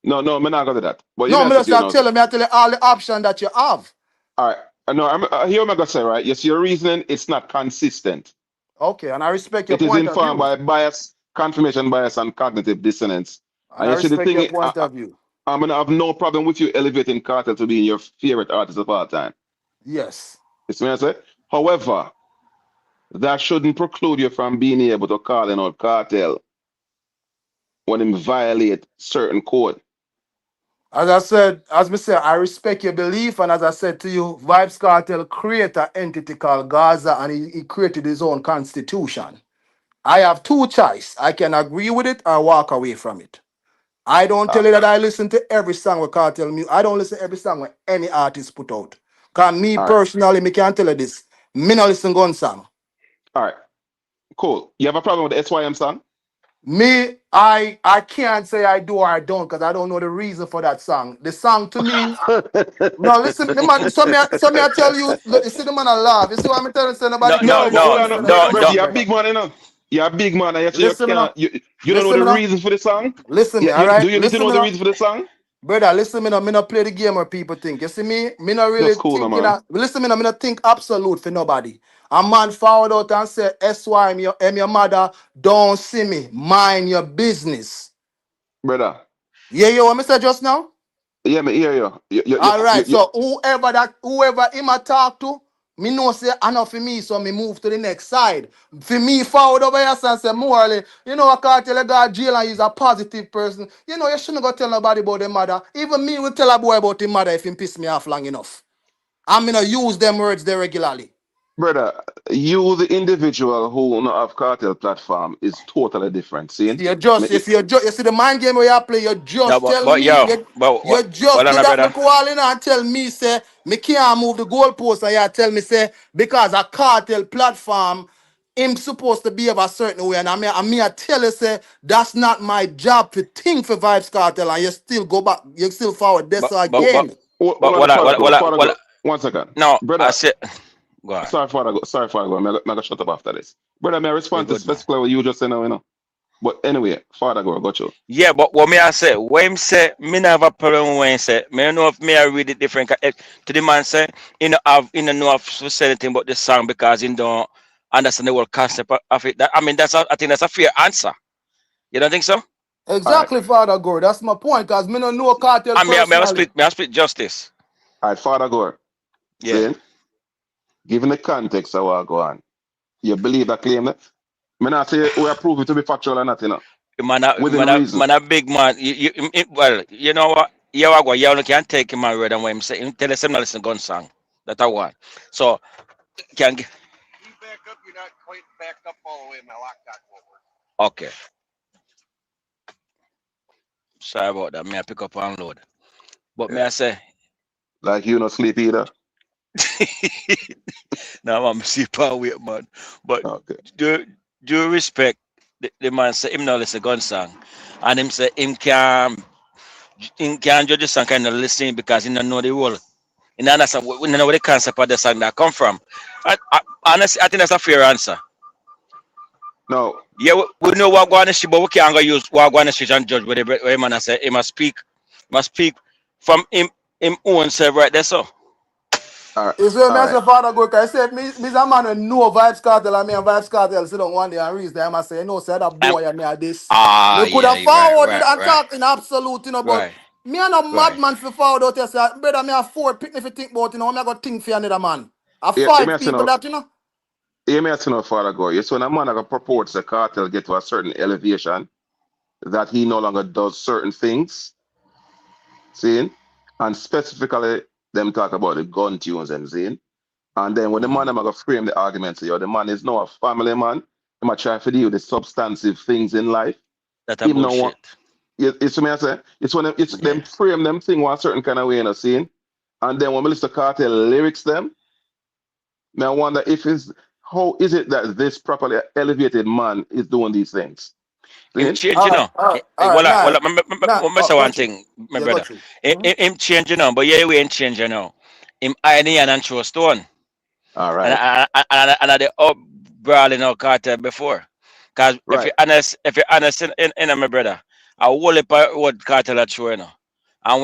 No, I'm not gonna do that. But you No, may me say just to you now. me I tell you all the options that you have. All right. No, I hear what I'm gonna say, right? Yes, your reasoning it's not consistent. Okay, and I respect your It is point of informed view. by bias, confirmation bias, and cognitive dissonance. And And I you see the respect your thing, point of view. I'm gonna have no problem with you elevating Carter to being your favorite artist of all time. Yes. You see what I say? However, that shouldn't preclude you from being able to call in out Cartel when him violate certain code. As I said, as me say, I respect your belief, and as I said to you, Vibes Cartel created an entity called Gaza, and he created his own constitution. I have two choices. I can agree with it or walk away from it. I don't tell you that I listen to every song with Cartel music. I don't listen to every song with any artist put out. Cause me personally, me can't tell you this. Me not listen gun song. All right, cool. You have a problem with the SYM song? Me, I can't say I do or I don't because I don't know the reason for that song. The song to me, no, listen, the man, so me I tell you, look, you see the man I laugh. You see what I'm telling you? Nobody No, but hold on, brother, you're a big man, you know. You're a big man, and you can't. You don't know the reason for the song. Listen me, all right. Do you need to know the reason for the song? Brother, listen me now. Me not play the game where people think. You see me? Me not really That's cool, think. man. Listen me now. Me not think absolute for nobody. A man forward out and say, "SY, your mother don't see me. Mind your business." Brother. Yeah, you want me say just now? Yeah, me hear you. All right. So whoever him a talk to, me know say enough for me, so me move to the next side. For me, forward over here and say morally, you know, I can't tell a guy jail and he's a positive person. You know, you shouldn't go tell nobody about their mother. Even me will tell a boy about his mother if he piss me off long enough. I'm gonna use them words there regularly. Brother, you the individual who not have cartel platform is totally different. See? You see the mind game where you play, you just tell me, you just do that me calling and tell me say me can't move the goalpost and you tell me say because a cartel platform him supposed to be of a certain way and I tell you say that's not my job to think for Vibes Cartel and you still go back, you still forward this again. One second. No, brother, I said. Go on. Sorry, Father. I'm gonna shut up after this. Brother, may I respond to specifically what you just said now, you know? But anyway, Father, go, got you. Yeah, but what me I say, when him say, me not have a problem when he say, me know if me I read it different. To the man say, you know if to say anything about the song because he don't understand the whole concept of it. I think that's a fair answer. You don't think so? Exactly, right. Father Gore. That's my point, because me don't know cartel personally. May I split justice? All right, Father Gore. Yeah. See? Given the context of what go on, you believe that claim that? Me not say we approve it to be factual or not, you know. Man a big man. Well, you know what? You only can take him my word and what him say. Him tell us him not listen gun song. That I want. So can you back up? You're not quite backed up all the way. My laptop won't work. Okay. Sorry about that. May I pick up and load? But may I say? Like you not sleep either. No, I'm sleep all week, man. But do you respect the man say him not listen gun song, and him say him can judge the song kind of listening because he don't know the role. He don't understand we don't know where the concept of the song that come from. Honestly, I think that's a fair answer. No. Yeah, we know what go on the street, but we can't go use what go on the street and judge where the man say he must speak from him own self right there. So. It's when me say Father go, because I say me a man who know Vibes Cartel and me and Vibes Cartel sit down one day and reason them. I say, no, say that boy and me are this. Me could have forward and talk in absolute, you know, but me and a madman for forward out here say, brother, me a 4 pick if you think about, you know, me I got think for another man. I 5 people that, you know. You may know, Father go. Yes, when a man purports the cartel get to a certain elevation, that he no longer does certain things, see, and specifically them talk about the gun tunes and seeing. And then when the man gonna frame the argument to you, the man is now a family man. He might try to deal with the substantive things in life. That's a bullshit. It's what I say. It's when them frame them thing one certain kind of way in a scene. And then when we listen to cartel lyrics them, I wonder how is it that this properly elevated man is doing these things? Him change, you know. Well, say one thing, my brother. Him change, you know, but yeah, we ain't change, you know. Him iron and throw stone. All right. And they up brawling out cartel before. Because if you're honest in my brother, I will heap what cartel are true, you know. And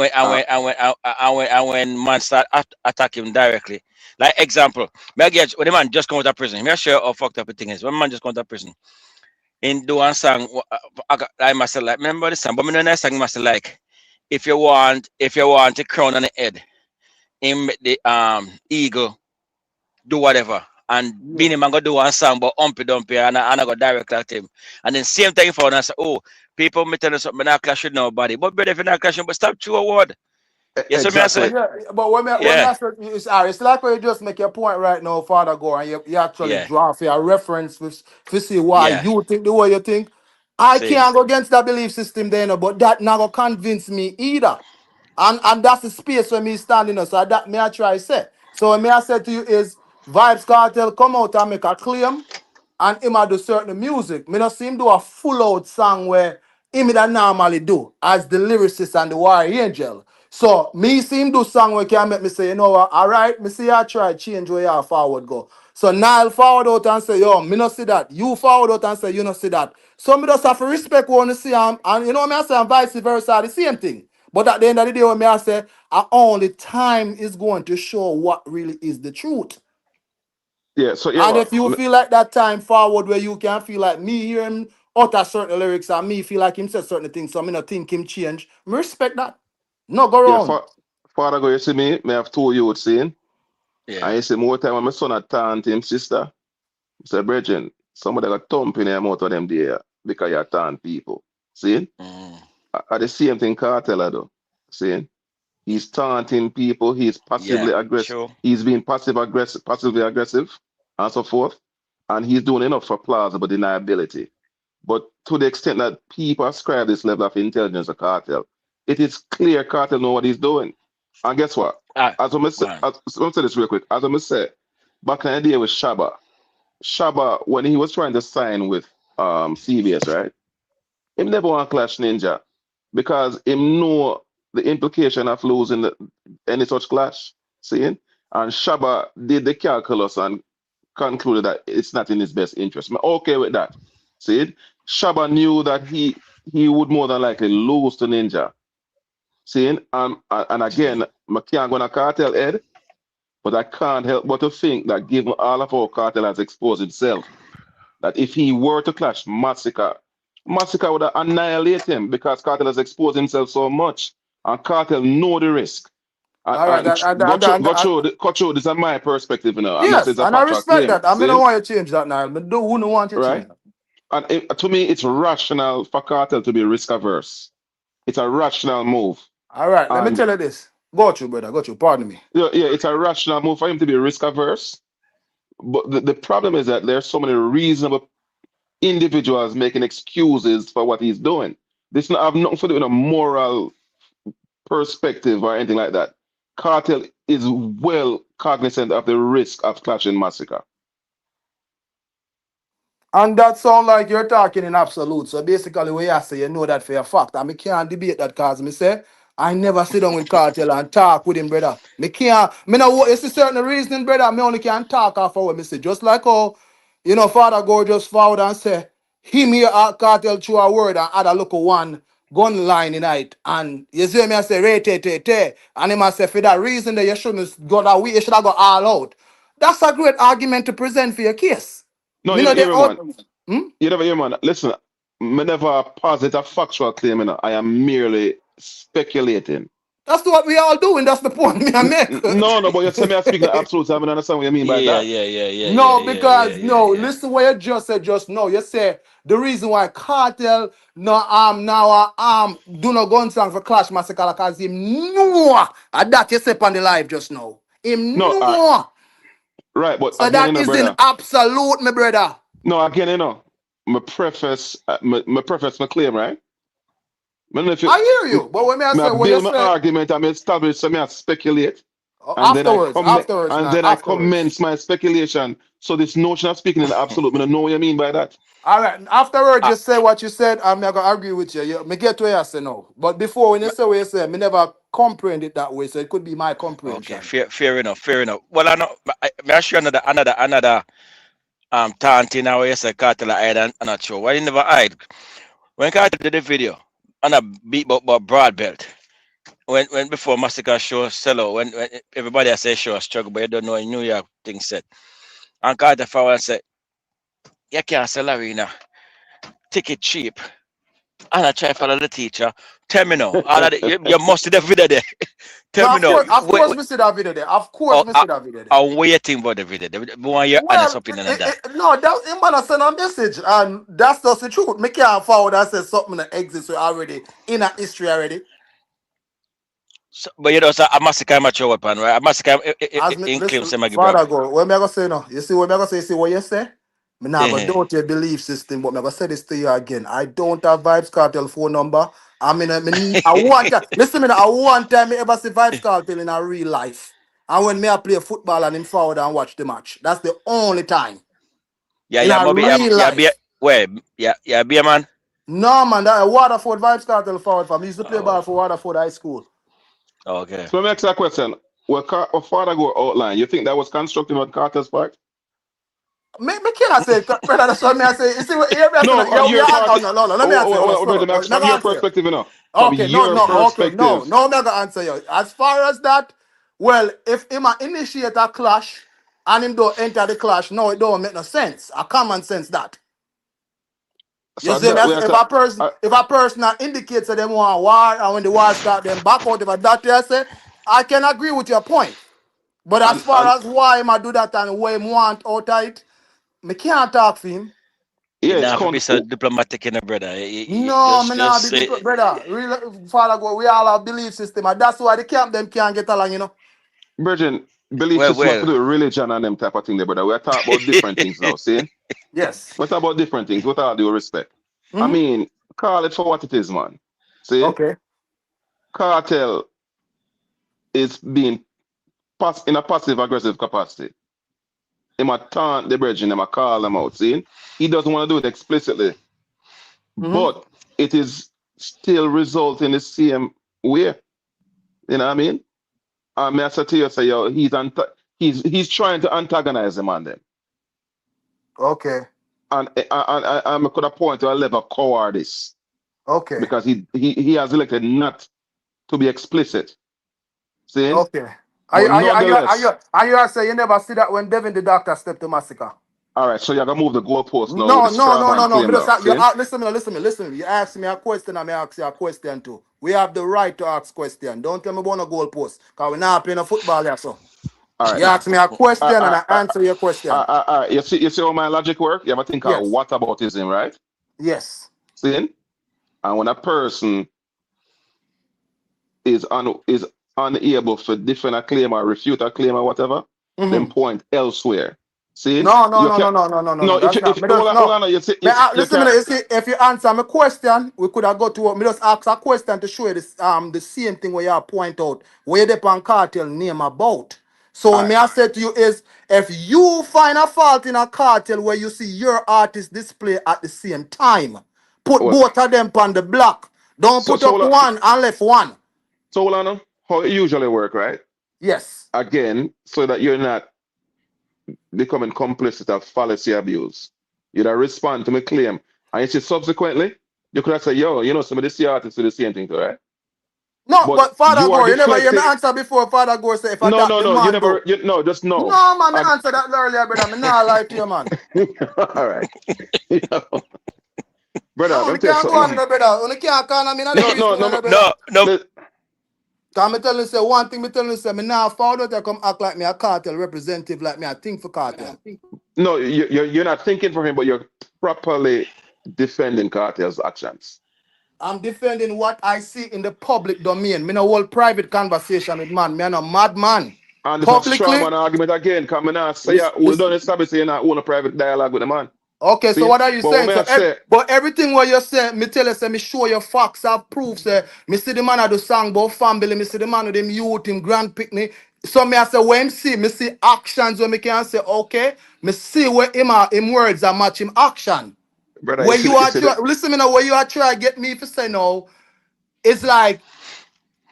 when man start attack him directly. Like example, when the man just come out of prison, I'm sure how fucked up the thing is. When man just come out of prison, in do one song, I must like remember the song, but me know that song must like if you want a crown on the head, him the eagle, do whatever. And Beanie Man go do one song but Humpy Dumpy and I go direct at him. And then same thing for and I say, oh, People me tell you something, not clash with nobody. But brother, if you're not clashing, but stop through a word. Yes, what me I say? But when I say it's like when you just make your point right now, Father Go, and you actually draw for a reference to see why you think the way you think. I can't go against that belief system there, but that not gonna convince me either. And that's the space where me standing on. So that me I try say. So what me I say to you is Vibes Cartel come out and make a claim and him a do certain music. Me not see him do a full out song where him that normally do as the lyricist and the warrior angel. So me see him do song where can make me say, you know what, alright, me see I try change where you forward go. So Nile forward out and say, yo, me not see that. You forward out and say, you not see that. So me just have to respect what you see and you know what me I say, and vice versa, the same thing. But at the end of the day, when me I say, only time is going to show what really is the truth. Yeah, so and if you feel like that time forward where you can feel like me hear him utter certain lyrics and me feel like him said certain things, so I not think him change, me respect that. No go wrong. Yeah, Father Go, you see me have 2 youths saying. Yeah. And you see more time when my son had taunt him sister. I say, brethren, somebody got thumping them out of them there because you taunt people. See? At the same thing Cartel do. See? He's taunting people, he's passively aggressive. Sure. He's being passively aggressive, and so forth. And he's doing enough for plausible deniability. But to the extent that people ascribe this level of intelligence to Cartel, it is clear Cartel know what he's doing. And guess what? As I'm say this real quick. As I'm say, back in the day with Shabba, when he was trying to sign with CBS, right? Him never want to clash Ninja because him know the implication of losing any such clash. Seeing? And Shabba did the calculus and concluded that it's not in his best interest. I'm okay with that. See? Shabba knew that he would more than likely lose to Ninja. Seeing? And again, I can't go on a Cartel head, but I can't help but to think that given all of our Cartel has exposed itself, that if he were to clash Masicka would have annihilated him because Cartel has exposed himself so much. And Cartel know the risk. Kocho, this is my perspective, you know. Yes, it's a and I respect that. I mean, I don't want you to change that now. But who don't want you to change that? And to me, it's rational for Cartel to be risk averse. It's a rational move. All right, let me tell you this. Got you, brother. Got you. Pardon me. Yeah, it's a rational move for him to be risk averse. But the problem is that there's so many reasonable individuals making excuses for what he's doing. This not have nothing to do with a moral perspective or anything like that. Cartel is well cognizant of the risk of clashing Masicka. And that sound like you're talking in absolute. So basically what you say, you know that for a fact. And I can't debate that because me say, I never sit down with Cartel and talk with him, brother. Me can't, me know it's a certain reason, brother. Me only can talk after what me say. Just like how, you know, Father Go just forward and say, him here at Cartel through a word and add a look one gun line in it. And you see me, I say, and him I say, for that reason that you shouldn't go that way, you should have got all out. That's a great argument to present for your case. No, you never hear, man. Listen, I never posit a factual claim, you know. I am merely speculating. That's what we all doing. That's the point me I make. No, but you say me I speak the absolute. I don't understand what you mean by that. Listen what you just said just now. You say the reason why Cartel now do no gun song for Clash Masicka because him know that you say on the live just now. Him know. Right, but so again, that is in absolute, my brother. No, again, you know, my preface my claim, right? I hear you, but when I say what you say, argument, I establish, so I speculate. Afterwards, I commence my speculation. So this notion of speaking in absolute, I don't know what you mean by that. All right, afterwards, you say what you said, I'm not gonna agree with you. Me get where you say no, but before when you say what you say, me never comprehend it that way, so it could be my comprehension. Okay, fair enough. Well, I know. I show another taunting now. You say Cartel hide and I'm not sure. Why you never hide? When Cartel did the video, and I beat about broad belt. When before Masicka show sell out, when everybody I say show struggle, but you don't know in New York thing said. And Carter forward and said, you can't sell arena. Ticket cheap. And I try to follow the teacher. Tell me now. All of you must see the video there. Tell me now. Of course, we see that video there. Of course, we see that video there. And what you think about the video? We want your honest opinion on that. No, that's him man send a message, and that's just the truth. Me can't forward that says something that exists already in a history already. So, but you know, so a Masicka mature weapon, right? A Masicka in claims to make Father go. What me gonna say now? You see what me gonna say? You see what you say? Me not gonna doubt your belief system, but me gonna say this to you again. I don't have Vibes Cartel phone number. I mean, I want time. Listen, me, I want time me ever see Vibes Cartel in a real life. And when me I play football and him forward and watch the match, that's the only time. Yeah, be a man. No man, that Waterford Vibes Cartel forward from. He used to play ball for Waterford High School. Okay. So let me ask you a question. What Father go outline? You think that was constructive on Carter's part? Me can't say, brother. That's what me I say. You see what? No, let me answer. From your perspective, you know. Okay, no. I'm gonna answer you. As far as that, well, if him initiate a clash and him don't enter the clash, no, it don't make no sense. A common sense that. You see, if a person indicates that they want war, and when the war start, them back out. If that I say, I can agree with your point. But as far as why him do that and why him want out of it, me can't talk for him. Yeah, it's be so diplomatic, in a brother. No, me not be brother. Real Father go, we all have belief system, and that's why the camp them can't get along, you know. Virgin, belief system have to do with religion and them type of thing there, brother. We're talking about different things now, see? Yes. We're talking about different things, with all due respect. I mean, call it for what it is, man. See? Okay. Cartel is being in a passive-aggressive capacity. He might taunt the brethren, he might call them out, see? He doesn't want to do it explicitly. But it is still resulting in the same way. You know what I mean? And I said to you, say, yo, he's trying to antagonize them on them. Okay. And I could have pointed to a level of cowardice. Okay. Because he has elected not to be explicit. See? Okay. Are you saying you never see that when Devin the doctor stepped to Masicka? All right, so you're gonna move the goalpost now. No. Listen. You ask me a question, and I ask you a question too. We have the right to ask questions. Don't tell me about no goalpost, because we're not playing a football here, so. All right. You ask me a question and I answer your question. All right. You see how my logic works? You ever think of whataboutism, right? Yes. See? And when a person is unable to defend a claim or refute a claim or whatever, then point elsewhere. See? No. Listen, if you answer my question, we could have got to me just ask a question to show you this the same thing where you point out where the pan cartel name about. So what I said to you is, if you find a fault in a cartel where you see your artist display at the same time, put both of them on the block. Don't put up one and left one. So hold on, how it usually work, right? Yes. Again, so that you're not becoming complicit of fallacy abuse. You'd respond to my claim. And you see subsequently, you could have said, yo, you know, some of these artists do the same thing, right? No, but Father Gore, you never hear me answer before Father Gore say if I just no. No, man, I answered that earlier, brother. I'm not lie to you, man. All right. Brother, no, you can't go on, brother. You can't call me. No. Can me tell you say one thing, me tell you say me now found out to come act like me a cartel representative, like me I think for cartel. No, you're not thinking for him, but you're properly defending cartel's actions. I'm defending what I see in the public domain. Me no hold private conversation with man. Me no mad man. And this is a strong man argument again. Come on, say we don't establish saying that own a private dialogue with the man. Okay, so what are you saying? But everything what you say, me tell you, say me show you facts, have proof. Say me see the man of the song about family. Me see the man with them youth, him grand picnic. So me I say when me see actions where me can say okay. Me see where him words are match him action. Brother, where you are listen me now, where you are trying to get me to say no, it's like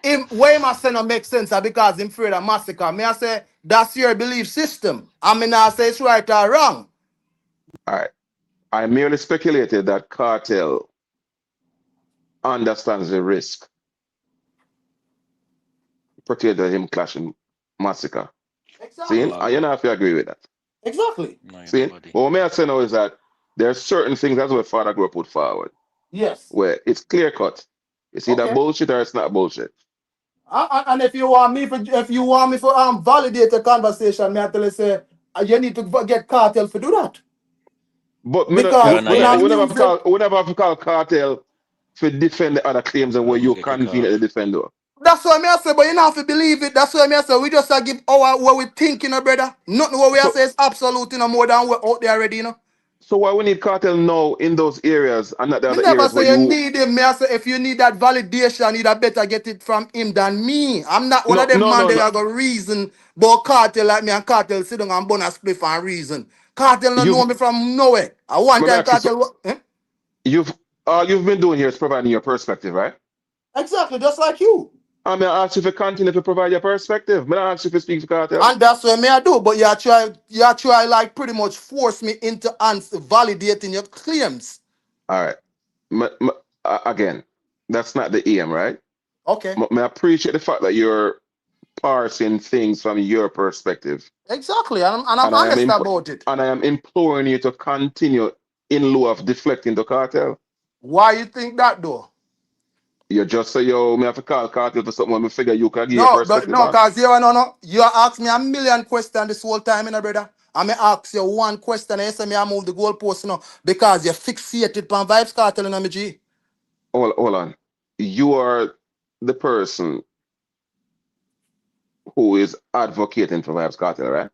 him where him I say no make sense because him afraid of Masicka. Me I say that's your belief system. I mean I say it's right or wrong. All right. I merely speculated that cartel understands the risk pertaining to him clashing Masicka. Exactly. See, and you know if you agree with that. Exactly. See, but what I say now is that there are certain things that's what Father Grow put forward. Yes. Where it's clear cut. It's either bullshit or it's not bullshit. And if you want me for validate the conversation, me I tell you say you need to get cartel to do that. But Because we never have to call cartel to defend the other claims and where you conveniently defend though. That's what I say, but you don't have to believe it. That's what I say. We just give our what we think, brother. Nothing what we say is absolute, more than we're out there already, So why we need cartel now in those areas and not the Me other never areas where say you you need him. Me I say if you need that validation, you better get it from him than me. I'm not one of them man that got reason but cartel like me and cartel sit down and bun a spliff and reason. Cartel don't know me from nowhere. I want time cartel. All you've been doing here is providing your perspective, right? Exactly, just like you. I mean, I ask you to continue to provide your perspective. I ask you to speak to cartel. And that's what me I do. But you try like pretty much force me into validating your claims. All right. Again, that's not the aim, right? Okay. I appreciate the fact that you're parsing things from your perspective. Exactly, and I'm honest about it. And I am imploring you to continue in lieu of deflecting the cartel. Why you think that though? You just say, yo, me have to call cartel to something when me figure you can give your perspective. No, because you asked me a million questions this whole time, brother. I may ask you one question and you say me I move the goalpost, because you're fixated on Vibes Cartel in G. Hold on. You are the person who is advocating for Vibes Cartel, right?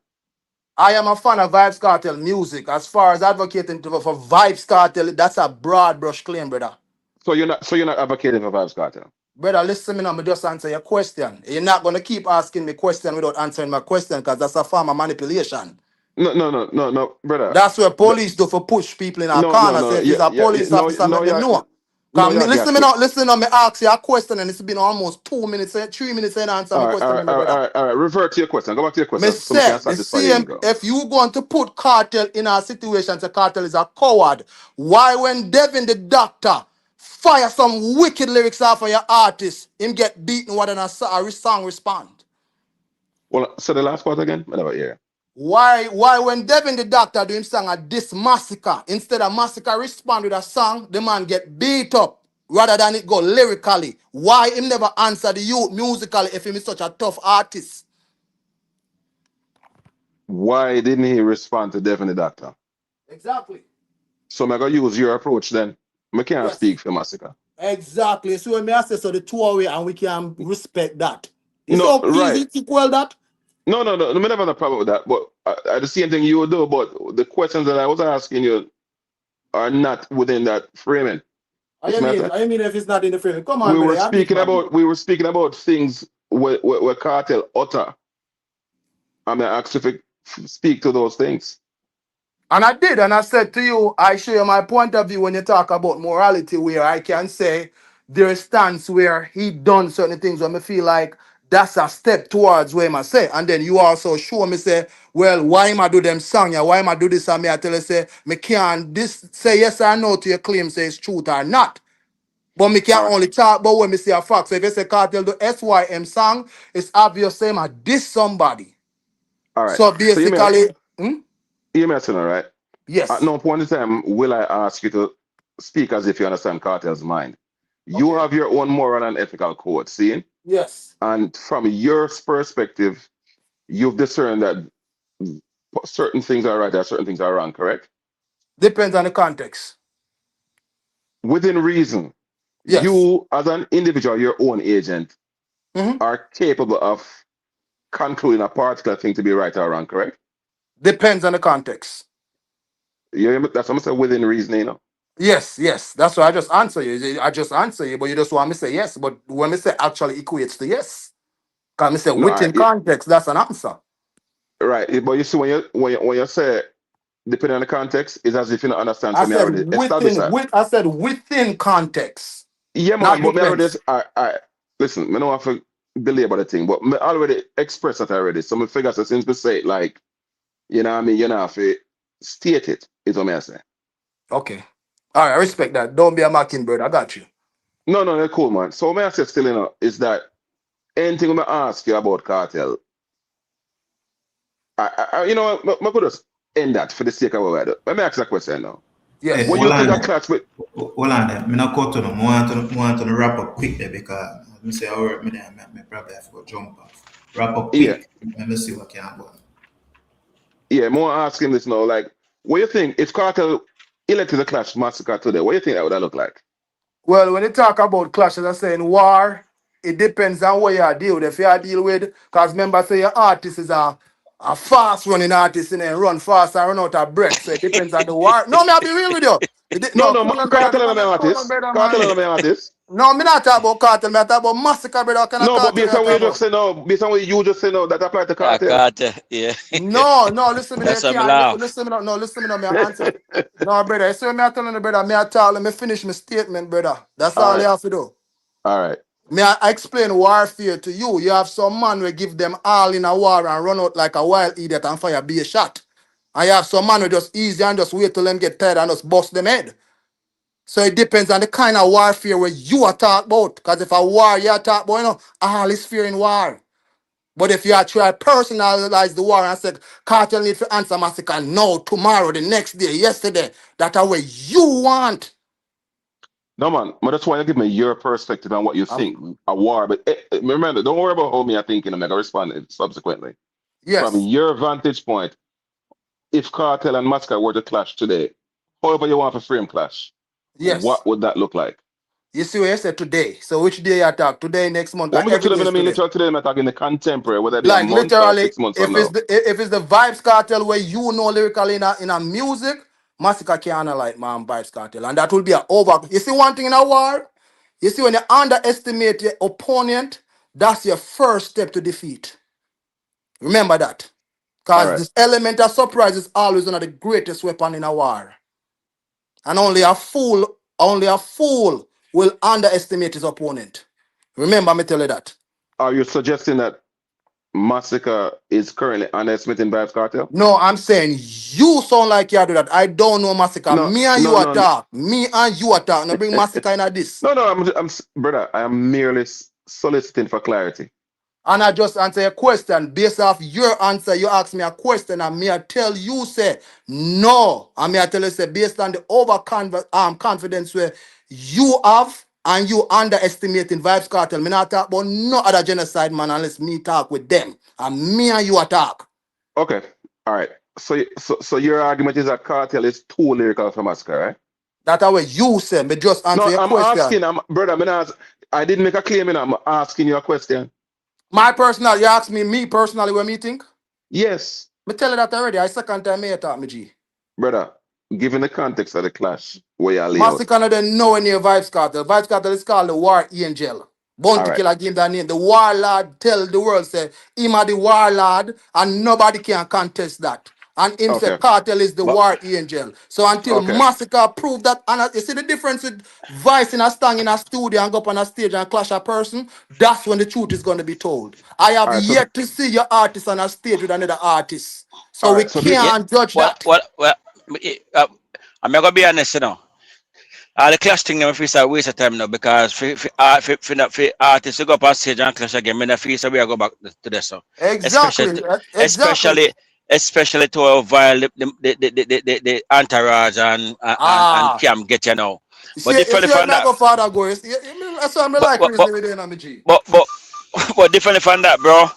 I am a fan of Vibes Cartel music. As far as advocating for Vibes Cartel, that's a broad brush claim, brother. So you're not advocating for Vibes Cartel? Brother, listen me now, me just answer your question. You're not gonna keep asking me question without answering my question, because that's a form of manipulation. No, brother. That's where police do for push people in our corner. Say if he's a police officer, let them know. Listen to me ask you a question and it's been almost 2 minutes, 3 minutes and answer my question. All right. Revert to your question. Go back to your question. If you going to put cartel in a situation, say cartel is a coward, why when Devin the doctor fire some wicked lyrics off of your artist, him get beaten, what a song respond? Well, say the last part again. I never hear. Why when Devin the doctor do him song a this Masicka, instead of Masicka respond with a song, the man get beat up rather than it go lyrically? Why him never answer the youth musically if him is such a tough artist? Why didn't he respond to Devin the doctor? Exactly. So I'm going to use your approach then. I can't speak for Masicka. Exactly. So when I say so the two away and we can respect that. It's so easy to equal that. No, I never have a problem with that. But the same thing you would do, but the questions that I was asking you are not within that framing. I mean if it's not in the framing. Come on, we were speaking about things where cartel utter. And I asked you to speak to those things. And I did, and I said to you, I show you my point of view when you talk about morality, where I can say there is stance where he done certain things when I feel like that's a step towards where I say. And then you also show me say, well, why am I do them song? Why am I do this? And me I tell you say, me can't say yes or no to your claim, say it's truth or not. But me can't only talk about when me see a fact. So if you say cartel do SYM song, it's obvious same I diss somebody. All right. So basically, you're messing, all right? Yes. At no point in time will I ask you to speak as if you understand cartel's mind. You have your own moral and ethical code, see? Yes. And from your perspective, you've discerned that certain things are right and certain things are wrong, correct? Depends on the context. Within reason, yes. You as an individual, your own agent, are capable of concluding a particular thing to be right or wrong, correct? Depends on the context. Yeah, that's what I'm saying, within reason, you know? Yes. That's why I just answer you. But you just want me to say yes. But when me say actually equates to yes. Because me say within context, that's an answer. Right. But you see, when you say depending on the context, it's as if you don't understand. I said within context. Yeah, man, but me already, listen, I don't want to belabor the thing, but I already expressed that already. So I figure since we say it, like, you know what I mean, you know, if you state it, is what I say. Okay. All right, I respect that. Don't be a mockingbird. I got you. No, cool, man. So what I say still, you know, is that anything I ask you about cartel, I you know, I could just end that for the sake of what I do. Let me ask that question now. Yes. What you think of Clash with? Hold on there. I'm not cut to them. I want to wrap up quick there because I say I work me there. I probably have to jump off. Wrap up quick. Let me see what can go. Yeah, more asking this now. Like, what do you think if Cartel elected the Clash Masicka today? What do you think that would look like? Well, when you talk about clash, as I say in war, it depends on what you deal with. If you deal with, because remember, say your artist is a fast running artist and then run fast and run out of breath. So it depends on the war. No, me, I'll be real with you. No, Cool on, brother. Cartel and my artist. Cartel and my artist. No, me not talk about Cartel, me talk about Masicka, brother. What kind of No, but Cartel based on what you about? just say now, based on what you just say now, that apply to Cartel. Cartel, yeah. No, listen to me. That's You what me can't laugh. listen to me. No, listen to me. No, me answer. No, brother. You see what me I telling you, brother? Me I tell you, me finish my statement, brother. That's all you have to do. All right. May I explain warfare to you? You have some man who give them all in a war and run out like a wild idiot and fire be a shot. And you have some man who just easy and just wait till them get tired and just bust them head. So it depends on the kind of warfare where you are talking about. Because if a war you are talking about, you know, all is fear in war. But if you are try personalize the war and said, Cartel need to answer Masicka no, tomorrow, the next day, yesterday, that's the way you want. No, man. But that's why you give me your perspective on what you think a war. But remember, don't worry about how me are thinking. I'm going to respond subsequently. Yes. From your vantage point, if Cartel and Masicka were to clash today, however you want to frame clash, yes, what would that look like? You see what you said today. So which day you talk? Today, next month, What or every day? I mean literal today, I'm talking the contemporary, whether they are Like months or literally, 6 months if from it's now. if it's the Vibes Cartel where you know lyrically in a music, Masicka can't analyze man Vibes Cartel, and that will be a over. You see one thing in a war, you see when you underestimate your opponent, that's your first step to defeat. Remember that, All because right. this element of surprise is always one of the greatest weapon in a war, and only a fool will underestimate his opponent. Remember me tell you that. Are you suggesting that Masicka is currently underestimating Vibes Cartel? No, I'm saying you sound like you do that. I don't know Masicka. No, Me and no, you no, attack. Me and you attack. Now bring Masicka in this. No, brother, I am merely soliciting for clarity. And I just answer a question. Based off your answer, you ask me a question, and me I tell you, say, no. And me I tell you, say, based on the confidence where you have and you underestimating Vibes Cartel, me not talk about no other genocide man unless me talk with them. And me and you attack. Okay, all right. So your argument is that Cartel is too lyrical for Masicka, right? That's how you say. Me just answer No, your I'm question. asking, brother, I didn't make a claim, I'm asking you a question. My personal, you ask me personally what me think? Yes. Me tell you that already. I second time me talk, me G. Brother, given the context of the clash, where you lay out. Masicka no dey nowhere near Vibes Cartel. Vibes Cartel is called the War Angel. Bounty Killer give that name. The Warlord tell the world say him are the Warlord and nobody can contest that. And him say Cartel is the War Angel. So until Masicka prove that, and you see the difference with Vice in a stand in a studio and go up on a stage and clash a person, that's when the truth is going to be told. I have yet to see your artist on a stage with another artist. So we can't judge that. Well, I'm going to be honest, you know. The clash thing, I feel it's a waste of time now because for artists to go up on stage and clash again, I feel we go back to this. So. Exactly. Especially to violate the entourage and Cam get you know. But differently from that. That's why I like reason with energy. But differently from that, bro.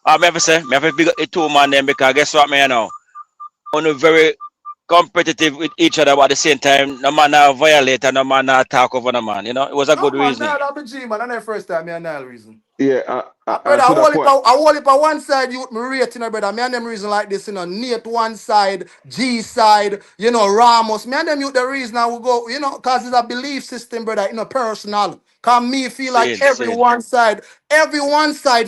I never say, me have to big up the two man then because guess what, me you know, on a very competitive with each other, but at the same time, no man violate and no man talk over no man. You know, it was a good reason. No, that's G, man. That's the first time me a reason. Yeah, brother, I hold it on one side, you me rating, brother. Me and them reason like this, you know, Nate one side, G side, you know, Ramos. Me and them you the reason I will go, you know, cause it's a belief system, brother, you know, personal. Cause me feel like every one side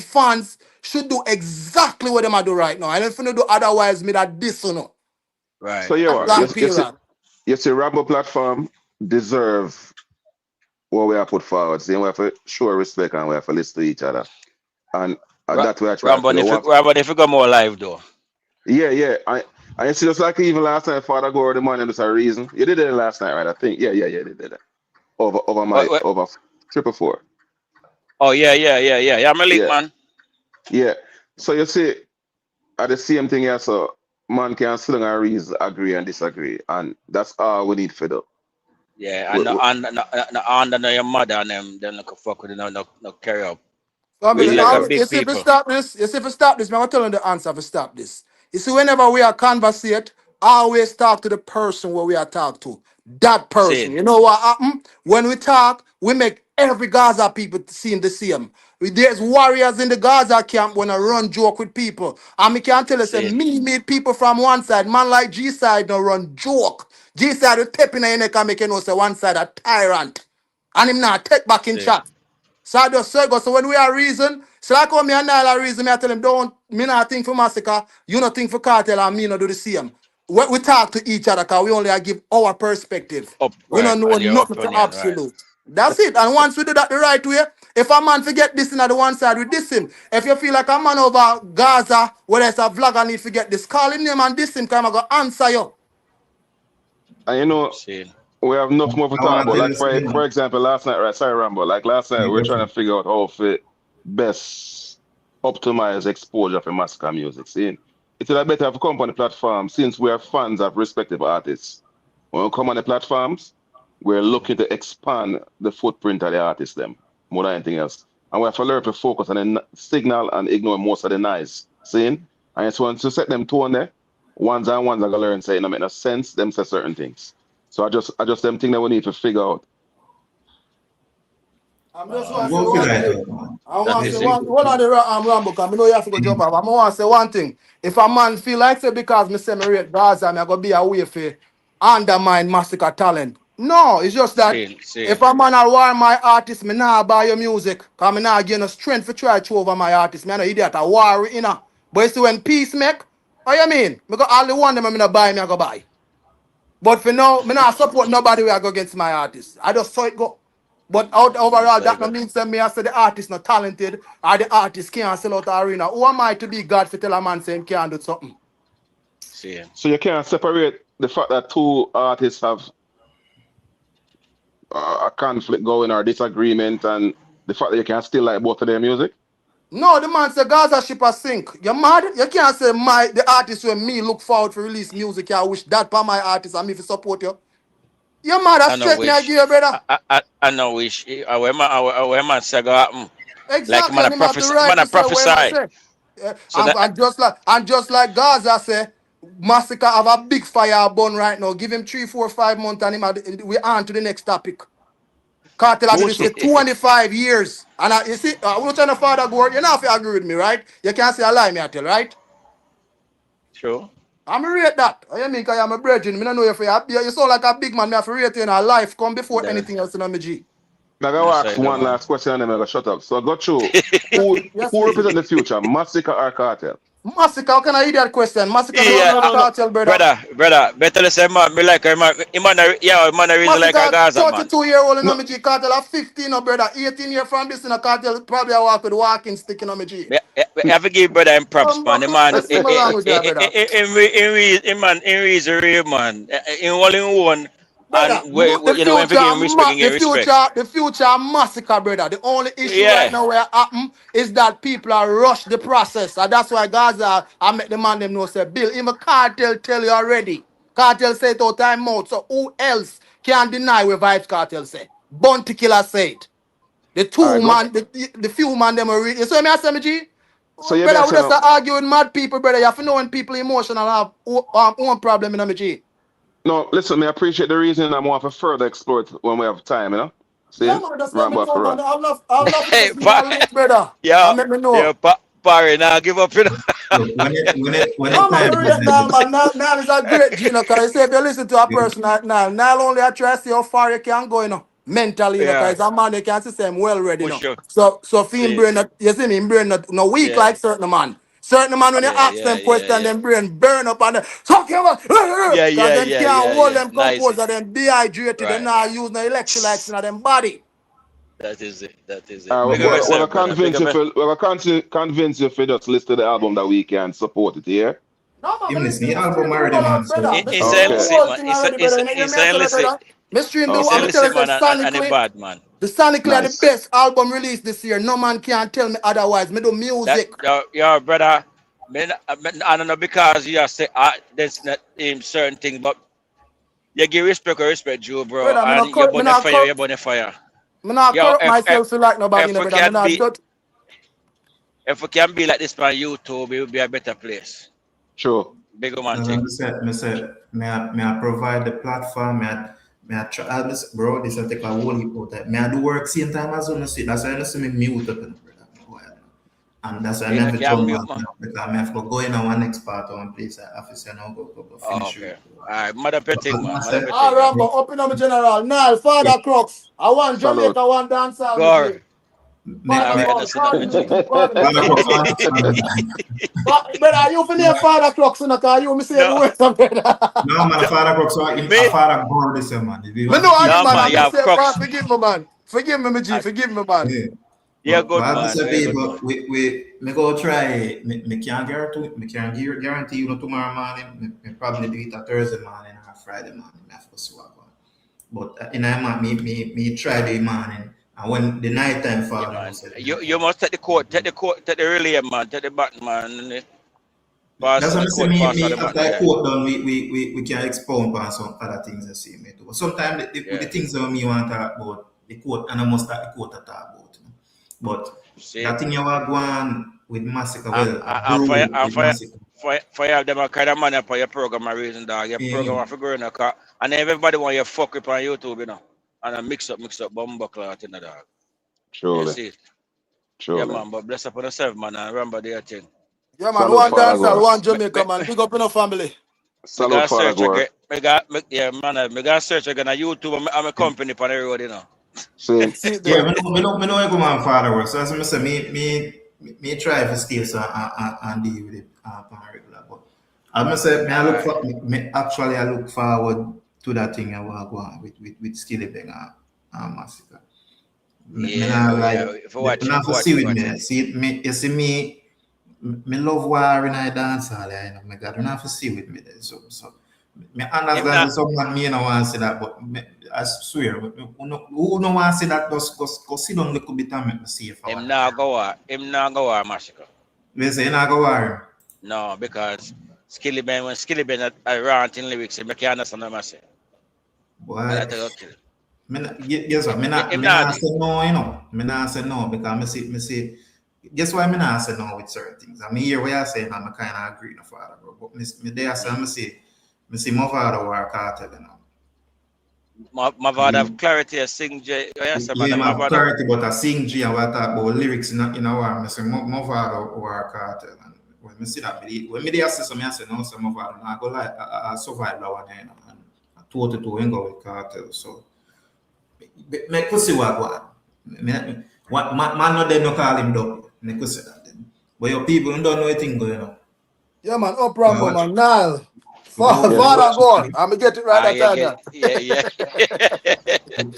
fans should do exactly what them I do right now. And if you do otherwise, me that this, you know. Right. So yes, the Rambo platform deserve what we have put forward. So we have to show respect and we have to listen to each other. And that's where I try Rambo, if you go more live though. Yeah. I see just like even last night, Father Gore the morning, there's a reason. You did it last night, right? I think. Yeah, they did it. Over 444. Oh yeah. I'm a late man. Yeah. So you see, at the same thing here, so man can sit down and reason, agree and disagree, and that's all we need for do. Yeah, and no your mother and them look fuck with it, no carry up. Family, We like a big you see if you people. stop this, I'm gonna tell you the answer for stop this. You see, whenever we are conversate, always talk to the person where we are talk to. That person. Same. You know what happen? When we talk, we make every Gaza people seem the same. There's warriors in the Gaza camp when I run joke with people. And me can tell you, say, Same. me meet people from one side. Man like G side no run joke. G side will tap in your neck and make you know say one side a tyrant. And him not take back in Same. chat. So I just say, so when we are reason, so like how me and Nile reason, me I tell him, don't, me not think for Masicka, you not think for Cartel, and me not do the same. We talk to each other, because we only give our perspective. We Right. don't know And your nothing for opinion, right. absolute. That's it. And once we do that the right way, if a man forget this in the one side, we diss him. If you feel like a man over Gaza, whether it's a vlogger need to get this, call him name and diss him, because I'm going to answer you. And you know, we have enough more to I talk wanna about. tell Like you something. for example, last night, right? Sorry, Rambo. Like last night, we were trying to figure out how to best optimize exposure for Masicka music. See, it's a better to come on the platform since we are fans of respective artists. When we come on the platforms, we're looking to expand the footprint of the artists, them more than anything else. And we have to learn to focus on the signal and ignore most of the noise. See, and I just want to set them tone there. Ones and ones are gonna learn say it don't make no sense. Them say certain things. So I just them thing that we need to figure out. I'm just want to say Go for one that. thing. I want to say one of the Rambo, because I know you have to go jump up. I want to say one thing. If a man feel like say because me say me rate Gaza, me I go be a way for undermine Masicka talent. No, it's just that Same. if a man are war my artist, me nah buy your music. Because me nah give no strength to try to over my artist. Me I know idiot a war, you know. But you see when peace make, what you mean? Because all the one them me not buy, me I go buy. But for now, me not support nobody where I go against my artist. I just saw it go. But overall, that no means that me I say the artist not talented or the artist can't sell out the arena. Who am I to be God for tell a man saying can't do something? Same. So you can't separate the fact that two artists have a conflict going or disagreement, and the fact that you can still like both of their music. No, the man say Gaza ship a sink. You mad? You can't say the artist when me look forward to release music. I wish that for my artist and me to support you. You mad? I I know straight me I wish. give you, brother. I know wish. I wear my say go happen. Like Exactly, man, and I him have the prophesy. right Man, I to say what him a prophesy. say. So that And just like Gaza say, Masicka have a big fire burn right now. Give him 3, 4, 5 months and we on to the next topic. Cartel have been Most this for 25 years. And you see, we're trying to father go, you know if you agree with me, right? You can't say a lie, me I tell, right? Sure. I'm rate that. What you mean? Because I'm a brethren. I don't know if you sound like a big man. Me have to rate you in a life come before No, anything else in my G. I'm gonna ask one last question and then I'm gonna shut up. So go through Yes, who please. represent the future, Masicka or Cartel? Masicka, how can I hear that question? Masicka no Yeah, run no cartel, brother. brother. Better listen, man. Me like him, man. Man, a reason like a Masicka, Gaza, man. 32-year-old in No, my G cartel, a 15 no brother, 18 year from this in a cartel, probably I walk with walking stick in my G. I have to give brother him props, man. The man, Let's see my language there, brother. in reason, real man. In all in one, Brother, and you know when we give him respect, give him respect. the future Masicka, brother. The only issue right Yeah, now where happen is that people are rush the process. And that's why Gaza, I make the man them know say, Bill, even Cartel tell you already. Cartel say it all time out. So who else can deny what Vibes Cartel say? Bounty Killer said. The all two right, go. man, the few man them are read. You see me I say me G? So you Brother, guys we say just no, argue with mad people, brother. You have to know when people emotional have own problem in me G. no, listen, me appreciate the reason I'm want to further explore it when we have time, you know? Yeah, See? man, just let me Rambo know, for man. run. I'll love to hey, just be a link, brother. yeah, And let me know. Barry, now give up, you know. Look, when No, it man, time we read that now, presents, man. Now is a great Gino, because say if you listen to a person like now, not only I try to see how far you can go, you know, mentally, you know, Yeah, because a man you can see him well ready, you for know. sure. So for him See, brain not, you see me, him brain not no weak yeah, like certain man. Certain man when you ask them question, yeah. them brain burn up and they talk about because them can't hold them Nice. composed and them dehydrated and Right. not use no electrolytes in them body. That is it. That is it. All right, Big up we're yourself, gonna brother. Big convince up. you for convince you for just list the album that we can support it, yeah? No, man, him me listen, listen, the me album stream the already, whole man. on, So brother. Me It's stream the a Okay. illicit, whole man. thing already, brother. You hear It's me? I a tell you, illicit. brother. Me stream the, It's I'm a gonna tell you, illicit, say, man, and the sonically, bad, man. the sonically are the Nice. best album released this year. No man can tell me otherwise. Me do That music. yo, brother. I don't know because you say there's not certain things, but you give respect or respect, Joe, bro. Brother, And you're burn the fire, you're burn the fire. I'm not Yo, corrupt myself to like nobody, if we brother. I'm not judge. If we can be like this on YouTube, it will be a better place. Sure. Big man thing. May I provide the platform, may I try this, bro, this will take a whole heap of time. May I do work same time as on the street. That's why I see me mute up, brother. And that's why I have to come back now, because I have to go in on one next part or one place. I have to say no, go finish. Okay. Alright, mother petting, man. All right, but up in the general. Now, Father Crooks. I want Jamaica, I want dancehall. Go. But are you for the Father Crooks? Because you say everywhere, brother. No, man, Father Crooks, I'm Father God, this man. I know I say, forgive me, man. Forgive me, G. Forgive me, man. Yeah, good man. We go try. Me can't guarantee you tomorrow morning. Me probably do it a Thursday morning or a Friday morning. I have to see what. But in me try the morning. And when the night time fall, you must take the relay, man, take the button, man. That's what I say. Me after the court done, we can expound on some other things and see me too. Sometimes the things that me want to talk about the court, and I must start the court to talk about. But that thing you are going with Masicka, fire them a kind of money for your program, reason dog. Your program for growing a car, and everybody want you fuck up on YouTube, you know. And I mix up bumbo cloth in the dog. Surely. Yeah, man, but bless up on yourself, man, and remember their thing. Yeah, man, one dancehall, one Jamaica, man. Big up in the family. Salute, Father. Yeah, man, I got search again on YouTube. I'm a company on the road, you know. Yeah, me know you come on Father work. So as I say, me try to stay so and deal with it on regular. But I say, I look forward to that thing I want to go on with Skillibeng and Masicka. See with me. See me. You see me. Me love war in a dancehall. You know, me God, don't have to see with me there. So me understand someone me no want to say that, but I swear, who no want to say that? Just go sit down a little bit and make me see if him not go war, Masicka. We say not go war. No, because Skillibeng rant in lyrics, I can't understand what I say. Boy, yes, sir. Me not say no, you know. Me not say no because me see. Guess why me not say no with certain things? I mean, here where I say I'm kind of agree no father, bro. But me there say me see my father war cartel, you know. My father have clarity, I sing J. Yes, yeah, my clarity, but I sing G and what talk about lyrics in a war. I say my father war cartel, and when me see that, when me there say something, I say no, so my father not go like I survive that one, you know. And I 2-2 and go with cartel, so make us see what go on. What man no they no call him dog. Make us say that then. But your people don't know anything going on. Yeah, man, up Rambo, man, Nile. Father God, I'm gonna get it right at time.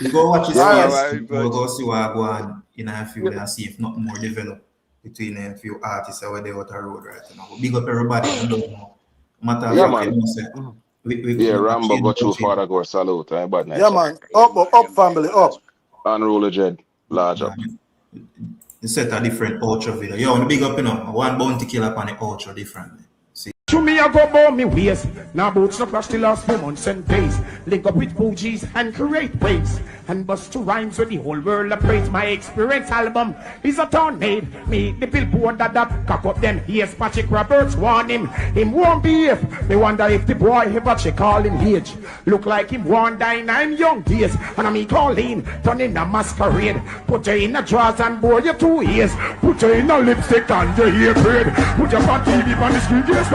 You go watch his face, go see what go on in a few and see if nothing more develop between a few artists over there out the road right now. Big up everybody and don't know. Yeah, man. Rambo go through Father God, salute. Yeah, man, up family, up. Unruly Jed, large up. You set a different outro video. Yo, big up, you know, one bounty kill up on the outro differently. See? To me, I go about me ways. Now boots no crash till last 4 months and days. Link up with Fugees and create waves. And bust to rhymes with the whole world appraise. My experience album is a town made. Me the billboard that cock up them ears. Patrick Roberts warn him won't behave. Me wonder if the boy ever check call him age. Look like him won't die in him young days. And I me calling, turn in a masquerade. Put you in a drawers and bore your 2 ears. Put you in a lipstick and your hair braid. Put your fat TV on the screen, yes,